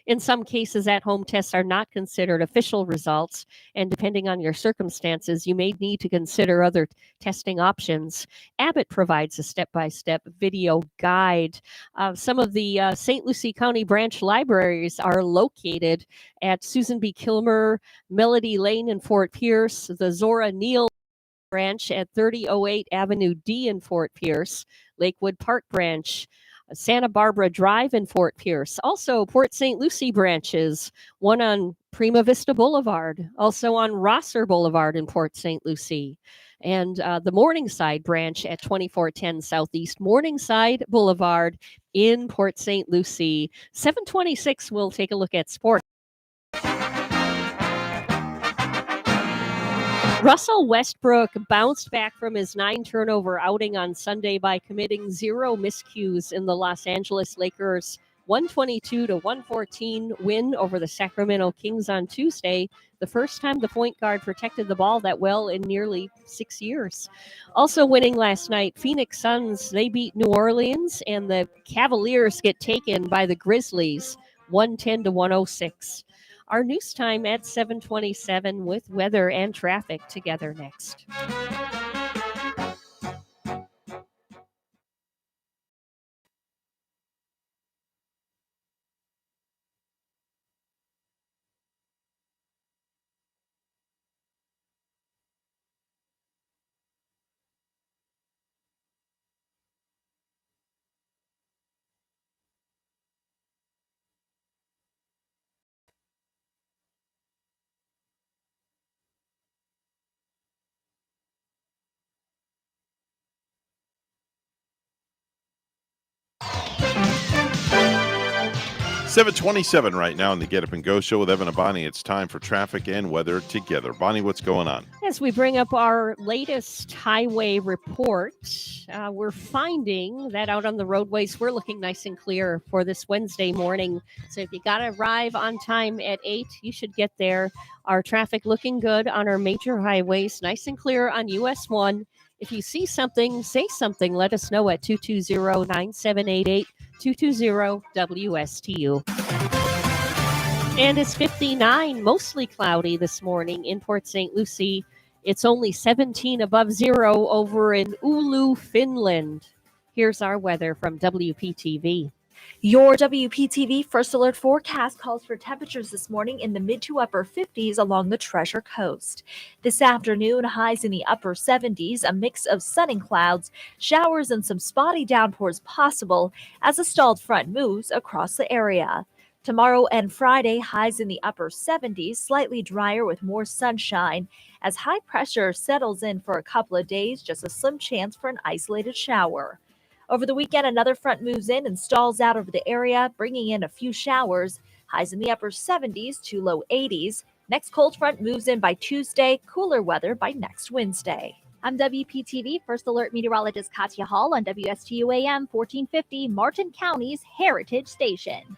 In some cases, at-home tests are not considered official results, and depending on your circumstances, you may need to consider other testing options. Abbott provides a step-by-step video guide. Some of the St. Lucie County branch libraries are located at Susan B. Kilmer, Melody Lane in Fort Pierce, the Zora Neale branch at 3008 Avenue D in Fort Pierce, Lakewood Park branch, Santa Barbara Drive in Fort Pierce. Also, Port St. Lucie branches, one on Prima Vista Boulevard, also on Rosser Boulevard in Port St. Lucie, and the Morningside branch at 2410 Southeast Morningside Boulevard in Port St. Lucie. 726, we'll take a look at sports. Russell Westbrook bounced back from his 9-turnover outing on Sunday by committing 0 miscues in the Los Angeles Lakers' 122 to 114 win over the Sacramento Kings on Tuesday. The first time the point guard protected the ball that well in nearly 6 years. Also winning last night, Phoenix Suns, they beat New Orleans, and the Cavaliers get taken by the Grizzlies, 110 to 106. Our news time at 7:27 with weather and traffic together next. $7:27 right now in the Get Up and Go show with Evan and Bonnie. It's time for traffic and weather together. Bonnie, what's going on? As we bring up our latest highway report, we're finding that out on the roadways, we're looking nice and clear for this Wednesday morning. So if you got to arrive on time at 8, you should get there. Our traffic looking good on our major highways, nice and clear on US 1. If you see something, say something. Let us know at 220-9788, 220-WSTU. And it's 59, mostly cloudy this morning in Port St. Lucie. It's only 17 above zero over in Oulu, Finland. Here's our weather from WPTV. Your WPTV First Alert forecast calls for temperatures this morning in the mid to upper 50s along the Treasure Coast. This afternoon, highs in the upper 70s, a mix of sun and clouds, showers and some spotty downpours possible as a stalled front moves across the area. Tomorrow and Friday, highs in the upper 70s, slightly drier with more sunshine. As high pressure settles in for a couple of days, just a slim chance for an isolated shower. Over the weekend, another front moves in and stalls out over the area, bringing in a few showers. Highs in the upper 70s to low 80s. Next cold front moves in by Tuesday, cooler weather by next Wednesday. I'm WPTV First Alert meteorologist Katya Hall on WSTU AM 1450, Martin County's Heritage Station.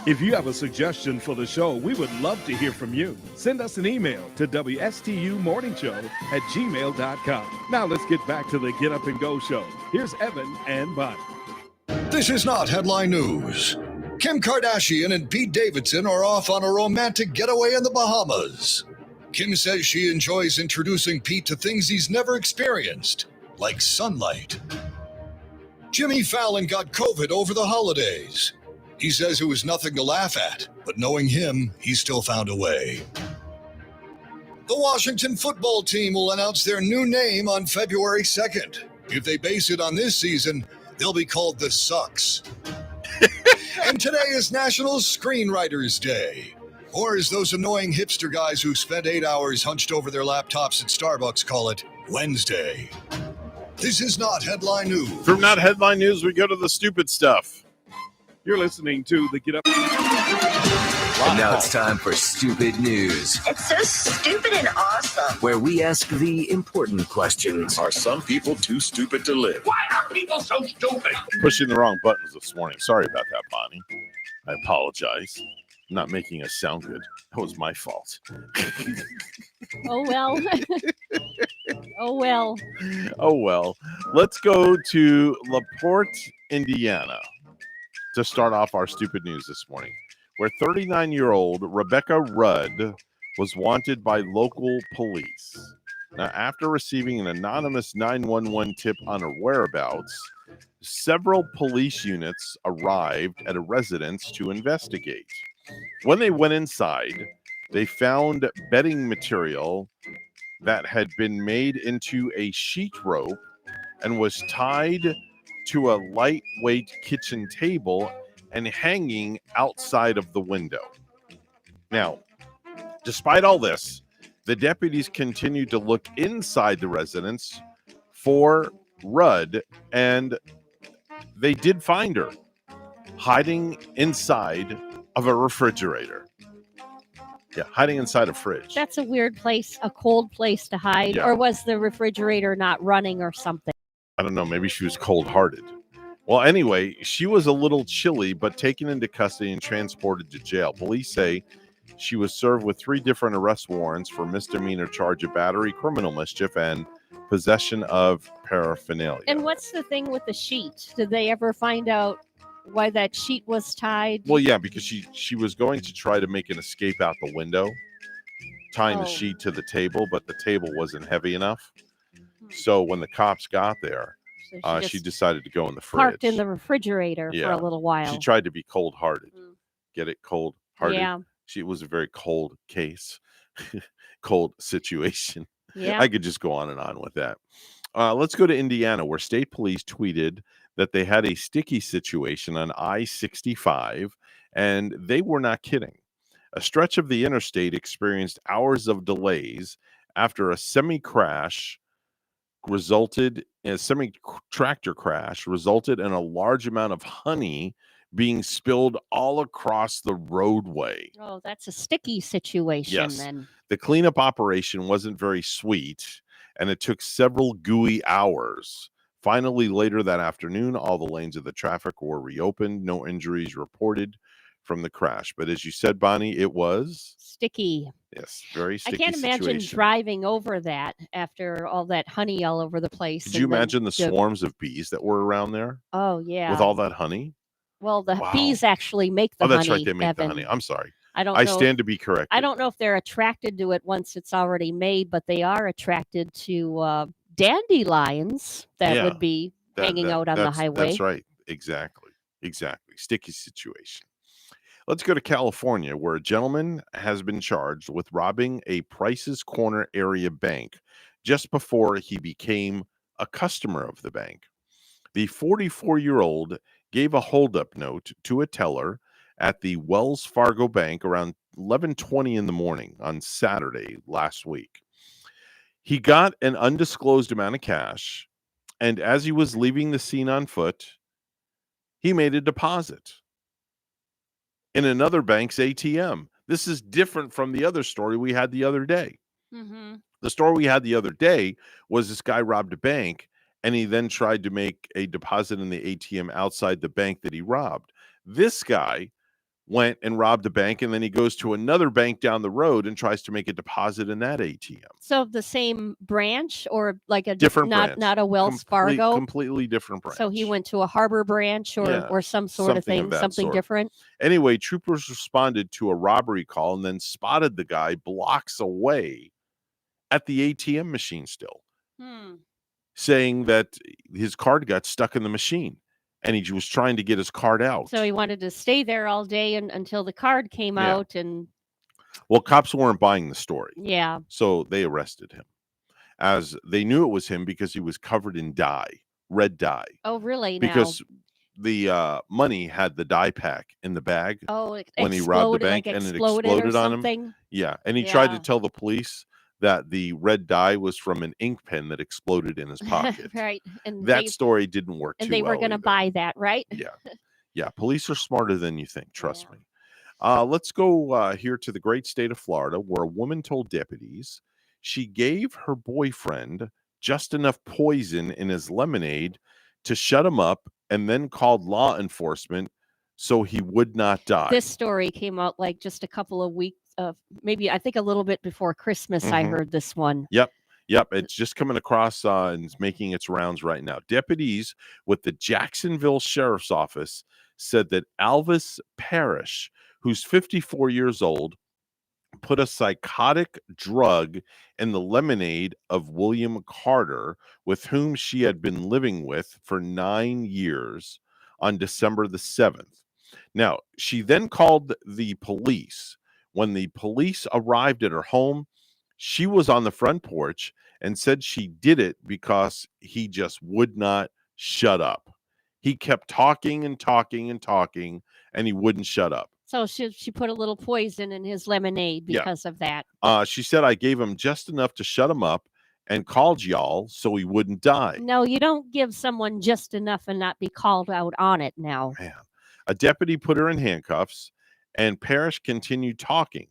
If you have a suggestion for the show, we would love to hear from you. Send us an email to WSTUmorningshow@gmail.com. Now let's get back to the Get Up and Go show. Here's Evan and Bonnie. This is not headline news. Kim Kardashian and Pete Davidson are off on a romantic getaway in the Bahamas. Kim says she enjoys introducing Pete to things he's never experienced, like sunlight. Jimmy Fallon got COVID over the holidays. He says it was nothing to laugh at, but knowing him, he still found a way. The Washington football team will announce their new name on February 2nd. If they base it on this season, they'll be called the Sucks. And today is National Screenwriters Day. Or as those annoying hipster guys who spent 8 hours hunched over their laptops at Starbucks call it, Wednesday. This is not headline news. From not headline news, we go to the stupid stuff. You're listening to the Get Up. And now it's time for Stupid News, It's so stupid and awesome. where we ask the important questions. Are some people too stupid to live? Why are people so stupid? Pushing the wrong buttons this morning. Sorry about that, Bonnie. I apologize. I'm not making us sound good. That was my fault. Oh, well. Oh, well. Oh, well. Let's go to LaPorte, Indiana to start off our stupid news this morning, where 39-year-old Rebecca Rudd was wanted by local police. Now, after receiving an anonymous 911 tip on her whereabouts, several police units arrived at a residence to investigate. When they went inside, they found bedding material that had been made into a sheet rope and was tied to a lightweight kitchen table and hanging outside of the window. Now, despite all this, the deputies continued to look inside the residence for Rudd, and they did find her hiding inside of a refrigerator. Yeah, hiding inside a fridge. That's a weird place, a cold place to hide. Yeah. Or was the refrigerator not running or something? I don't know, maybe she was cold-hearted. Well, anyway, she was a little chilly, but taken into custody and transported to jail. Police say she was served with 3 different arrest warrants for misdemeanor charge of battery, criminal mischief, and possession of paraphernalia. And what's the thing with the sheet? Did they ever find out why that sheet was tied? Well, yeah, because she was going to try to make an escape out the window, tying the sheet to the table, but the table wasn't heavy enough. So when the cops got there, So she decided to go in the fridge. parked in the refrigerator for Yeah. a little while. She tried to be cold-hearted. Get it? Cold-hearted. Yeah. It was a very cold case, cold situation. Yeah. I could just go on and on with that. Let's go to Indiana, where state police tweeted that they had a sticky situation on I-65, and they were not kidding. A stretch of the interstate experienced hours of delays after a semi-tractor crash resulted in a large amount of honey being spilled all across the roadway. Oh, that's a sticky situation Yes. then. The cleanup operation wasn't very sweet, and it took several gooey hours. Finally, later that afternoon, all the lanes of the traffic were reopened. No injuries reported from the crash. But as you said, Bonnie, it was sticky. Yes, very sticky. I can't imagine situation. driving over that after all that honey all over the place. Could you and then imagine the swarms of bees that were around there Oh, yeah. with all that honey? Well, the Wow. bees actually make the Oh, honey. that's right. They make the Evan. honey. I'm sorry. I don't. I know stand to be corrected. I don't know if they're attracted to it once it's already made, but they are attracted to dandelions that Yeah, would be hanging out on the highway. That's right. Exactly. Sticky situation. Let's go to California, where a gentleman has been charged with robbing a Price's Corner area bank just before he became a customer of the bank. The 44-year-old gave a holdup note to a teller at the Wells Fargo Bank around 11:20 in the morning on Saturday last week. He got an undisclosed amount of cash, and as he was leaving the scene on foot, he made a deposit in another bank's ATM. This is different from the other story we had the other day. Mm-hmm. The story we had the other day was this guy robbed a bank, and he then tried to make a deposit in the ATM outside the bank that he robbed. This guy went and robbed a bank, and then he goes to another bank down the road and tries to make a deposit in that ATM. So the same branch, or like a Different branch. not a Wells Fargo? Completely different branch. So he went to a Harbor branch or some sort of thing, something different. Anyway, troopers responded to a robbery call and then spotted the guy blocks away at the ATM machine still, saying that his card got stuck in the machine and he was trying to get his card out. So he wanted to stay there all day until the card came out. And well, cops weren't buying the story. Yeah. So they arrested him, as they knew it was him because he was covered in dye, red dye. Oh, really? Because the money had the dye pack in the bag when he robbed the bank, and it exploded on him. Yeah, and he tried to tell the police that the red dye was from an ink pen that exploded in his pocket. Right. And that story didn't work too well. And they were going to buy that, right? Yeah. Police are smarter than you think. Trust me. Let's go here to the great state of Florida, where a woman told deputies she gave her boyfriend just enough poison in his lemonade to shut him up, and then called law enforcement so he would not die. This story came out like just a couple of weeks, maybe I think a little bit before Christmas. I heard this one. Yep. It's just coming across and it's making its rounds right now. Deputies with the Jacksonville Sheriff's Office said that Alvis Parrish, who's 54 years old, put a psychotic drug in the lemonade of William Carter, with whom she had been living with for 9 years, on December the 7th. Now, she then called the police. When the police arrived at her home, she was on the front porch and said she did it because he just would not shut up. He kept talking and talking and talking, and he wouldn't shut up. So she put a little poison in his lemonade because of that. She said, I gave him just enough to shut him up and called y'all so he wouldn't die. No, you don't give someone just enough and not be called out on it now. Man. A deputy put her in handcuffs, and Parrish continued talking.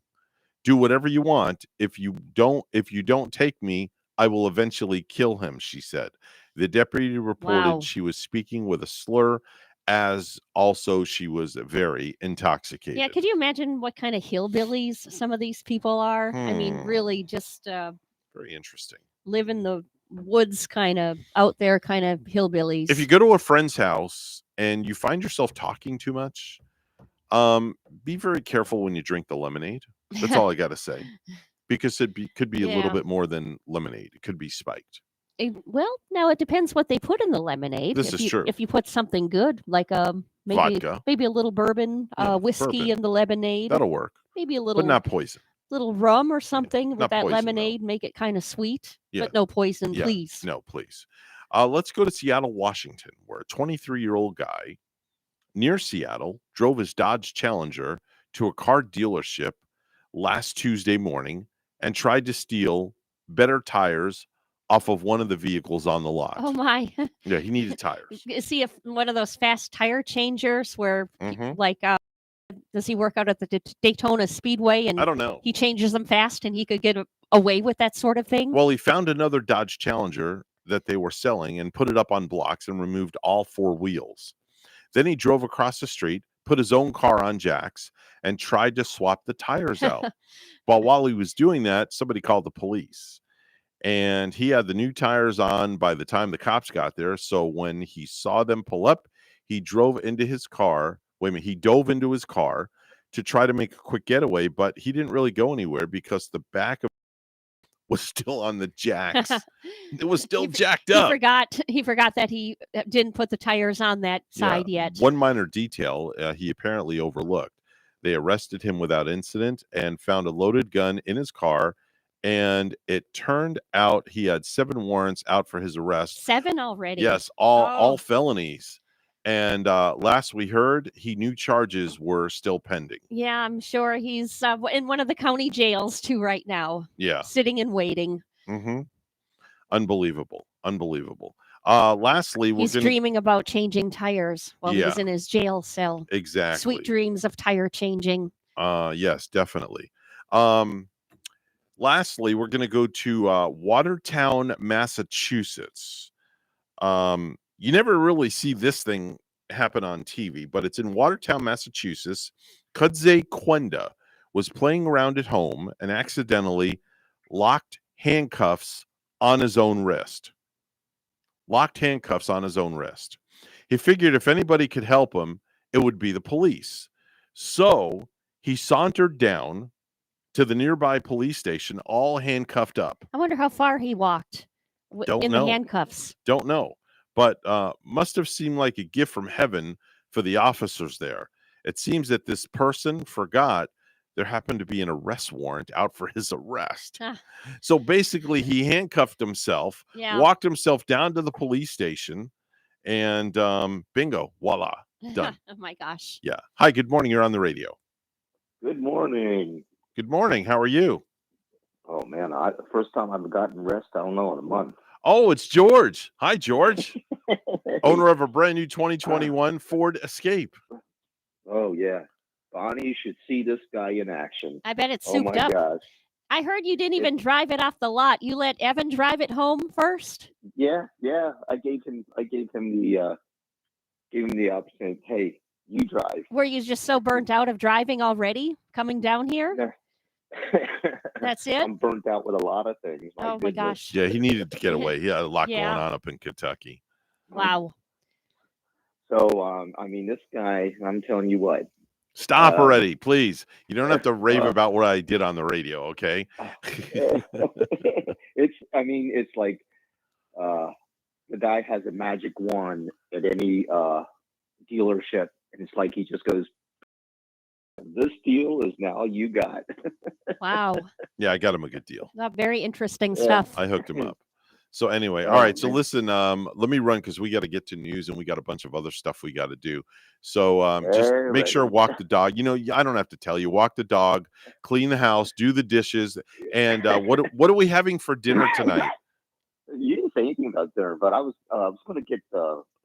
Do whatever you want. If you don't take me, I will eventually kill him, she said. The deputy reported she was speaking with a slur, as also she was very intoxicated. Yeah, could you imagine what kind of hillbillies some of these people are? I mean, really just very interesting. Live in the woods, kind of out there, kind of hillbillies. If you go to a friend's house and you find yourself talking too much, be very careful when you drink the lemonade. That's all I got to say, because could be a little bit more than lemonade. It could be spiked. Well, now it depends what they put in the lemonade. This is true. If you put something good, like maybe vodka, maybe a little bourbon, whiskey in the lemonade, that'll work. Maybe a little, but not poison. Little rum or something with that poison, lemonade, make it kind of sweet, but no poison, please. No, please. Let's go to Seattle, Washington, where a 23-year-old guy near Seattle drove his Dodge Challenger to a car dealership last Tuesday morning and tried to steal better tires off of one of the vehicles on the lot. Oh my. Yeah, he needed tires. Is he one of those fast tire changers where does he work out at the Daytona Speedway and I don't know. He changes them fast and he could get away with that sort of thing? Well, he found another Dodge Challenger that they were selling and put it up on blocks and removed all 4 wheels. Then he drove across the street, put his own car on jacks, and tried to swap the tires out. While he was doing that, somebody called the police. And he had the new tires on by the time the cops got there. So when he saw them pull up, he drove into his car. He dove into his car to try to make a quick getaway, but he didn't really go anywhere because the back of was still on the jacks. It was still jacked up. He forgot that he didn't put the tires on that side yet. One minor detail he apparently overlooked. They arrested him without incident and found a loaded gun in his car. And it turned out he had 7 warrants out for his arrest. 7 already? Yes, all felonies. And last we heard, he knew charges were still pending. Yeah, I'm sure he's in one of the county jails too right now. Yeah. Sitting and waiting. Mm-hmm. Unbelievable. Lastly, he's dreaming about changing tires while he's in his jail cell. Exactly. Sweet dreams of tire changing. Yes, definitely. Lastly, we're going to go to Watertown, Massachusetts. You never really see this thing happen on TV, but it's in Watertown, Massachusetts. Kudze Kwenda was playing around at home and accidentally locked handcuffs on his own wrist. He figured if anybody could help him, it would be the police. So he sauntered down to the nearby police station, all handcuffed up. I wonder how far he walked Don't in know. the handcuffs. Don't know. But must have seemed like a gift from heaven for the officers there. It seems that this person forgot there happened to be an arrest warrant out for his arrest. So basically, he handcuffed himself, walked himself down to the police station, and bingo, voila, done. Oh, my gosh. Yeah. Hi, good morning. You're on the radio. Good morning. Good morning. How are you? Oh man, first time I've gotten rest, I don't know, in a month. Oh, it's George. Hi, George. Owner of a brand new 2021 Ford Escape. Oh yeah. Bonnie should see this guy in action. I bet it's Oh souped my up. gosh. I heard you didn't even drive it off the lot. You let Evan drive it home first? Yeah. I gave him the option. Hey, you drive. Were you just so burnt out of driving already coming down here? That's it? I'm burnt out with a lot of things. Oh my gosh. Yeah, he needed to get away. He had a lot Yeah. going on up in Kentucky. Wow. So I mean, this guy, I'm telling you what. Stop already, please. You don't have to rave about what I did on the radio, okay? It's like the guy has a magic wand at any dealership, and it's like he just goes, "This deal is now you got." Wow. Yeah, I got him a good deal. Very interesting stuff. I hooked him up. So anyway, Oh, all right. So man. listen, let me run because we got to get to news and we got a bunch of other stuff we got to do. So just make sure walk the dog. You know, I don't have to tell you. Walk the dog, clean the house, do the dishes, and what are we having for dinner tonight? You didn't say anything about dinner, but I was going to get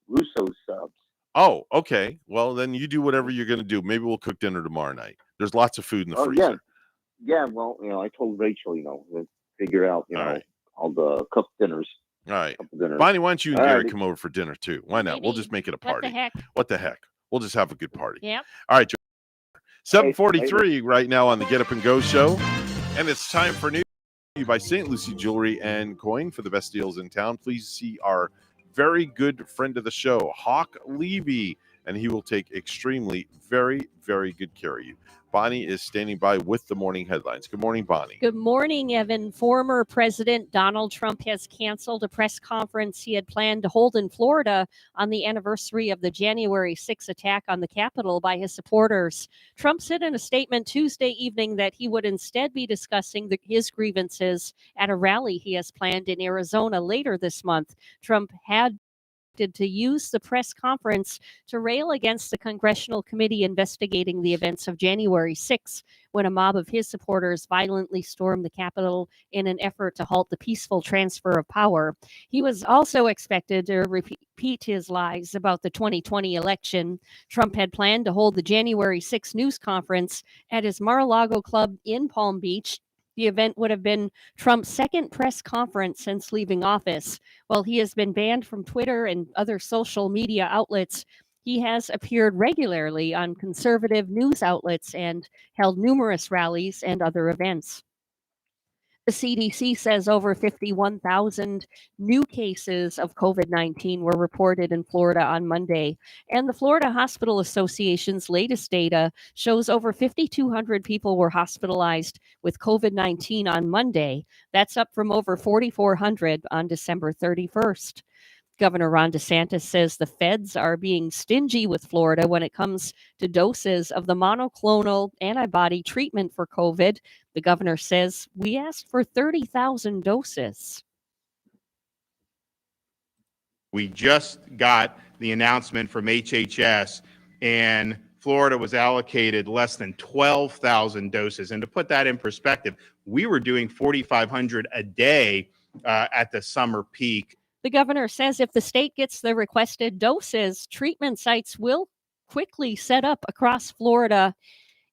Russo subs. Oh, okay. Well, then you do whatever you're going to do. Maybe we'll cook dinner tomorrow night. There's lots of food in the freezer. Yeah. Well, I told Rachel, we'll figure out, right. all the cooked dinners. All right. Dinners. Bonnie, why don't you and All Gary right. come over for dinner too? Why not? We'll just make it a party. What the heck? We'll just have a good party. Yep. All right. 7:43 right now on the Get Up and Go show. And it's time for news by St. Lucie Jewelry and Coin for the best deals in town. Please see our very good friend of the show, Hawk Levy, and he will take extremely, very, very good care of you. Bonnie is standing by with the morning headlines. Good morning, Bonnie. Good morning, Evan. Former President Donald Trump has canceled a press conference he had planned to hold in Florida on the anniversary of the January 6 attack on the Capitol by his supporters. Trump said in a statement Tuesday evening that he would instead be discussing his grievances at a rally he has planned in Arizona later this month. Trump had to use the press conference to rail against the congressional committee investigating the events of January 6, when a mob of his supporters violently stormed the Capitol in an effort to halt the peaceful transfer of power. He was also expected to repeat his lies about the 2020 election. Trump had planned to hold the January 6 news conference at his Mar-a-Lago club in Palm Beach. The event would have been Trump's second press conference since leaving office. While he has been banned from Twitter and other social media outlets, he has appeared regularly on conservative news outlets and held numerous rallies and other events. The CDC says over 51,000 new cases of COVID-19 were reported in Florida on Monday. And the Florida Hospital Association's latest data shows over 5,200 people were hospitalized with COVID-19 on Monday. That's up from over 4,400 on December 31st. Governor Ron DeSantis says the feds are being stingy with Florida when it comes to doses of the monoclonal antibody treatment for COVID. The governor says we asked for 30,000 doses. We just got the announcement from HHS, and Florida was allocated less than 12,000 doses. And to put that in perspective, we were doing 4,500 a day at the summer peak. The governor says if the state gets the requested doses, treatment sites will quickly set up across Florida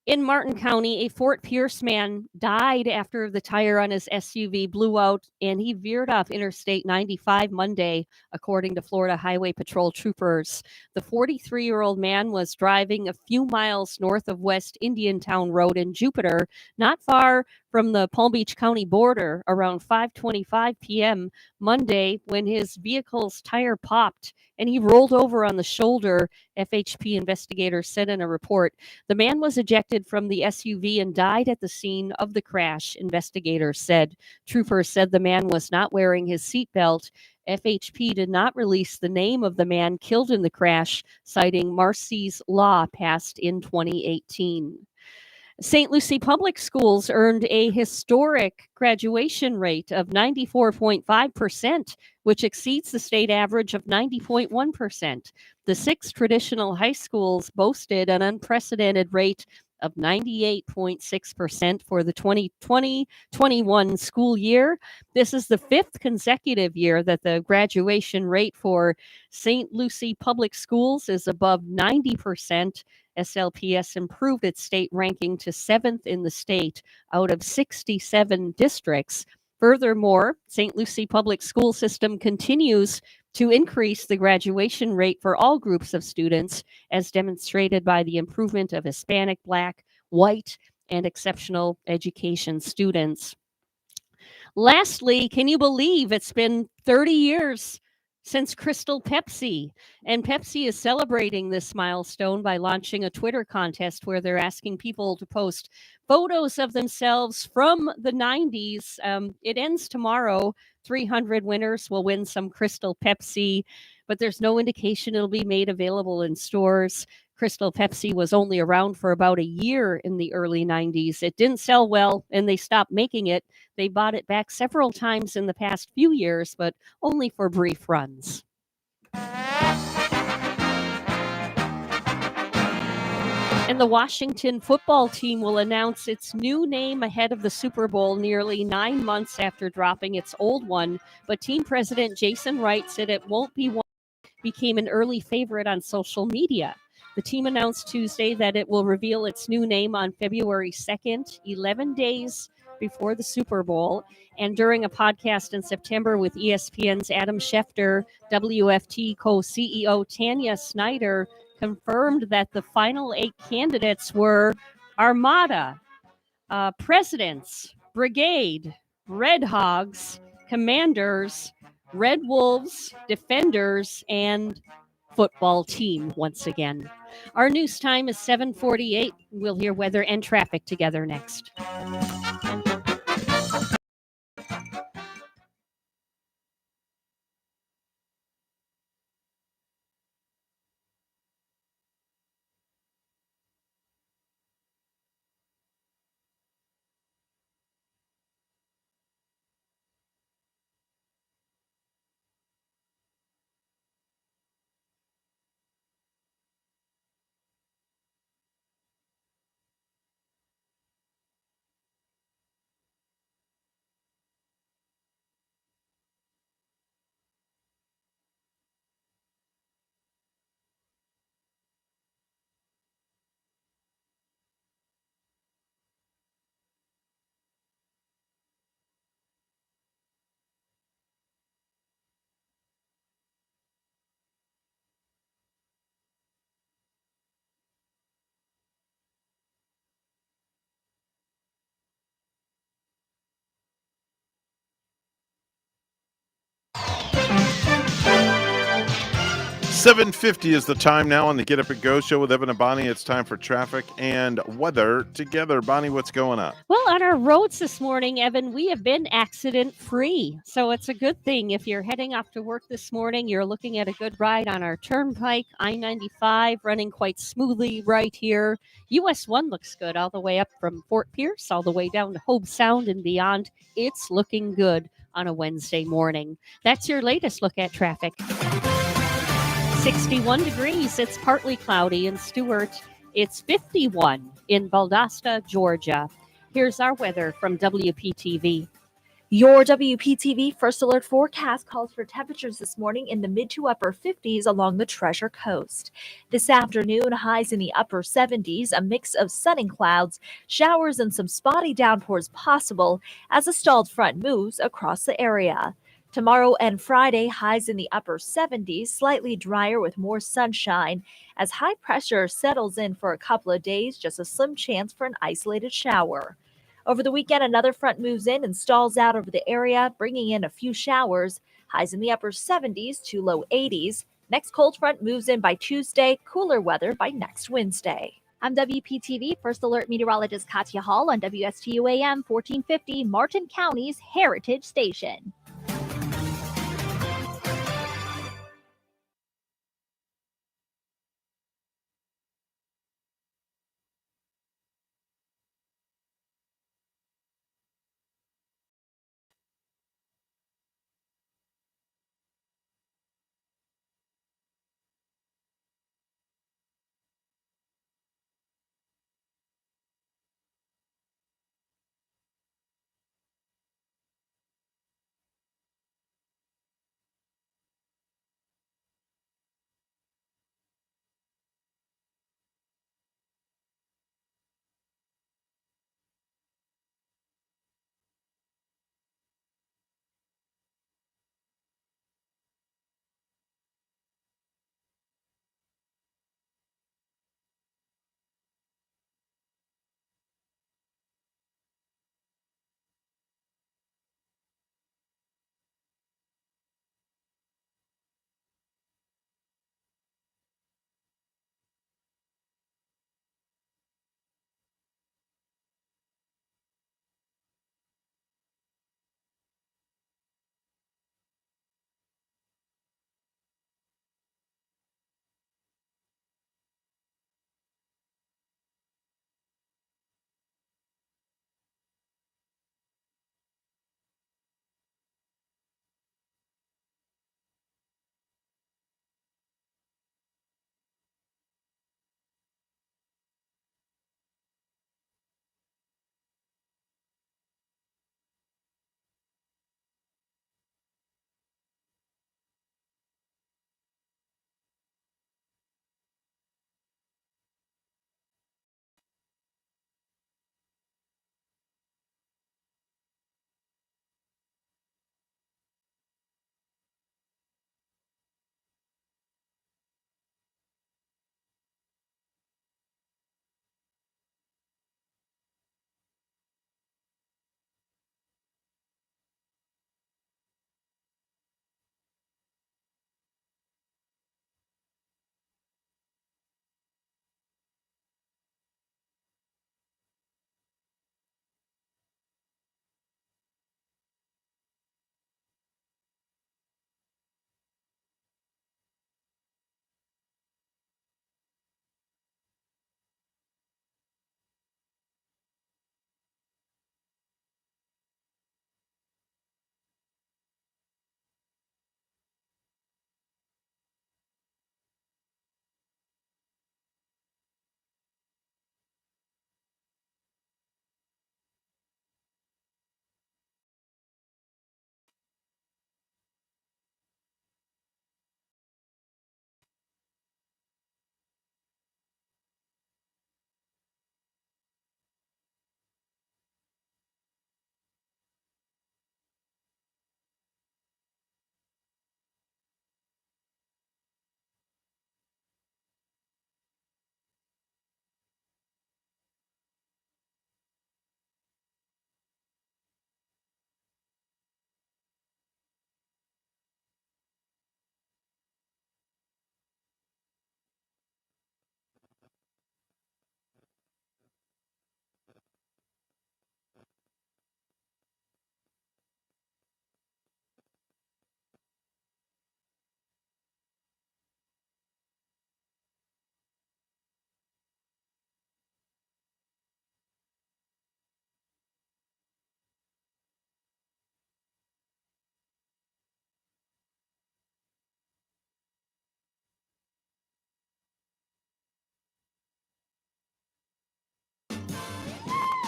In Martin County, a Fort Pierce man died after the tire on his SUV blew out and he veered off Interstate 95 Monday, according to Florida Highway Patrol troopers. The 43-year-old man was driving a few miles north of West Indiantown Road in Jupiter, not far from the Palm Beach County border, around 5:25 p.m. Monday when his vehicle's tire popped and he rolled over on the shoulder, FHP investigators said in a report. The man was ejected from the SUV and died at the scene of the crash, investigators said. Troopers said the man was not wearing his seatbelt. FHP did not release the name of the man killed in the crash, citing Marsy's law passed in 2018. St. Lucie Public Schools earned a historic graduation rate of 94.5%, which exceeds the state average of 90.1%. The 6 traditional high schools boasted an unprecedented rate of 98.6% for the 2020-21 school year. This is the 5th consecutive year that the graduation rate for St. Lucie Public Schools is above 90%. SLPS improved its state ranking to 7th in the state out of 67 districts. Furthermore, St. Lucie Public School System continues to increase the graduation rate for all groups of students, as demonstrated by the improvement of Hispanic, Black, White, and exceptional education students. Lastly, can you believe it's been 30 years since Crystal Pepsi? And Pepsi is celebrating this milestone by launching a Twitter contest where they're asking people to post photos of themselves from the 90s. It ends tomorrow. 300 winners will win some Crystal Pepsi, but there's no indication it'll be made available in stores. Crystal Pepsi was only around for about a year in the early 90s. It didn't sell well, and they stopped making it. They bought it back several times in the past few years, but only for brief runs. And the Washington football team will announce its new name ahead of the Super Bowl nearly 9 months after dropping its old one. But team president Jason Wright said it won't be one that became an early favorite on social media. The team announced Tuesday that it will reveal its new name on February 2nd, 11 days before the Super Bowl. And during a podcast in September with ESPN's Adam Schefter, WFT co-CEO Tanya Snyder confirmed that the final 8 candidates were Armada, Presidents, Brigade, Red Hogs, Commanders, Red Wolves, Defenders, and Football Team once again. Our news time is 7:48. We'll hear weather and traffic together next. $7:50 is the time now on the Get Up and Go show with Evan and Bonnie. It's time for traffic and weather together. Bonnie, what's going on? Well, on our roads this morning, Evan, we have been accident-free. So it's a good thing. If you're heading off to work this morning, you're looking at a good ride on our turnpike, I-95, running quite smoothly right here. US 1 looks good all the way up from Fort Pierce, all the way down to Hobe Sound and beyond. It's looking good on a Wednesday morning. That's your latest look at traffic. 61 degrees. It's partly cloudy in Stewart. It's 51 in Valdosta, Georgia. Here's our weather from WPTV. Your WPTV First Alert forecast calls for temperatures this morning in the mid to upper 50s along the Treasure Coast. This afternoon, highs in the upper 70s, a mix of sun and clouds, showers and some spotty downpours possible as a stalled front moves across the area. Tomorrow and Friday, highs in the upper 70s, slightly drier with more sunshine. As high pressure settles in for a couple of days, just a slim chance for an isolated shower. Over the weekend, another front moves in and stalls out over the area, bringing in a few showers. Highs in the upper 70s to low 80s. Next cold front moves in by Tuesday, cooler weather by next Wednesday. I'm WPTV First Alert meteorologist Katya Hall on WSTU AM 1450, Martin County's Heritage Station.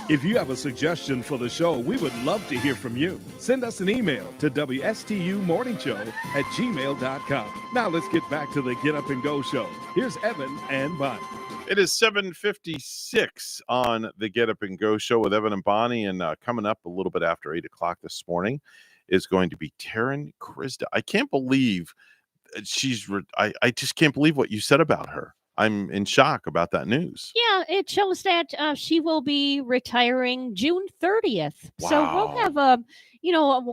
If you have a suggestion for the show, we would love to hear from you. Send us an email to WSTUmorningshow@gmail.com. Now let's get back to the Get Up and Go show. Here's Evan and Bonnie. It is 7:56 on the Get Up and Go show with Evan and Bonnie, and coming up a little bit after 8 o'clock this morning is going to be Taryn Krista. I can't believe I just can't believe what you said about her. I'm in shock about that news. Yeah, it shows that she will be retiring June 30th. So we'll Wow. have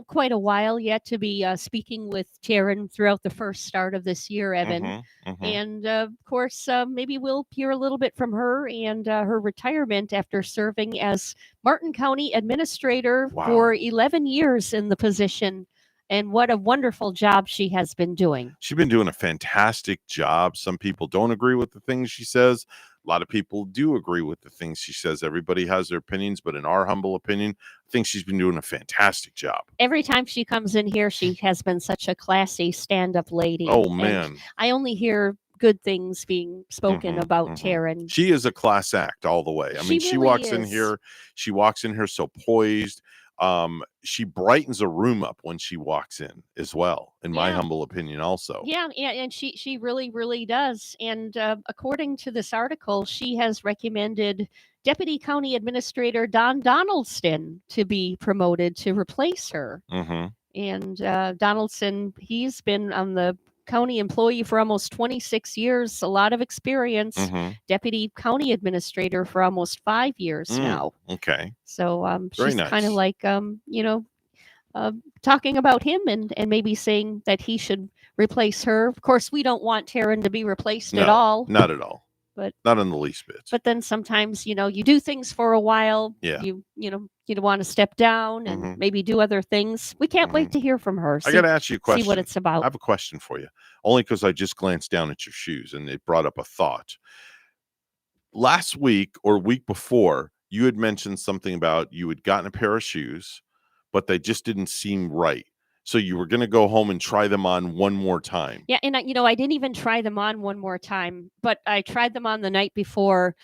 quite a while yet to be speaking with Taryn throughout the first start of this year, Evan. And of course, maybe we'll hear a little bit from her and her retirement after serving as Martin County Administrator for 11 years in the position. And what a wonderful job she has been doing. She's been doing a fantastic job. Some people don't agree with the things she says. A lot of people do agree with the things she says. Everybody has their opinions, but in our humble opinion, I think she's been doing a fantastic job. Every time she comes in here, she has been such a classy stand-up lady. Oh, And man. I only hear good things being spoken about Taryn. She is a class act all the way. I mean, she really walks in is. here. She walks in here so poised. She brightens a room up when she walks in as well, in my humble opinion also. Yeah, and she really, really does. And according to this article, she has recommended Deputy County Administrator Don Donaldson to be promoted to replace her. And Donaldson, he's been on the county employee for almost 26 years, a lot of experience. Deputy County Administrator for almost 5 years now. Okay. So Very she's nice. kind of like, talking about him and maybe saying that he should replace her. Of course, we don't want Taryn to be replaced at all. Not at all. But not in the least bit. But then sometimes, you do things for a while. Yeah. You want to step down and maybe do other things. We can't wait to hear from her. I got to ask you a question. See what it's about. I have a question for you, only because I just glanced down at your shoes and it brought up a thought. Last week or week before, you had mentioned something about you had gotten a pair of shoes, but they just didn't seem right. So you were going to go home and try them on one more time. Yeah, and I didn't even try them on one more time, but I tried them on the night before.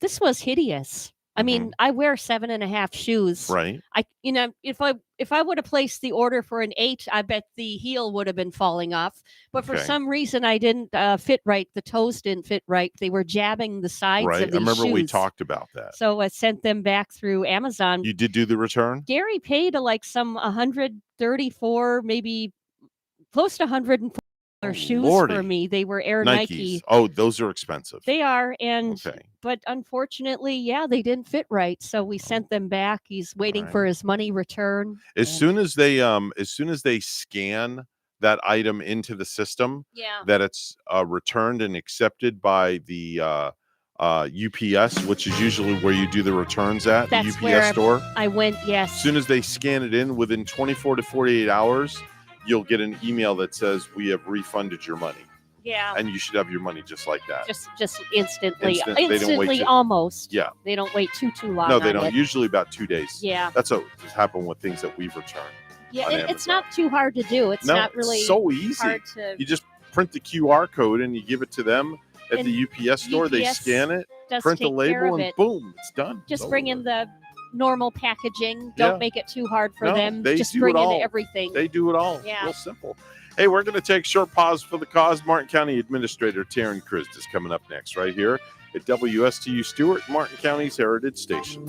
This was hideous. I mean, I wear 7.5 shoes. Right. If I would have placed the order for an 8, I bet the heel would have been falling off. But for some reason, I didn't fit right. The toes didn't fit right. They were jabbing the sides Right. of these I remember we shoes. talked about that. So I sent them back through Amazon. You did do the return? Gary paid like some 134, maybe close to 140 shoes Lordy. for me. They were Air Nike. Oh, those are expensive. They are, but unfortunately, they didn't fit right. So we sent them back. He's waiting for his money return. As soon as they scan that item into the system, that it's returned and accepted by the UPS, which is usually where you do the returns at, That's the where UPS store. I went, yes. As soon as they scan it in, within 24 to 48 hours, you'll get an email that says, we have refunded your money. Yeah. And you should have your money just like that. Just instantly. They don't wait Instantly, almost. Yeah. They don't wait too long. No, they on don't. it. Usually about 2 days. Yeah. That's what has happened with things that we've returned. Yeah, it's not too hard to do. It's not really it's so easy. hard to. You just print the QR code and you give it to them at the UPS store. They UPS scan it, does print the take care label, of and it. boom, it's done. Just It's bring over. in the normal packaging. Don't Yeah. make it too hard for No, them. they Just do bring it in all. everything. They do it all. Yeah. Real simple. Hey, we're going to take a short pause for the cause. Martin County Administrator Taryn Krist is coming up next right here at WSTU Stewart, Martin County's Heritage Station.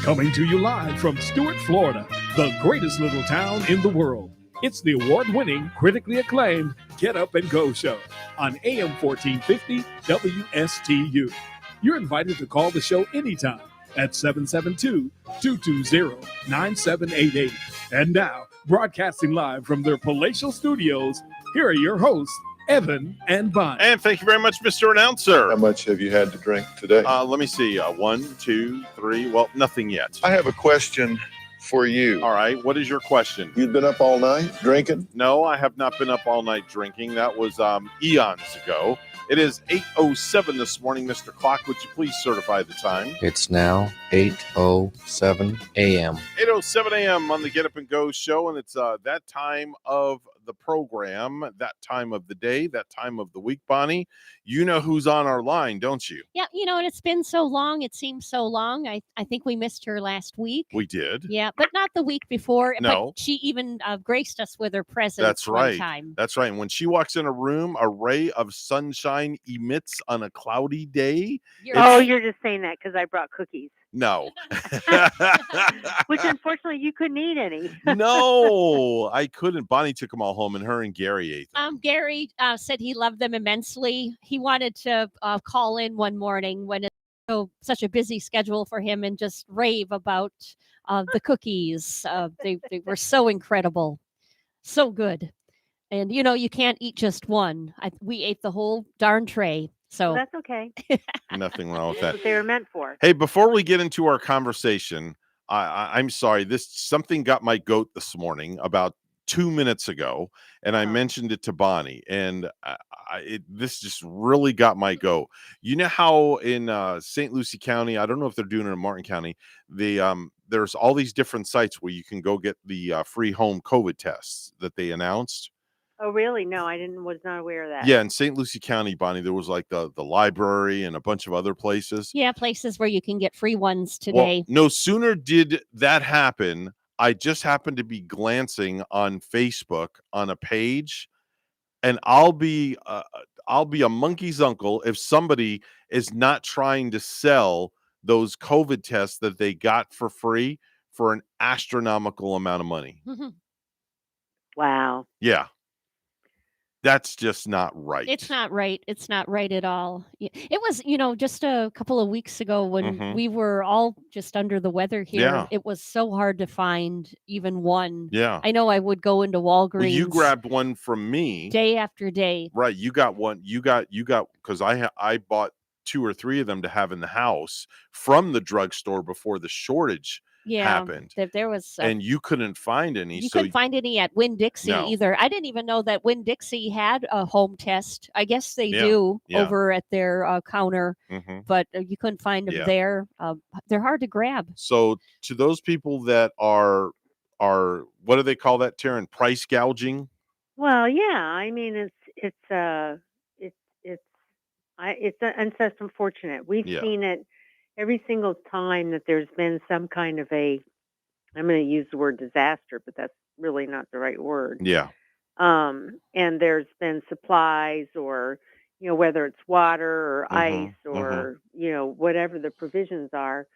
Coming to you live from Stuart, Florida, the greatest little town in the world. It's the award-winning, critically acclaimed Get Up and Go show on AM 1450 WSTU. You're invited to call the show anytime at 772-220-9788. And now, broadcasting live from their palatial studios, here are your hosts, Evan and Bonnie. And thank you very much, Mr. Announcer. How much have you had to drink today? Let me see. 1, 2, 3. Well, nothing yet. I have a question for you. All right. What is your question? You've been up all night drinking? No, I have not been up all night drinking. That was eons ago. It is 8:07 this morning. Mr. Clock, would you please certify the time? It's now 8:07 a.m. 8:07 a.m. on the Get Up and Go show, and it's that time of the program, that time of the day, that time of the week. Bonnie, you know who's on our line, don't you? Yeah, and it's been so long. It seems so long. I think we missed her last week. We did. Yeah, but not the week before. No. But she even graced us with her presence. That's right. One time. That's right. And when she walks in a room, a ray of sunshine emits on a cloudy day. You're just saying that because I brought cookies. No. Which unfortunately you couldn't eat any. No, I couldn't. Bonnie took them all home, and her and Gary ate them. Gary said he loved them immensely. He wanted to call in one morning when it's such a busy schedule for him and just rave about the cookies. They were so incredible, so good. And, you can't eat just one. We ate the whole darn tray. So that's okay. Nothing wrong with that. That's what they were meant for. Hey, before we get into our conversation, I'm sorry. Something got my goat this morning about 2 minutes ago, and I mentioned it to Bonnie, and this just really got my goat. You know how in St. Lucie County, I don't know if they're doing it in Martin County, there's all these different sites where you can go get the free home COVID tests that they announced. Oh, really? No, was not aware of that. Yeah, in St. Lucie County, Bonnie, there was like the library and a bunch of other places. Yeah, places where you can get free ones today. Well, no sooner did that happen, I just happened to be glancing on Facebook on a page, and I'll be a monkey's uncle if somebody is not trying to sell those COVID tests that they got for free for an astronomical amount of money. Wow. Yeah. That's just not right. It's not right. It's not right at all. It was, just a couple of weeks ago when we were all just under the weather here. Yeah. It was so hard to find even one. Yeah. I know I would go into Walgreens. Well, you grabbed one from me. Day after day. Right. You got one. You got because I bought 2 or 3 of them to have in the house from the drugstore before the shortage happened. There was, and you couldn't find any. You couldn't find any at Winn-Dixie either. I didn't even know that Winn-Dixie had a home test. I guess they do over at their counter, but you couldn't find them there. They're hard to grab. So to those people that are what do they call that, Taryn? Price gouging? Well, yeah. I mean, it's unfortunate. We've seen it every single time that there's been some kind of I'm going to use the word disaster, but that's really not the right word. Yeah. And there's been supplies or, whether it's water or ice or, whatever the provisions are,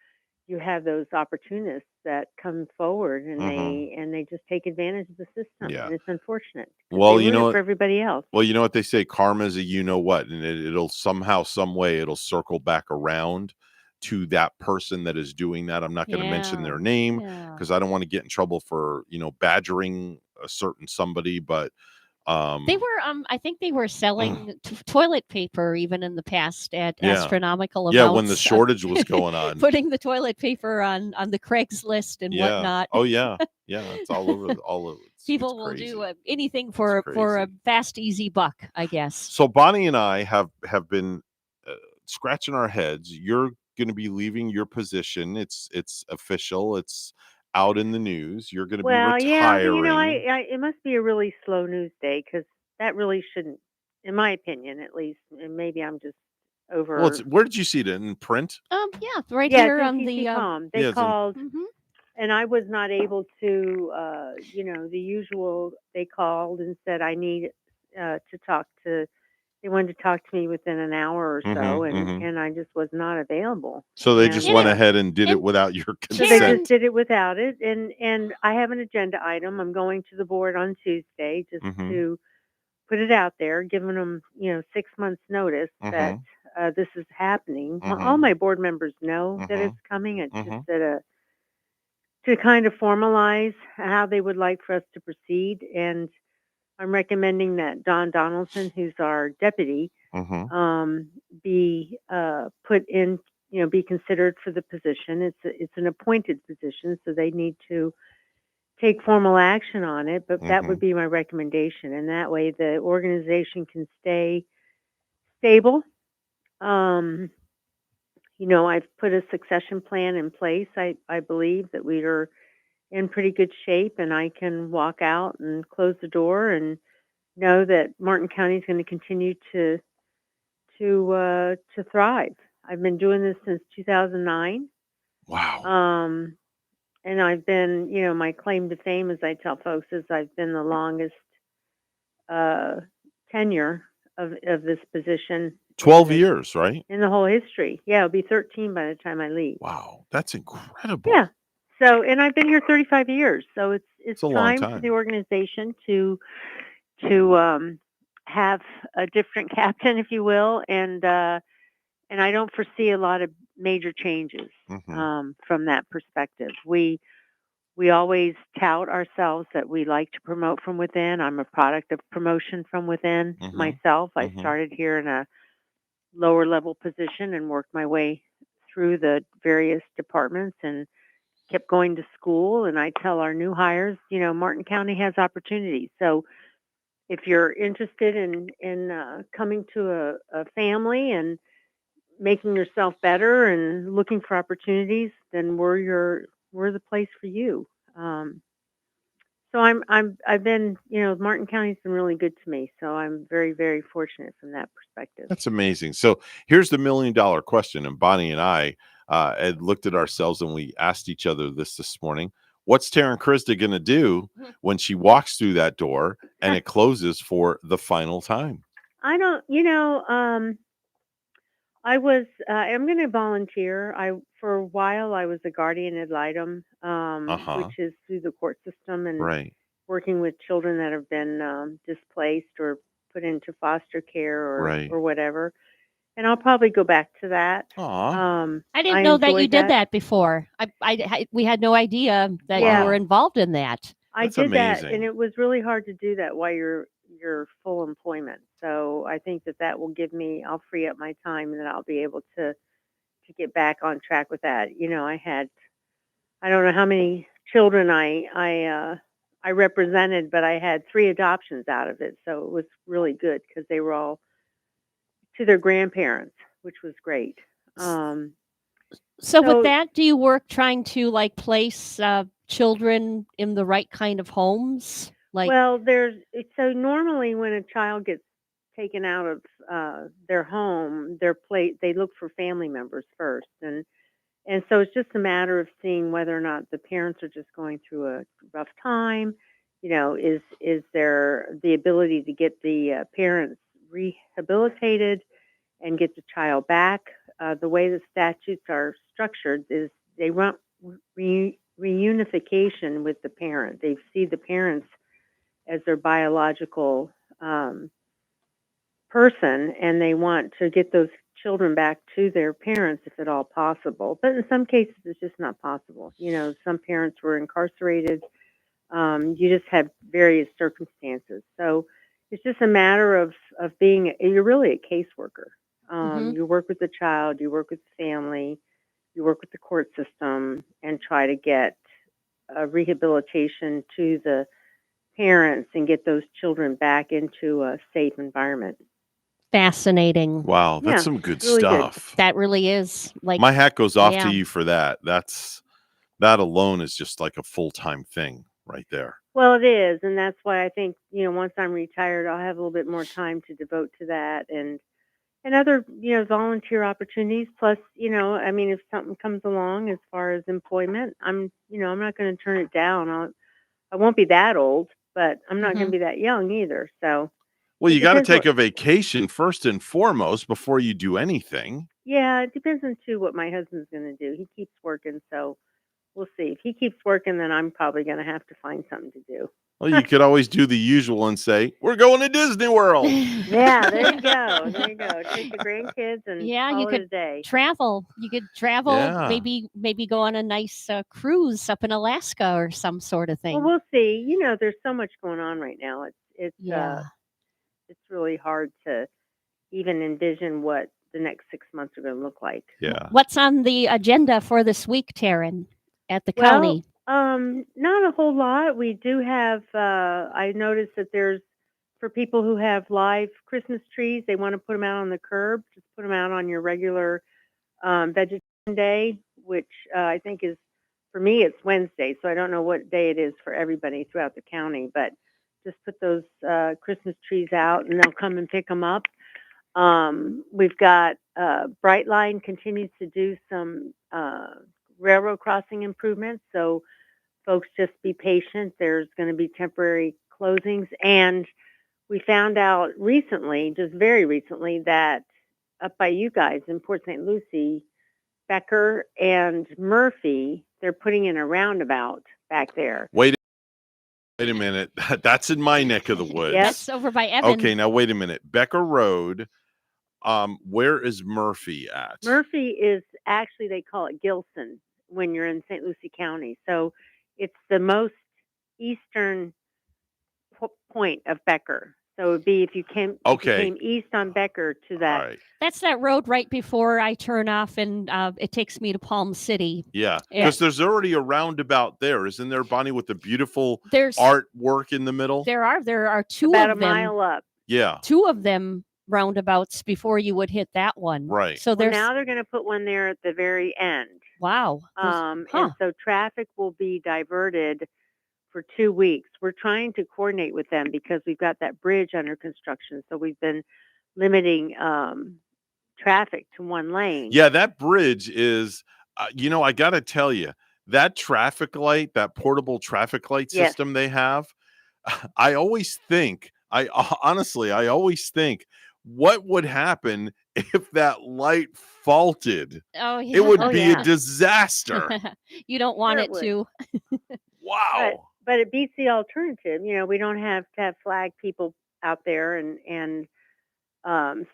you have those opportunists that come forward and they just take advantage of the system. Yeah. And it's unfortunate. Well, for everybody else. Well, you know what they say, karma is a what, and it'll somehow, some way, it'll circle back around to that person that is doing that. I'm not going to mention their name because I don't want to get in trouble for, badgering a certain somebody, but they were I think they were selling toilet paper even in the past at astronomical amounts. Yeah, when the shortage was going on. Putting the toilet paper on the Craigslist and whatnot. Oh yeah. Yeah, it's all over People will do anything for a fast easy buck, I guess. So Bonnie and I have been scratching our heads. You're going to be leaving your position. It's official. It's out in the news. You're going to be retiring. Yeah, it must be a really slow news day because that really shouldn't, in my opinion, at least. And maybe I'm just over. Well, where did you see it in print? Right here on the. They called, and I was not able to. The usual. They called and said I need to talk to they wanted to talk to me within an hour or so, Mm-hmm. and I just was not available. So they And just went ahead and did it without your so they consent. just did it without it, and I have an agenda item. I'm going to the board on Tuesday just Mm-hmm. to put it out there, giving them 6 months notice that Mm-hmm. this is happening. All Mm-hmm. my board members know that Mm-hmm. it's coming. It's Mm-hmm. just that to kind of formalize how they would like for us to proceed, and I'm recommending that Don Donaldson, who's our deputy, Mm-hmm. be put in, be considered for the position. It's an appointed position, so they need to take formal action on it. But that would be my recommendation, and that way the organization can stay stable. I've put a succession plan in place. I believe that we are in pretty good shape, and I can walk out and close the door and know that Martin County is going to continue to thrive. I've been doing this since 2009. Wow. And I've been, my claim to fame, as I tell folks, is I've been the longest uh, tenure of this position. 12 years, right? In the whole history. Yeah, it'll be 13 by the time I leave. Wow, that's incredible. Yeah. So, and I've been here 35 years. So it's a long time for time. the organization to have a different captain, if you will, and I don't foresee a lot of major changes from that perspective. We always tout ourselves that we like to promote from within. I'm a product of promotion from within myself. I started here in a lower level position and worked my way through the various departments and kept going to school. And I tell our new hires, Martin County has opportunities. So if you're interested in coming to a family and making yourself better and looking for opportunities, then we're the place for you. So I've been, Martin County's been really good to me. So I'm very, very fortunate from that perspective. That's amazing. So here's the $1 million question. And Bonnie and I had looked at ourselves and we asked each other this morning. What's Taryn Krista going to do when she walks through that door and it closes for the final time? I don't, I'm going to volunteer. For a while, I was a guardian ad litem, which is through the court system and working with children that have been displaced or put into foster care or whatever. And I'll probably go back to that. I didn't know that you did that before. We had no idea that you were involved in that. I did that, and it was really hard to do that while you're full employment. So I think that will give me. I'll free up my time, and then I'll be able to get back on track with that. I don't know how many children I represented, but I had 3 adoptions out of it, so it was really good because they were all to their grandparents, which was great. So with that, do you work trying to place children in the right kind of homes? Well, so normally when a child gets taken out of their home, they look for family members first, and so it's just a matter of seeing whether or not the parents are just going through a rough time. Is there the ability to get the parents rehabilitated and get the child back? The way the statutes are structured is they want reunification with the parent. They see the parents as their biological person, and they want to get those children back to their parents if at all possible. But in some cases, it's just not possible. Some parents were incarcerated. You just have various circumstances. So it's just a matter of you're really a caseworker. You work with the child, you work with the family, you work with the court system, and try to get rehabilitation to the parents and get those children back into a safe environment. Fascinating. Wow, that's some good really stuff. That really is. My hat goes off to you for that. That alone is just like a full-time thing right there. Well, it is, and that's why I think once I'm retired, I'll have a little bit more time to devote to that and other volunteer opportunities. Plus, if something comes along as far as employment, I'm not going to turn it down. I won't be that old, but I'm not going to be that young either. So Well, It you got to depends take what- a vacation first and foremost before you do anything. Yeah, it depends on too what my husband's going to do. He keeps working, so we'll see. If he keeps working, then I'm probably going to have to find something to do. Well, you could always do the usual and say, "We're going to Disney World." Yeah, there you go. There you go. Take the grandkids and Yeah, call you it a could day. travel. You could travel. Yeah. Maybe go on a nice cruise up in Alaska or some sort of Well, thing. we'll see. You know, there's so much going on right now. Yeah. It's really hard to even envision what the next 6 months are going to look like. Yeah. What's on the agenda for this week, Taryn, at the Well, county? not a whole lot. We do have. I noticed that there's for people who have live Christmas trees. They want to put them out on the curb. Just put them out on your regular vegetation day, which I think is for me it's Wednesday. So I don't know what day it is for everybody throughout the county, but just put those Christmas trees out, and they'll come and pick them up. We've got Brightline continues to do some railroad crossing improvements, so folks just be patient. There's going to be temporary closings, and we found out recently, just very recently, that up by you guys in Port St. Lucie, Becker and Murphy, they're putting in a roundabout back there. Wait a minute. That's in my neck of the woods. Yep. That's over by Evan. Okay, now wait a minute. Becker Road. Where is Murphy at? Murphy is actually, they call it Gilson when you're in St. Lucie County. So it's the most eastern point of Becker. So it would be if you came east on Becker to that. All right. That's that road right before I turn off, and it takes me to Palm City. Yeah, because there's already a roundabout there, isn't there, Bonnie, with the beautiful artwork in the middle? There are two About of a them. mile up. Yeah. Two of them roundabouts before you would hit that one. Right. So Well, now they're going to put one there at the very end. Wow. And so traffic will be diverted for 2 weeks. We're trying to coordinate with them because we've got that bridge under construction. So we've been limiting traffic to one lane. Yeah, that bridge is, I got to tell you, that traffic light, that portable traffic light Yes. system they have, I always think, honestly, what would happen if that light faulted? Oh, yeah. It would be a disaster. You don't want Sure it it would. to. Wow. But it beats the alternative. You know, we don't have to have flag people out there and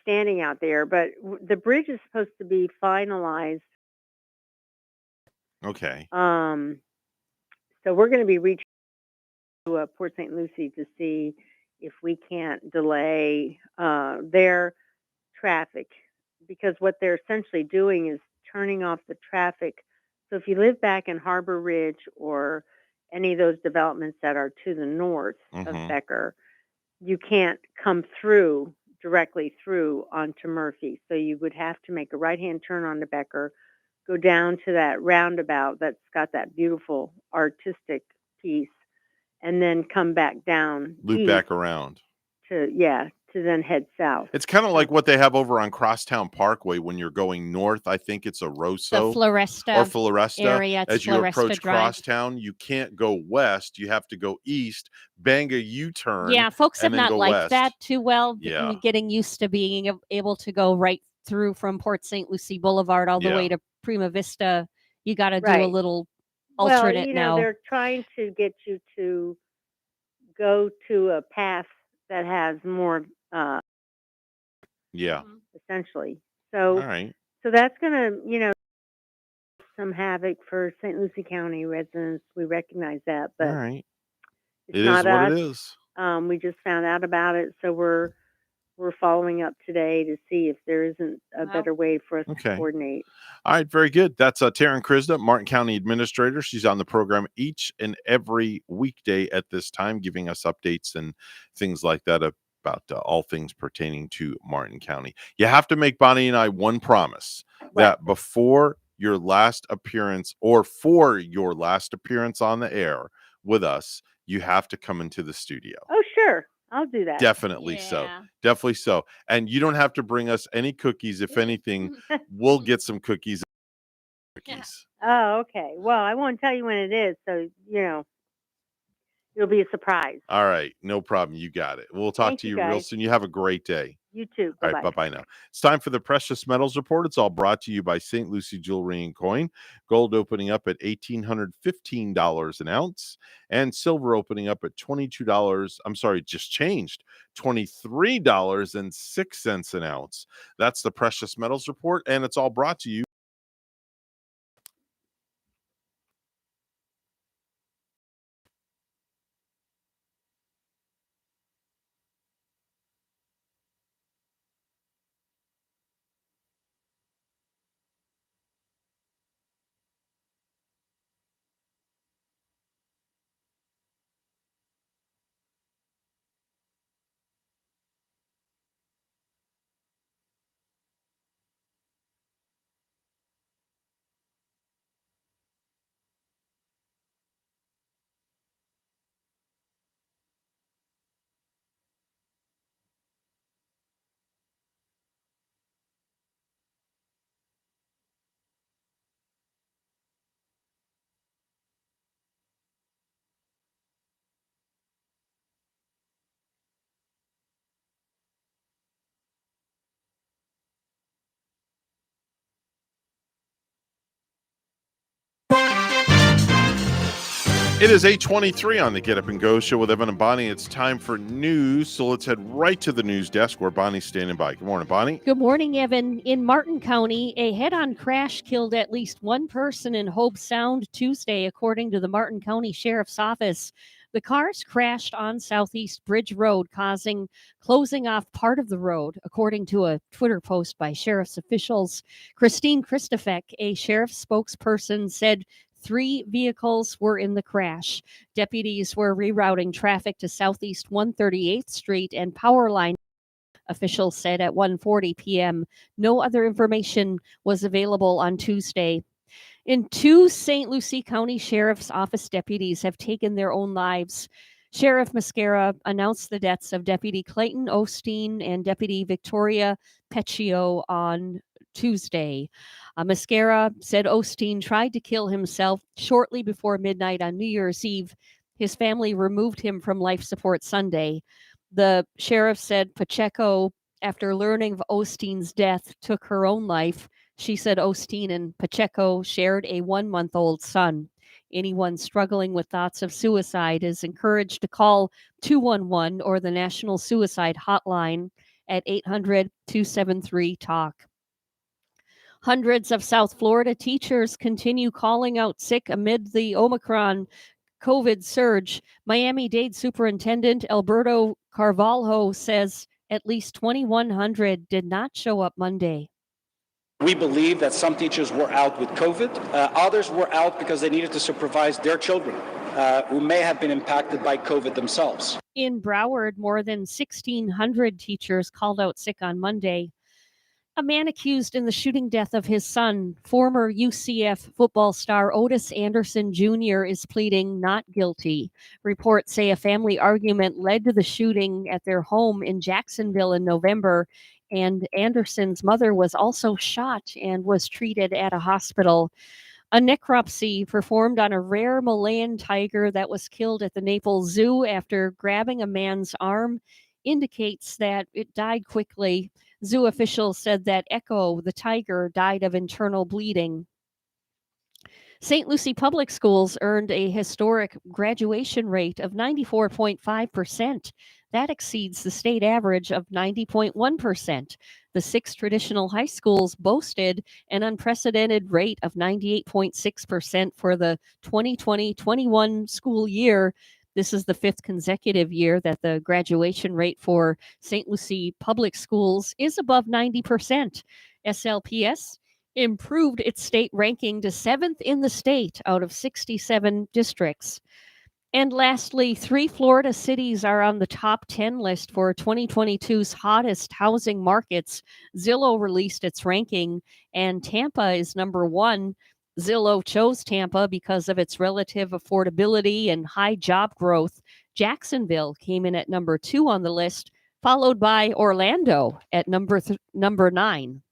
standing out there. But the bridge is supposed to be finalized. Okay. So we're going to be reaching to Port St. Lucie to see if we can't delay their traffic, because what they're essentially doing is turning off the traffic. So if you live back in Harbor Ridge or any of those developments that are to the north of Becker, you can't come directly through onto Murphy. So you would have to make a right-hand turn onto Becker, go down to that roundabout that's got that beautiful artistic piece, and then come back down. Loop back around. To then head south. It's kind of like what they have over on Crosstown Parkway when you're going north. I think it's a Rosso The Floresta or Floresta area. It's as you Floresta approach Drive. Crosstown, you can't go west. You have to go east, bang a U-turn. Yeah, folks have and then not go liked west. that too well. Yeah. Getting used to being able to go right through from Port St. Lucie Boulevard all the way to Prima Vista. You got to do a little alternate now. They're trying to get you to go to a path that has more. Yeah. Essentially. So, all right. So that's going to, some havoc for St. Lucie County residents. We recognize that, but all right. It's It not is what us. it is. We just found out about it, so we're following up today to see if there isn't a better way for us to coordinate. All right, very good. That's Taryn Krishna, Martin County Administrator. She's on the program each and every weekday at this time, giving us updates and things like that about all things pertaining to Martin County. You have to make Bonnie and I one promise that before your last appearance or for your last appearance on the air with us, you have to come into the studio. Oh, sure. I'll do that. Definitely so. Definitely so. And you don't have to bring us any cookies. If anything, we'll get some cookies. Oh, okay. Well, I won't tell you when it is, so it'll be a surprise. All right. No problem. You got it. We'll talk Thank to you, you real guys. soon. You have a great day. You too. All Bye-bye. right, bye-bye now. It's time for the Precious Metals Report. It's all brought to you by St. Lucie Jewelry and Coin. Gold opening up at $1,815 an ounce, and silver opening up at $22. I'm sorry, just changed. $23.06 an ounce. That's the Precious Metals Report, and it's all brought to you. It is 8:23 on the Get Up and Go show with Evan and Bonnie. It's time for news, so let's head right to the news desk where Bonnie's standing by. Good morning, Bonnie. Good morning, Evan. In Martin County, a head-on crash killed at least one person in Hobe Sound Tuesday, according to the Martin County Sheriff's Office. The cars crashed on Southeast Bridge Road, closing off part of the road, according to a Twitter post by sheriff's officials. Christine Christofek, a sheriff's spokesperson, said 3 vehicles were in the crash. Deputies were rerouting traffic to Southeast 138th Street and Powerline, officials said at 1:40 p.m. No other information was available on Tuesday. And 2 St. Lucie County Sheriff's Office deputies have taken their own lives. Sheriff Mascara announced the deaths of Deputy Clayton Osteen and Deputy Victoria Peccio on Tuesday. Mascara said Osteen tried to kill himself shortly before midnight on New Year's Eve. His family removed him from life support Sunday. The sheriff said Pacheco, after learning of Osteen's death, took her own life. She said Osteen and Pacheco shared a 1-month-old son. Anyone struggling with thoughts of suicide is encouraged to call 211 or the National Suicide Hotline at 800-273-TALK. Hundreds of South Florida teachers continue calling out sick amid the Omicron COVID surge. Miami-Dade Superintendent Alberto Carvalho says at least 2,100 did not show up Monday. We believe that some teachers were out with COVID. Others were out because they needed to supervise their children who may have been impacted by COVID themselves. In Broward, more than 1,600 teachers called out sick on Monday. A man accused in the shooting death of his son, former UCF football star Otis Anderson Jr., is pleading not guilty. Reports say a family argument led to the shooting at their home in Jacksonville in November, and Anderson's mother was also shot and was treated at a hospital. A necropsy performed on a rare Malayan tiger that was killed at the Naples Zoo after grabbing a man's arm indicates that it died quickly. Zoo officials said that Echo, the tiger, died of internal bleeding. St. Lucie Public Schools earned a historic graduation rate of 94.5%. That exceeds the state average of 90.1%. The 6 traditional high schools boasted an unprecedented rate of 98.6% for the 2020-21 school year. This is the 5th consecutive year that the graduation rate for St. Lucie Public Schools is above 90%. SLPS improved its state ranking to 7th in the state out of 67 districts. And lastly, 3 Florida cities are on the top 10 list for 2022's hottest housing markets. Zillow released its ranking, and Tampa is number 1. Zillow chose Tampa because of its relative affordability and high job growth. Jacksonville came in at number 2 on the list, followed by Orlando at number 9.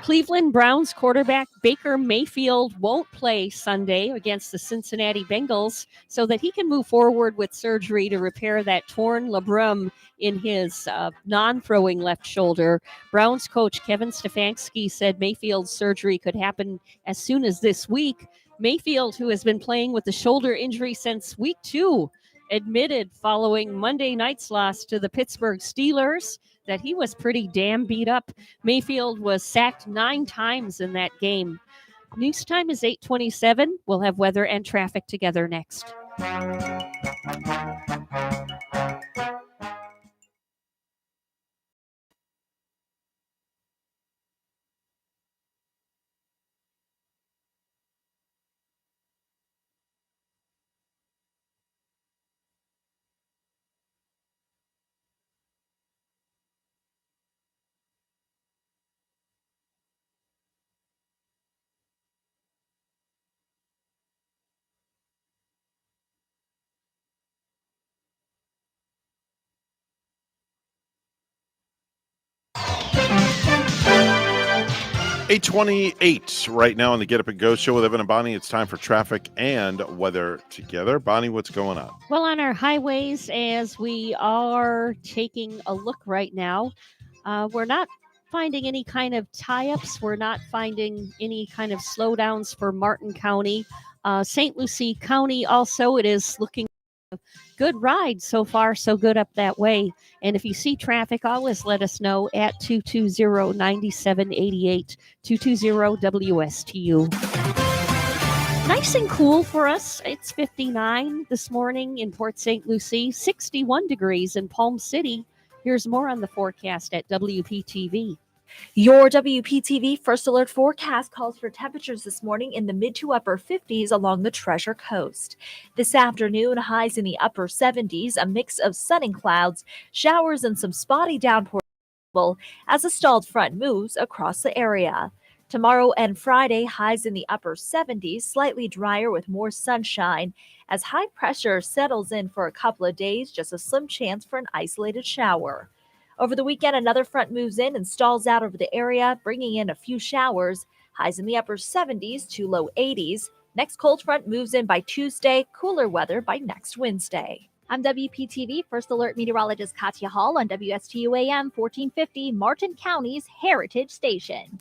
Cleveland Browns quarterback Baker Mayfield won't play Sunday against the Cincinnati Bengals so that he can move forward with surgery to repair that torn labrum in his non-throwing left shoulder. Browns coach Kevin Stefanski said Mayfield's surgery could happen as soon as this week. Mayfield, who has been playing with the shoulder injury since week 2, admitted following Monday night's loss to the Pittsburgh Steelers that he was pretty damn beat up. Mayfield was sacked 9 times in that game. News time is 8:27. We'll have weather and traffic together next. $8:28 right now on the Get Up and Go show with Evan and Bonnie. It's time for traffic and weather together. Bonnie, what's going on? Well, on our highways, as we are taking a look right now, we're not finding any kind of tie-ups. We're not finding any kind of slowdowns for Martin County. St. Lucie County also, it is looking a good ride so far, so good up that way. And if you see traffic, always let us know at 220-9788, 220-WSTU. Nice and cool for us. It's 59 this morning in Port St. Lucie, 61 degrees in Palm City. Here's more on the forecast at WPTV. Your WPTV First Alert forecast calls for temperatures this morning in the mid to upper 50s along the Treasure Coast. This afternoon, highs in the upper 70s, a mix of sun and clouds, showers, and some spotty downpours as a stalled front moves across the area. Tomorrow and Friday, highs in the upper 70s, slightly drier with more sunshine. As high pressure settles in for a couple of days, just a slim chance for an isolated shower. Over the weekend, another front moves in and stalls out over the area, bringing in a few showers. Highs in the upper 70s to low 80s. Next cold front moves in by Tuesday, cooler weather by next Wednesday. I'm WPTV First Alert Meteorologist Katya Hall on WSTU AM 1450, Martin County's Heritage Station.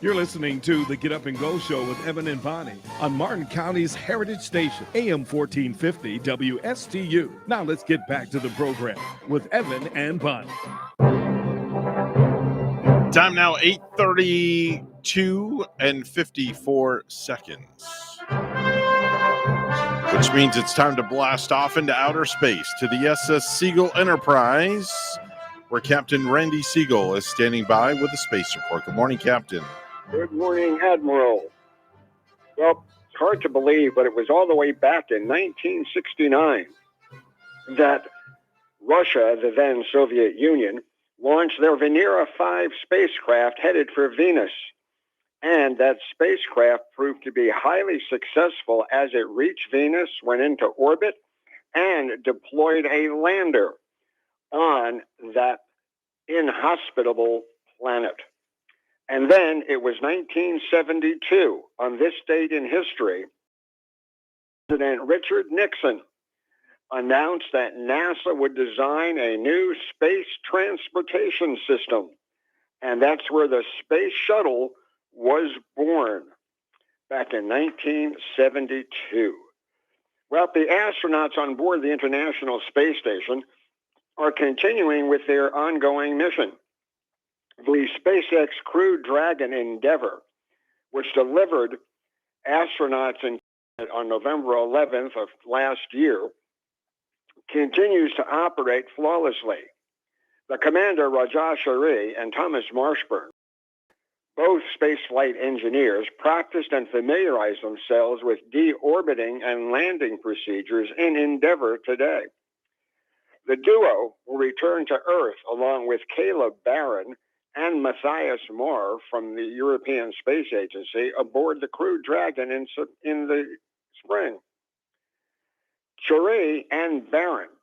You're listening to the Get Up and Go Show with Evan and Bonnie on Martin County's Heritage Station, AM 1450 WSTU. Now let's get back to the program with Evan and Bonnie. Time now 8:32 and 54 seconds. Which means it's time to blast off into outer space to the SS Siegel Enterprise, where Captain Randy Siegel is standing by with a space report. Good morning, Captain. Good morning, Admiral. Well, it's hard to believe, but it was all the way back in 1969 that Russia, the then Soviet Union, launched their Venera 5 spacecraft headed for Venus. And that spacecraft proved to be highly successful as it reached Venus, went into orbit, and deployed a lander on that inhospitable planet. And then it was 1972, on this date in history, President Richard Nixon announced that NASA would design a new space transportation system. And that's where the space shuttle was born back in 1972. Well, the astronauts on board the International Space Station are continuing with their ongoing mission. The SpaceX Crew Dragon Endeavour, which delivered astronauts on November 11th of last year, continues to operate flawlessly. The commander, Raja Shari, and Thomas Marshburn, both spaceflight engineers, practiced and familiarized themselves with deorbiting and landing procedures in Endeavour today. The duo will return to Earth along with Caleb Barron and Matthias Marr from the European Space Agency aboard the Crew Dragon in the spring. Curie and Barron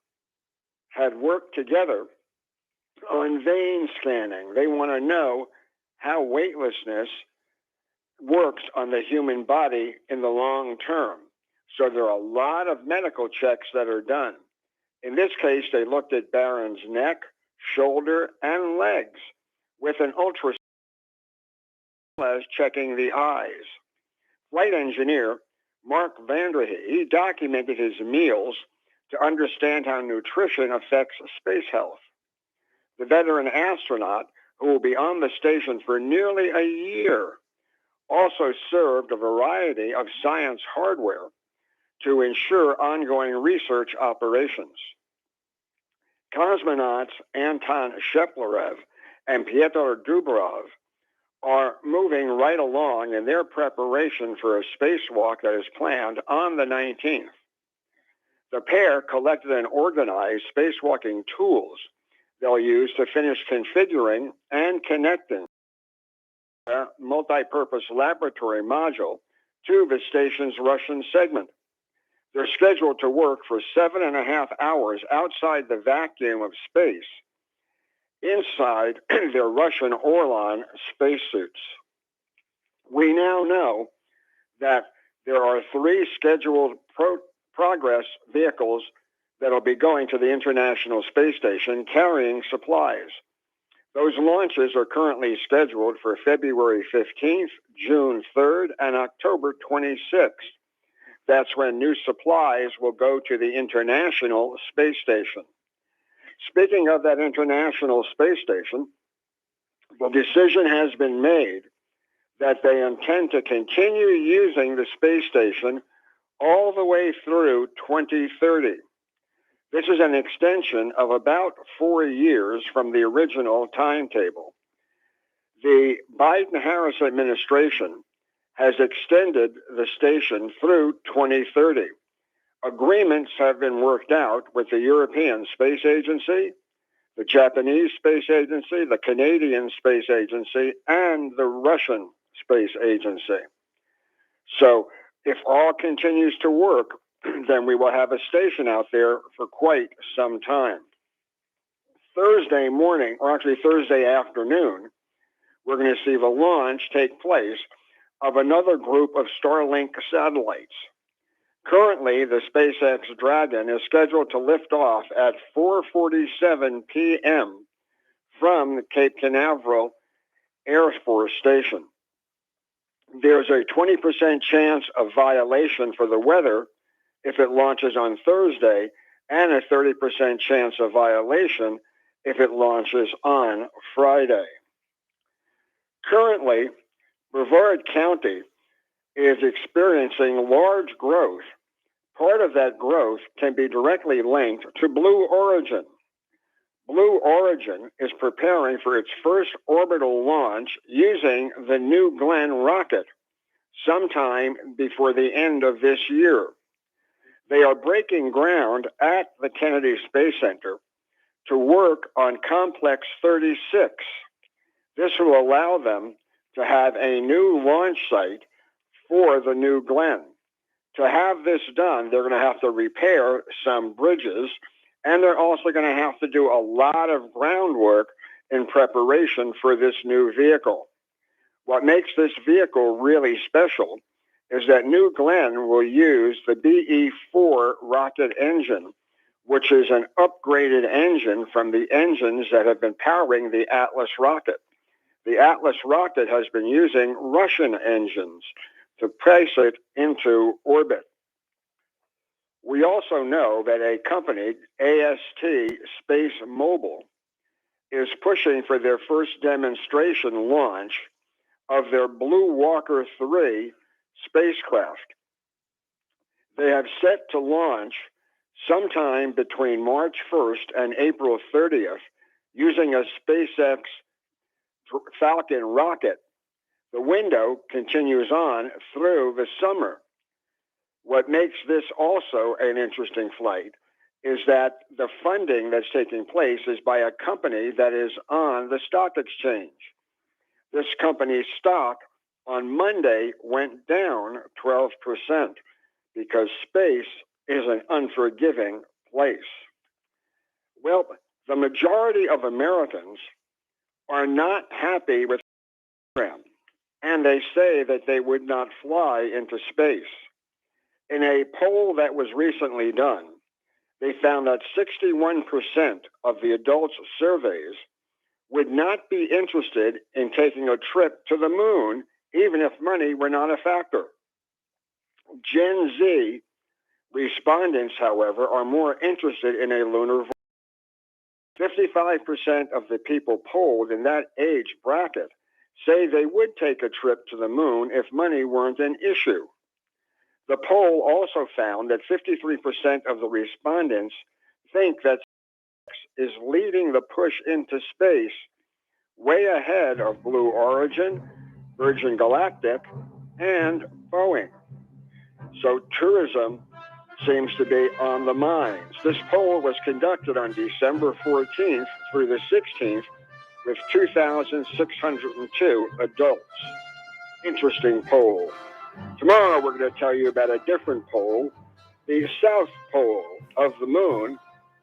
had worked together on vein scanning. They want to know how weightlessness works on the human body in the long term. So there are a lot of medical checks that are done. In this case, they looked at Barron's neck, shoulder, and legs with an ultrasound as checking the eyes. Flight engineer Mark Vanderhee documented his meals to understand how nutrition affects space health. The veteran astronaut, who will be on the station for nearly a year, also served a variety of science hardware to ensure ongoing research operations. Cosmonauts Anton Sheplerev and Pyotr Dubrov are moving right along in their preparation for a spacewalk that is planned on the 19th. The pair collected and organized spacewalking tools they'll use to finish configuring and connecting a multi-purpose laboratory module to the station's Russian segment. They're scheduled to work for 7.5 hours outside the vacuum of space, inside their Russian Orlan spacesuits. We now know that there are 3 scheduled Progress vehicles that will be going to the International Space Station carrying supplies. Those launches are currently scheduled for February 15th, June 3rd, and October 26th. That's when new supplies will go to the International Space Station. Speaking of that International Space Station, the decision has been made that they intend to continue using the space station all the way through 2030. This is an extension of about 4 years from the original timetable. The Biden-Harris administration has extended the station through 2030. Agreements have been worked out with the European Space Agency, the Japanese Space Agency, the Canadian Space Agency, and the Russian Space Agency. So if all continues to work, then we will have a station out there for quite some time. Thursday morning, or actually Thursday afternoon, we're going to see the launch take place of another group of Starlink satellites. Currently, the SpaceX Dragon is scheduled to lift off at 4:47 p.m. from the Cape Canaveral Air Force Station. There's a 20% chance of violation for the weather if it launches on Thursday, and a 30% chance of violation if it launches on Friday. Currently, Brevard County is experiencing large growth. Part of that growth can be directly linked to Blue Origin. Blue Origin is preparing for its first orbital launch using the New Glenn rocket sometime before the end of this year. They are breaking ground at the Kennedy Space Center to work on Complex 36. This will allow them to have a new launch site for the New Glenn. To have this done, they're going to have to repair some bridges, and they're also going to have to do a lot of groundwork in preparation for this new vehicle. What makes this vehicle really special is that New Glenn will use the BE-4 rocket engine, which is an upgraded engine from the engines that have been powering the Atlas rocket. The Atlas rocket has been using Russian engines to place it into orbit. We also know that a company, AST Space Mobile, is pushing for their first demonstration launch of their Blue Walker 3 spacecraft. They have set to launch sometime between March 1st and April 30th using a SpaceX Falcon rocket. The window continues on through the summer. What makes this also an interesting flight is that the funding that's taking place is by a company that is on the stock exchange. This company's stock on Monday went down 12% because space is an unforgiving place. Well, the majority of Americans are not happy with the program, and they say that they would not fly into space. In a poll that was recently done, they found that 61% of the adults surveys would not be interested in taking a trip to the moon, even if money were not a factor. Gen Z respondents, however, are more interested in a lunar voyage. 55% of the people polled in that age bracket say they would take a trip to the moon if money weren't an issue. The poll also found that 53% of the respondents think that sex is leading the push into space way ahead of Blue Origin, Virgin Galactic, and Boeing. So tourism seems to be on the minds. This poll was conducted on December 14th through the 16th with 2,602 adults. Interesting poll. Tomorrow we're going to tell you about a different pole, the South Pole of the moon,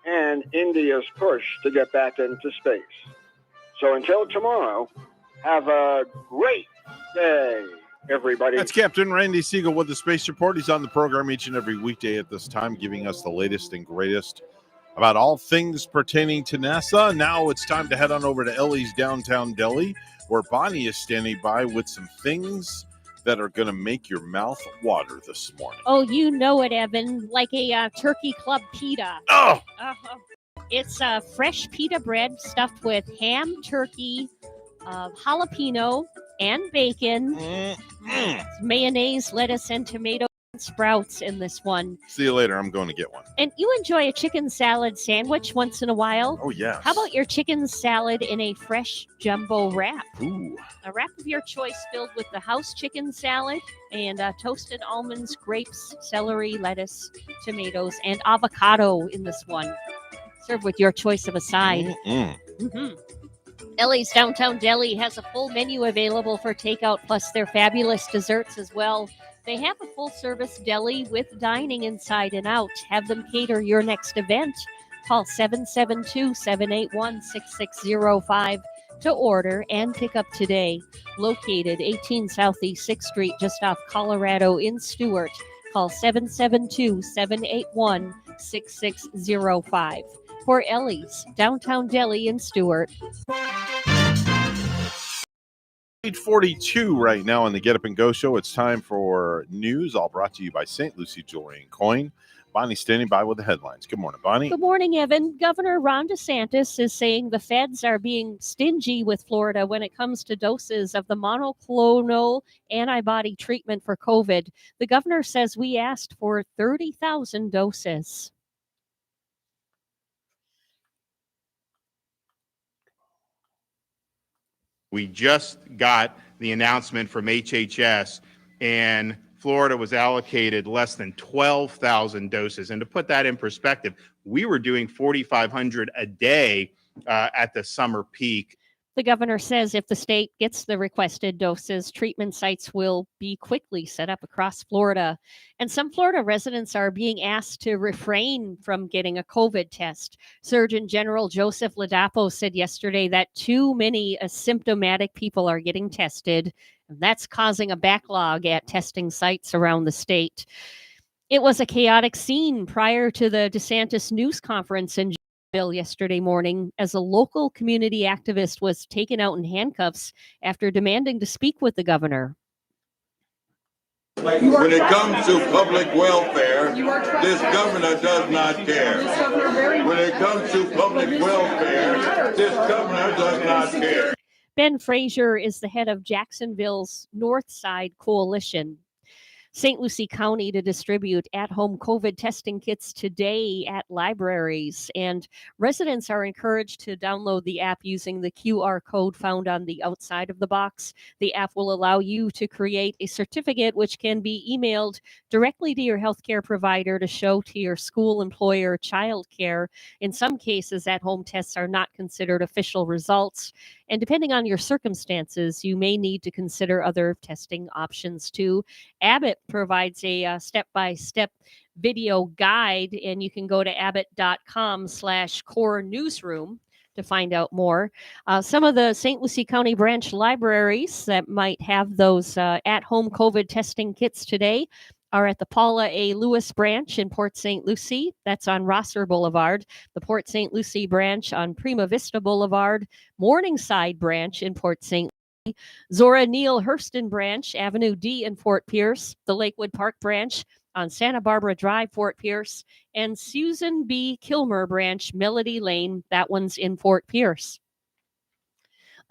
and India's push to get back into space. So until tomorrow, have a great day, everybody. That's Captain Randy Siegel with the Space Report. He's on the program each and every weekday at this time, giving us the latest and greatest about all things pertaining to NASA. Now it's time to head on over to Ellie's Downtown Deli, where Bonnie is standing by with some things that are going to make your mouth water this morning. Oh, you know it, Evan, like a turkey club pita. Oh! It's fresh pita bread stuffed with ham, turkey, jalapeno, and bacon. Mayonnaise, lettuce, and tomato and sprouts in this one. See you later. I'm going to get one. And you enjoy a chicken salad sandwich once in a while? Oh, yes. How about your chicken salad in a fresh jumbo wrap? Ooh. A wrap of your choice filled with the house chicken salad and toasted almonds, grapes, celery, lettuce, tomatoes, and avocado in this one. Served with your choice of a side. Ellie's Downtown Deli has a full menu available for takeout, plus their fabulous desserts as well. They have a full-service deli with dining inside and out. Have them cater your next event. Call 772-781-6605 to order and pick up today. Located 18 Southeast 6th Street, just off Colorado in Stuart. Call 772-781-6605 for Ellie's Downtown Deli in Stuart. 8:42 right now on the Get Up and Go show. It's time for news, all brought to you by St. Lucie Jewelry and Coin. Bonnie standing by with the headlines. Good morning, Bonnie. Good morning, Evan. Governor Ron DeSantis is saying the feds are being stingy with Florida when it comes to doses of the monoclonal antibody treatment for COVID. The governor says we asked for 30,000 doses. We just got the announcement from HHS, and Florida was allocated less than 12,000 doses. And to put that in perspective, we were doing 4,500 a day at the summer peak. The governor says if the state gets the requested doses, treatment sites will be quickly set up across Florida. And some Florida residents are being asked to refrain from getting a COVID test. Surgeon General Joseph Ladapo said yesterday that too many asymptomatic people are getting tested, and that's causing a backlog at testing sites around the state. It was a chaotic scene prior to the DeSantis news conference in yesterday morning as a local community activist was taken out in handcuffs after demanding to speak with the governor. When it comes to public welfare, this governor does not care. When it comes to public welfare, this governor does not care. Ben Frazier is the head of Jacksonville's North Side Coalition. St. Lucie County to distribute at-home COVID testing kits today at libraries, and residents are encouraged to download the app using the QR code found on the outside of the box. The app will allow you to create a certificate which can be emailed directly to your healthcare provider to show to your school, employer, child care. In some cases, at-home tests are not considered official results, and depending on your circumstances, you may need to consider other testing options too. Abbott provides a step-by-step video guide, and you can go to abbott.com/core newsroom to find out more. Some of the St. Lucie County branch libraries that might have those at-home COVID testing kits today are at the Paula A. Lewis branch in Port St. Lucie. That's on Rosser Boulevard. The Port St. Lucie branch on Prima Vista Boulevard. Morningside branch in Port St. Lucie. Zora Neale Hurston branch, Avenue D in Fort Pierce. The Lakewood Park branch on Santa Barbara Drive, Fort Pierce. And Susan B. Kilmer branch, Melody Lane. That one's in Fort Pierce.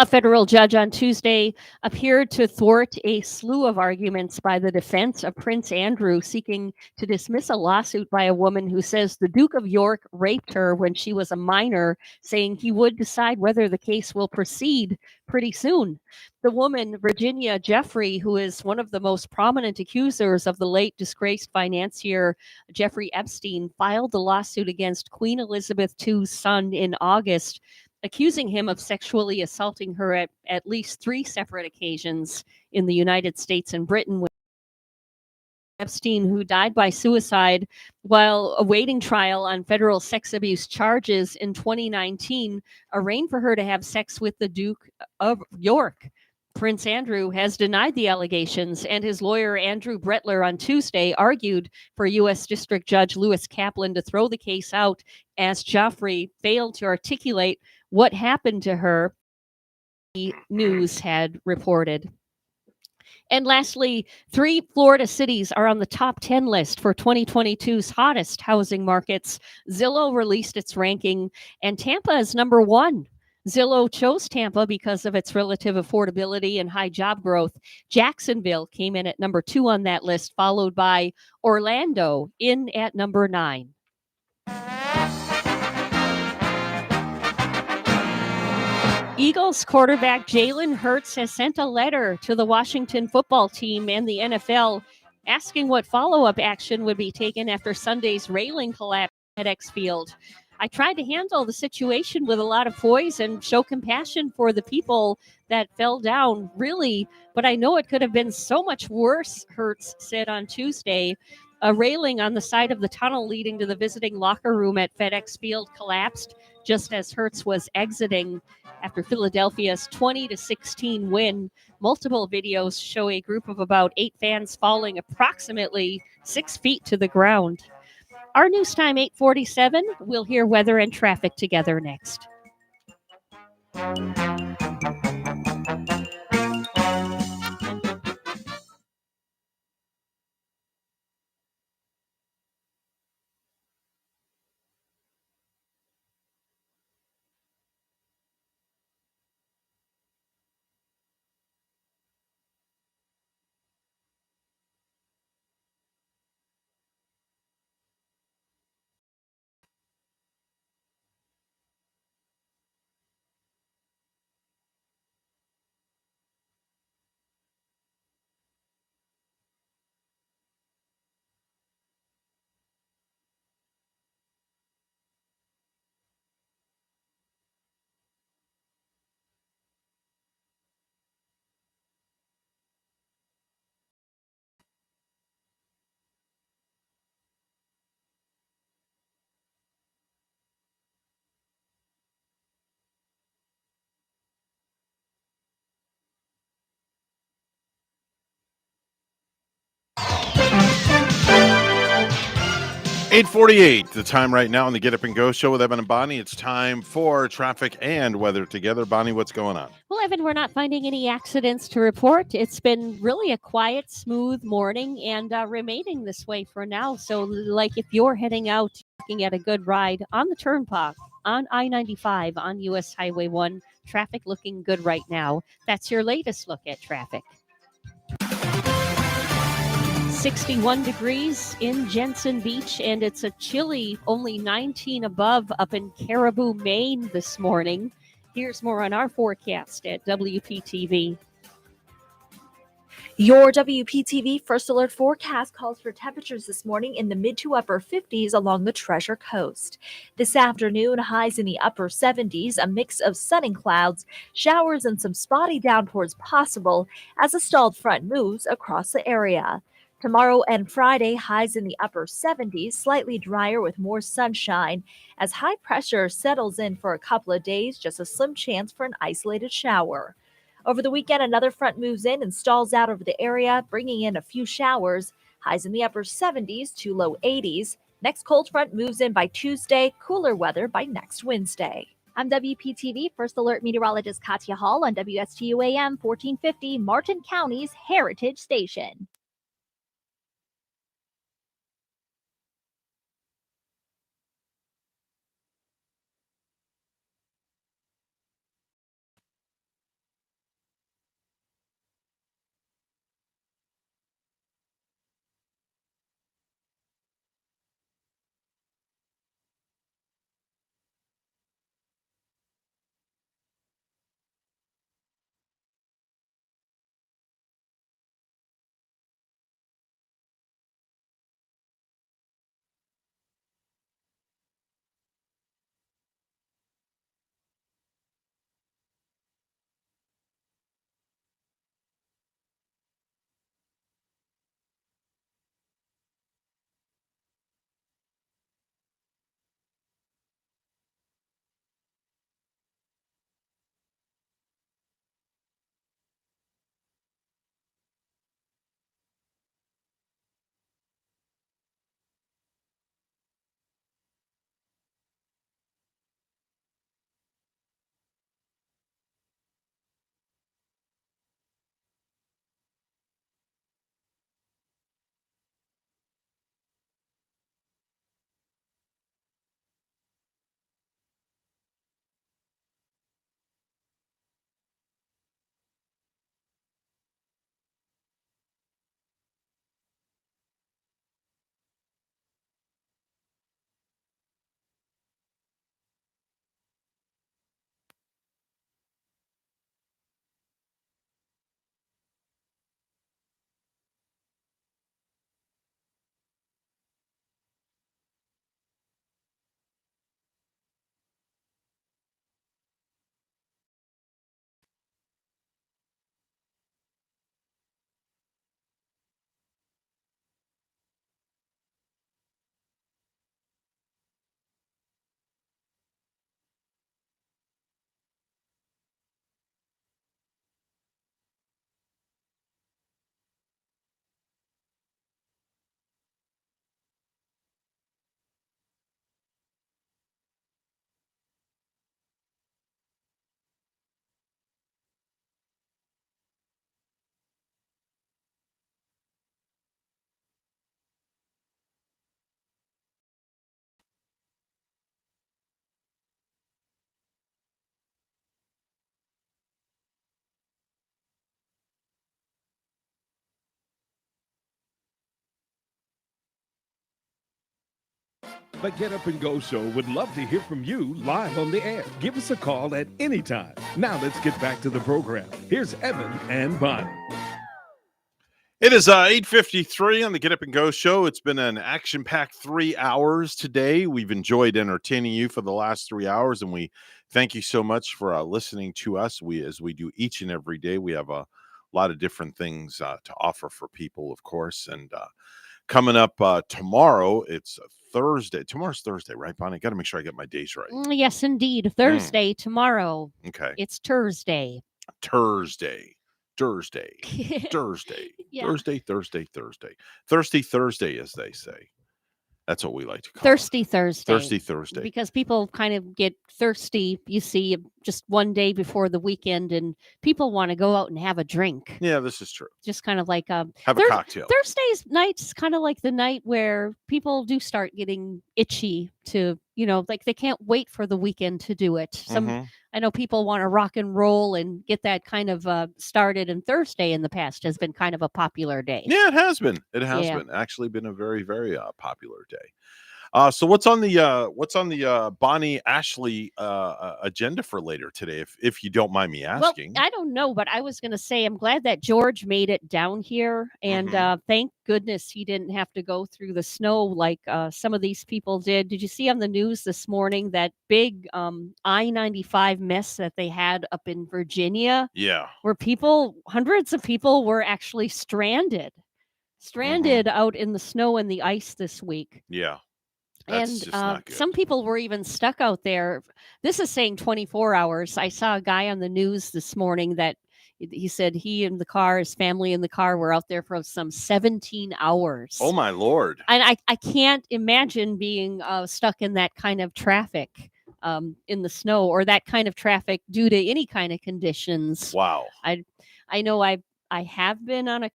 A federal judge on Tuesday appeared to thwart a slew of arguments by the defense of Prince Andrew seeking to dismiss a lawsuit by a woman who says the Duke of York raped her when she was a minor, saying he would decide whether the case will proceed pretty soon. The woman, Virginia Jeffrey, who is one of the most prominent accusers of the late disgraced financier Jeffrey Epstein, filed the lawsuit against Queen Elizabeth II's son in August, accusing him of sexually assaulting her at least 3 separate occasions in the United States and Britain. Epstein, who died by suicide while awaiting trial on federal sex abuse charges in 2019, arranged for her to have sex with the Duke of York. Prince Andrew has denied the allegations, and his lawyer Andrew Brettler on Tuesday argued for U.S. District Judge Lewis Kaplan to throw the case out as Joffrey failed to articulate what happened to her, the news had reported. And lastly, 3 Florida cities are on the top 10 list for 2022's hottest housing markets. Zillow released its ranking, and Tampa is number 1. Zillow chose Tampa because of its relative affordability and high job growth. Jacksonville came in at number 2 on that list, followed by Orlando in at number 9. Eagles quarterback Jalen Hurts has sent a letter to the Washington football team and the NFL asking what follow-up action would be taken after Sunday's railing collapse at FedEx Field. I tried to handle the situation with a lot of poise and show compassion for the people that fell down, really, but I know it could have been so much worse, Hurts said on Tuesday. A railing on the side of the tunnel leading to the visiting locker room at FedEx Field collapsed just as Hurts was exiting after Philadelphia's 20-16 win. Multiple videos show a group of about 8 fans falling approximately 6 feet to the ground. Our news time 8:47. We'll hear weather and traffic together next. 8:48, the time right now on the Get Up and Go show with Evan and Bonnie. It's time for traffic and weather together. Bonnie, what's going on? Well, Evan, we're not finding any accidents to report. It's been really a quiet, smooth morning and remaining this way for now. So, like if you're heading out, looking at a good ride on the turnpike, on I-95, on US Highway 1, traffic looking good right now. That's your latest look at traffic. 61 degrees in Jensen Beach, and it's a chilly, only 19 above up in Caribou, Maine this morning. Here's more on our forecast at WPTV. Your WPTV First Alert forecast calls for temperatures this morning in the mid to upper 50s along the Treasure Coast. This afternoon, highs in the upper 70s, a mix of sun and clouds, showers and some spotty downpours possible as a stalled front moves across the area. Tomorrow and Friday, highs in the upper 70s, slightly drier with more sunshine. As high pressure settles in for a couple of days, just a slim chance for an isolated shower. Over the weekend, another front moves in and stalls out over the area, bringing in a few showers. Highs in the upper 70s to low 80s. Next cold front moves in by Tuesday, cooler weather by next Wednesday. I'm WPTV First Alert meteorologist Katya Hall on WSTU AM 1450, Martin County's Heritage Station. The Get Up and Go Show would love to hear from you live on the air. Give us a call at any time. Now let's get back to the program. Here's Evan and Bonnie. It is 8:53 on the Get Up and Go show. It's been an action-packed 3 hours today. We've enjoyed entertaining you for the last 3 hours, and we thank you so much for listening to us. As we do each and every day, we have a lot of different things to offer for people, of course. And coming up tomorrow, it's Thursday. Tomorrow's Thursday, right, Bonnie? Got to make sure I get my days right. Yes, indeed. Thursday, tomorrow. Okay. It's Thursday. Thursday, Yeah. Thursday, Thursday, as they say. That's what we like to call Thirsty Thursday. Thirsty Thursday. Because people kind of get thirsty, you see, just one day before the weekend, and people want to go out and have a drink. Yeah, this is true. Just kind of like have a cocktail. Thursday's night's kind of like the night where people do start getting itchy to, like they can't wait for the weekend to do it. I know people want to rock and roll and get that kind of started, and Thursday in the past has been kind of a popular day. Yeah, it has been. It has been actually been a very, very popular day. So what's on the Bonnie Ashley agenda for later today, if you don't mind me asking? Well, I don't know, but I was going to say I'm glad that George made it down here, and thank goodness he didn't have to go through the snow like some of these people did. Did you see on the news this morning that big I-95 mess that they had up in Virginia? Yeah, where hundreds of people were actually stranded out in the snow and the ice this week. Yeah. That's just not good. Some people were even stuck out there. This is saying 24 hours. I saw a guy on the news this morning that he said he and his family in the car were out there for some 17 hours. Oh, my Lord. And I can't imagine being stuck in that kind of traffic in the snow, or that kind of traffic due to any kind of conditions. Wow. I know I have been on a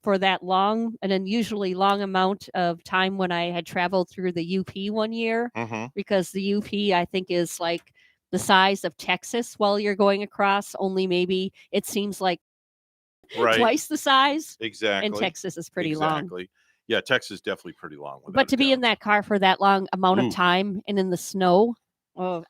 for that long, an unusually long amount of time when I had traveled through the UP one year, because the UP I think is like the size of Texas while you're going across, only maybe it seems like twice the size. Exactly. And Texas is pretty long. Yeah, Texas is definitely pretty long. But to be in that car for that long amount of time and in the snow. Oh,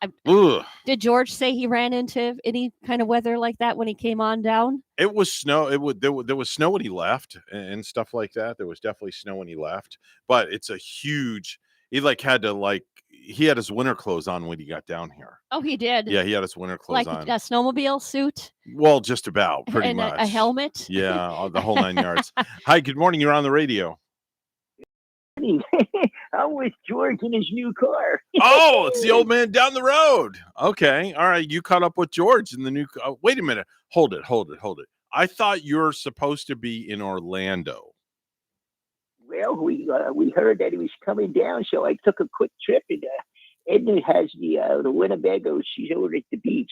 did George say he ran into any kind of weather like that when he came on down? It was snow. There was snow when he left and stuff like that. There was definitely snow when he left, but it's a huge. He he had his winter clothes on when he got down here. Oh, he did. Yeah, he had his winter clothes on. Like a snowmobile suit. Well, just about pretty and much a helmet. Yeah, the whole 9 yards. Hi, good morning. You're on the radio. How was George in his new car? Oh, it's the old man down the road. Okay. All right. You caught up with George in the new car. Wait a minute. Hold it. I thought you're supposed to be in Orlando. Well, we heard that he was coming down, so I took a quick trip, and Edna has the Winnebago. She's over at the beach.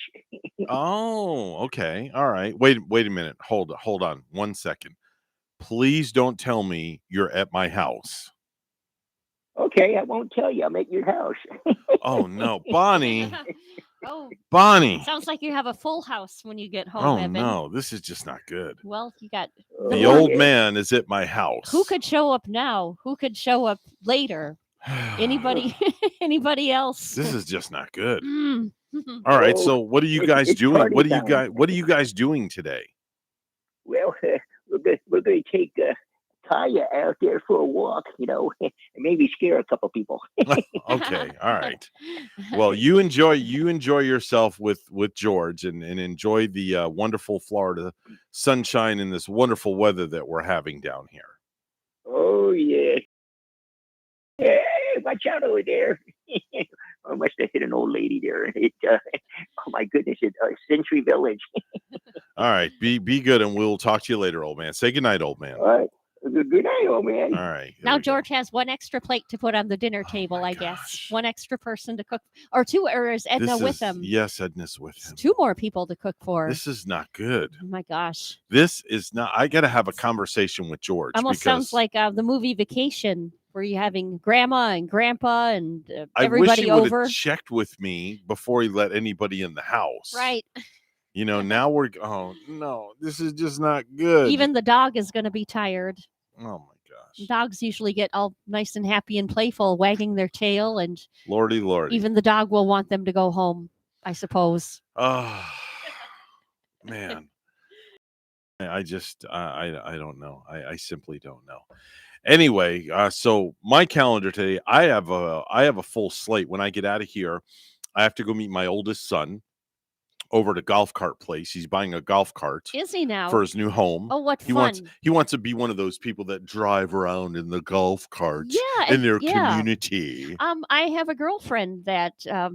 Oh, okay. All right. Wait a minute. Hold on 1 second. Please don't tell me you're at my house. Okay, I won't tell you. I'm at your house. Oh, no. Bonnie. Oh, Bonnie. Sounds like you have a full house when you get home, Oh, Evan. no. This is just not good. Well, you got... The old man is at my house. Who could show up now? Who could show up later? Anybody else? This is just not good. Mm. All right. So what are you guys doing? What are you guys doing today? Well, we're going to take Kaya out there for a walk, and maybe scare a couple people. Okay, all right. Well, you enjoy yourself with George and enjoy the wonderful Florida sunshine and this wonderful weather that we're having down here. Oh yeah. Hey, watch out over there. I must have hit an old lady there. Oh my goodness, it's Century Village. All right, be good, and we'll talk to you later, old man. Say goodnight, old man. All right. Good night, old man. All right. Now George has one extra plate to put on the dinner table, I guess. One extra person to cook, or two, or is Edna with him? Yes, Edna's with him. 2 more people to cook for. This is not good. Oh my gosh. This is not. I got to have a conversation with George. Almost sounds like the movie Vacation, where you're having grandma and grandpa and everybody I wish he over. would have checked with me before he let anybody in the house. Right. Now oh no, this is just not good. Even the dog is going to be tired. Oh my gosh. Dogs usually get all nice and happy and playful, wagging their tail, and Lordy. Even the dog will want them to go home, I suppose. Oh man. I just I don't know. I simply don't know. Anyway, so my calendar today, I have a full slate. When I get out of here, I have to go meet my oldest son, over to golf cart place. He's buying a golf cart. Is he now? For his new home. Oh, what he fun. wants to be one of those people that drive around in the golf carts Yeah, in their yeah. community. I have a girlfriend that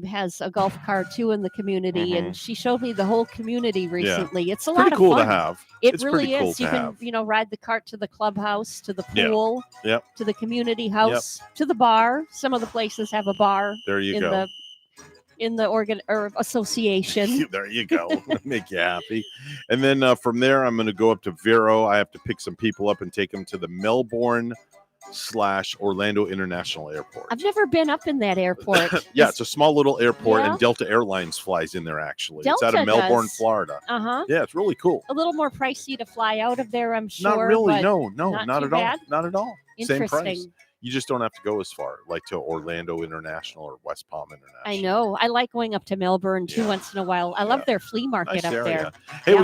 has a golf cart too in the community, and she showed me the whole community recently. It's a lot pretty of cool fun. to have. It's pretty really cool is. to You can, have. you know, ride the cart to the clubhouse, to the Yeah. pool, Yep. to the community house, to the bar. Some of the places have a bar. There you in go. In the organ or association. There you go. Make you happy. And then from there, I'm going to go up to Vero. I have to pick some people up and take them to the Melbourne/Orlando International Airport. I've never been up in that airport. Yeah, it's a small little airport, Yeah? and Delta Airlines flies in there, actually. It's out Delta of Melbourne, does. Florida. Uh-huh. Yeah, it's really cool. A little more pricey to fly out of there, I'm sure. Not really. but No, not not too at bad. all. Not at all. Same price. Interesting. You just don't have to go as far, like to Orlando International or West Palm International. I know. I like going up to Melbourne too once in a while. I love their flea market Nice up area. there. Hey, Yeah.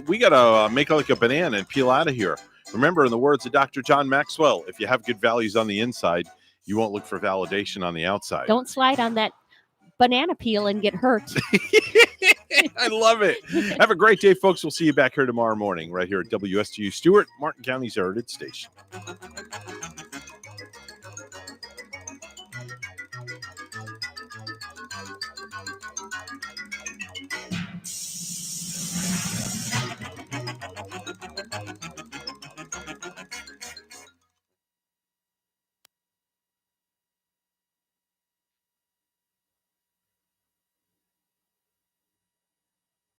we gotta make like a banana and peel out of here. Remember, in the words of Dr. John Maxwell, if you have good values on the inside, you won't look for validation on the outside. Don't slide on that banana peel and get hurt. I love it. Have a great day, folks. We'll see you back here tomorrow morning, right here at WSTU Stewart, Martin County's Heritage Station.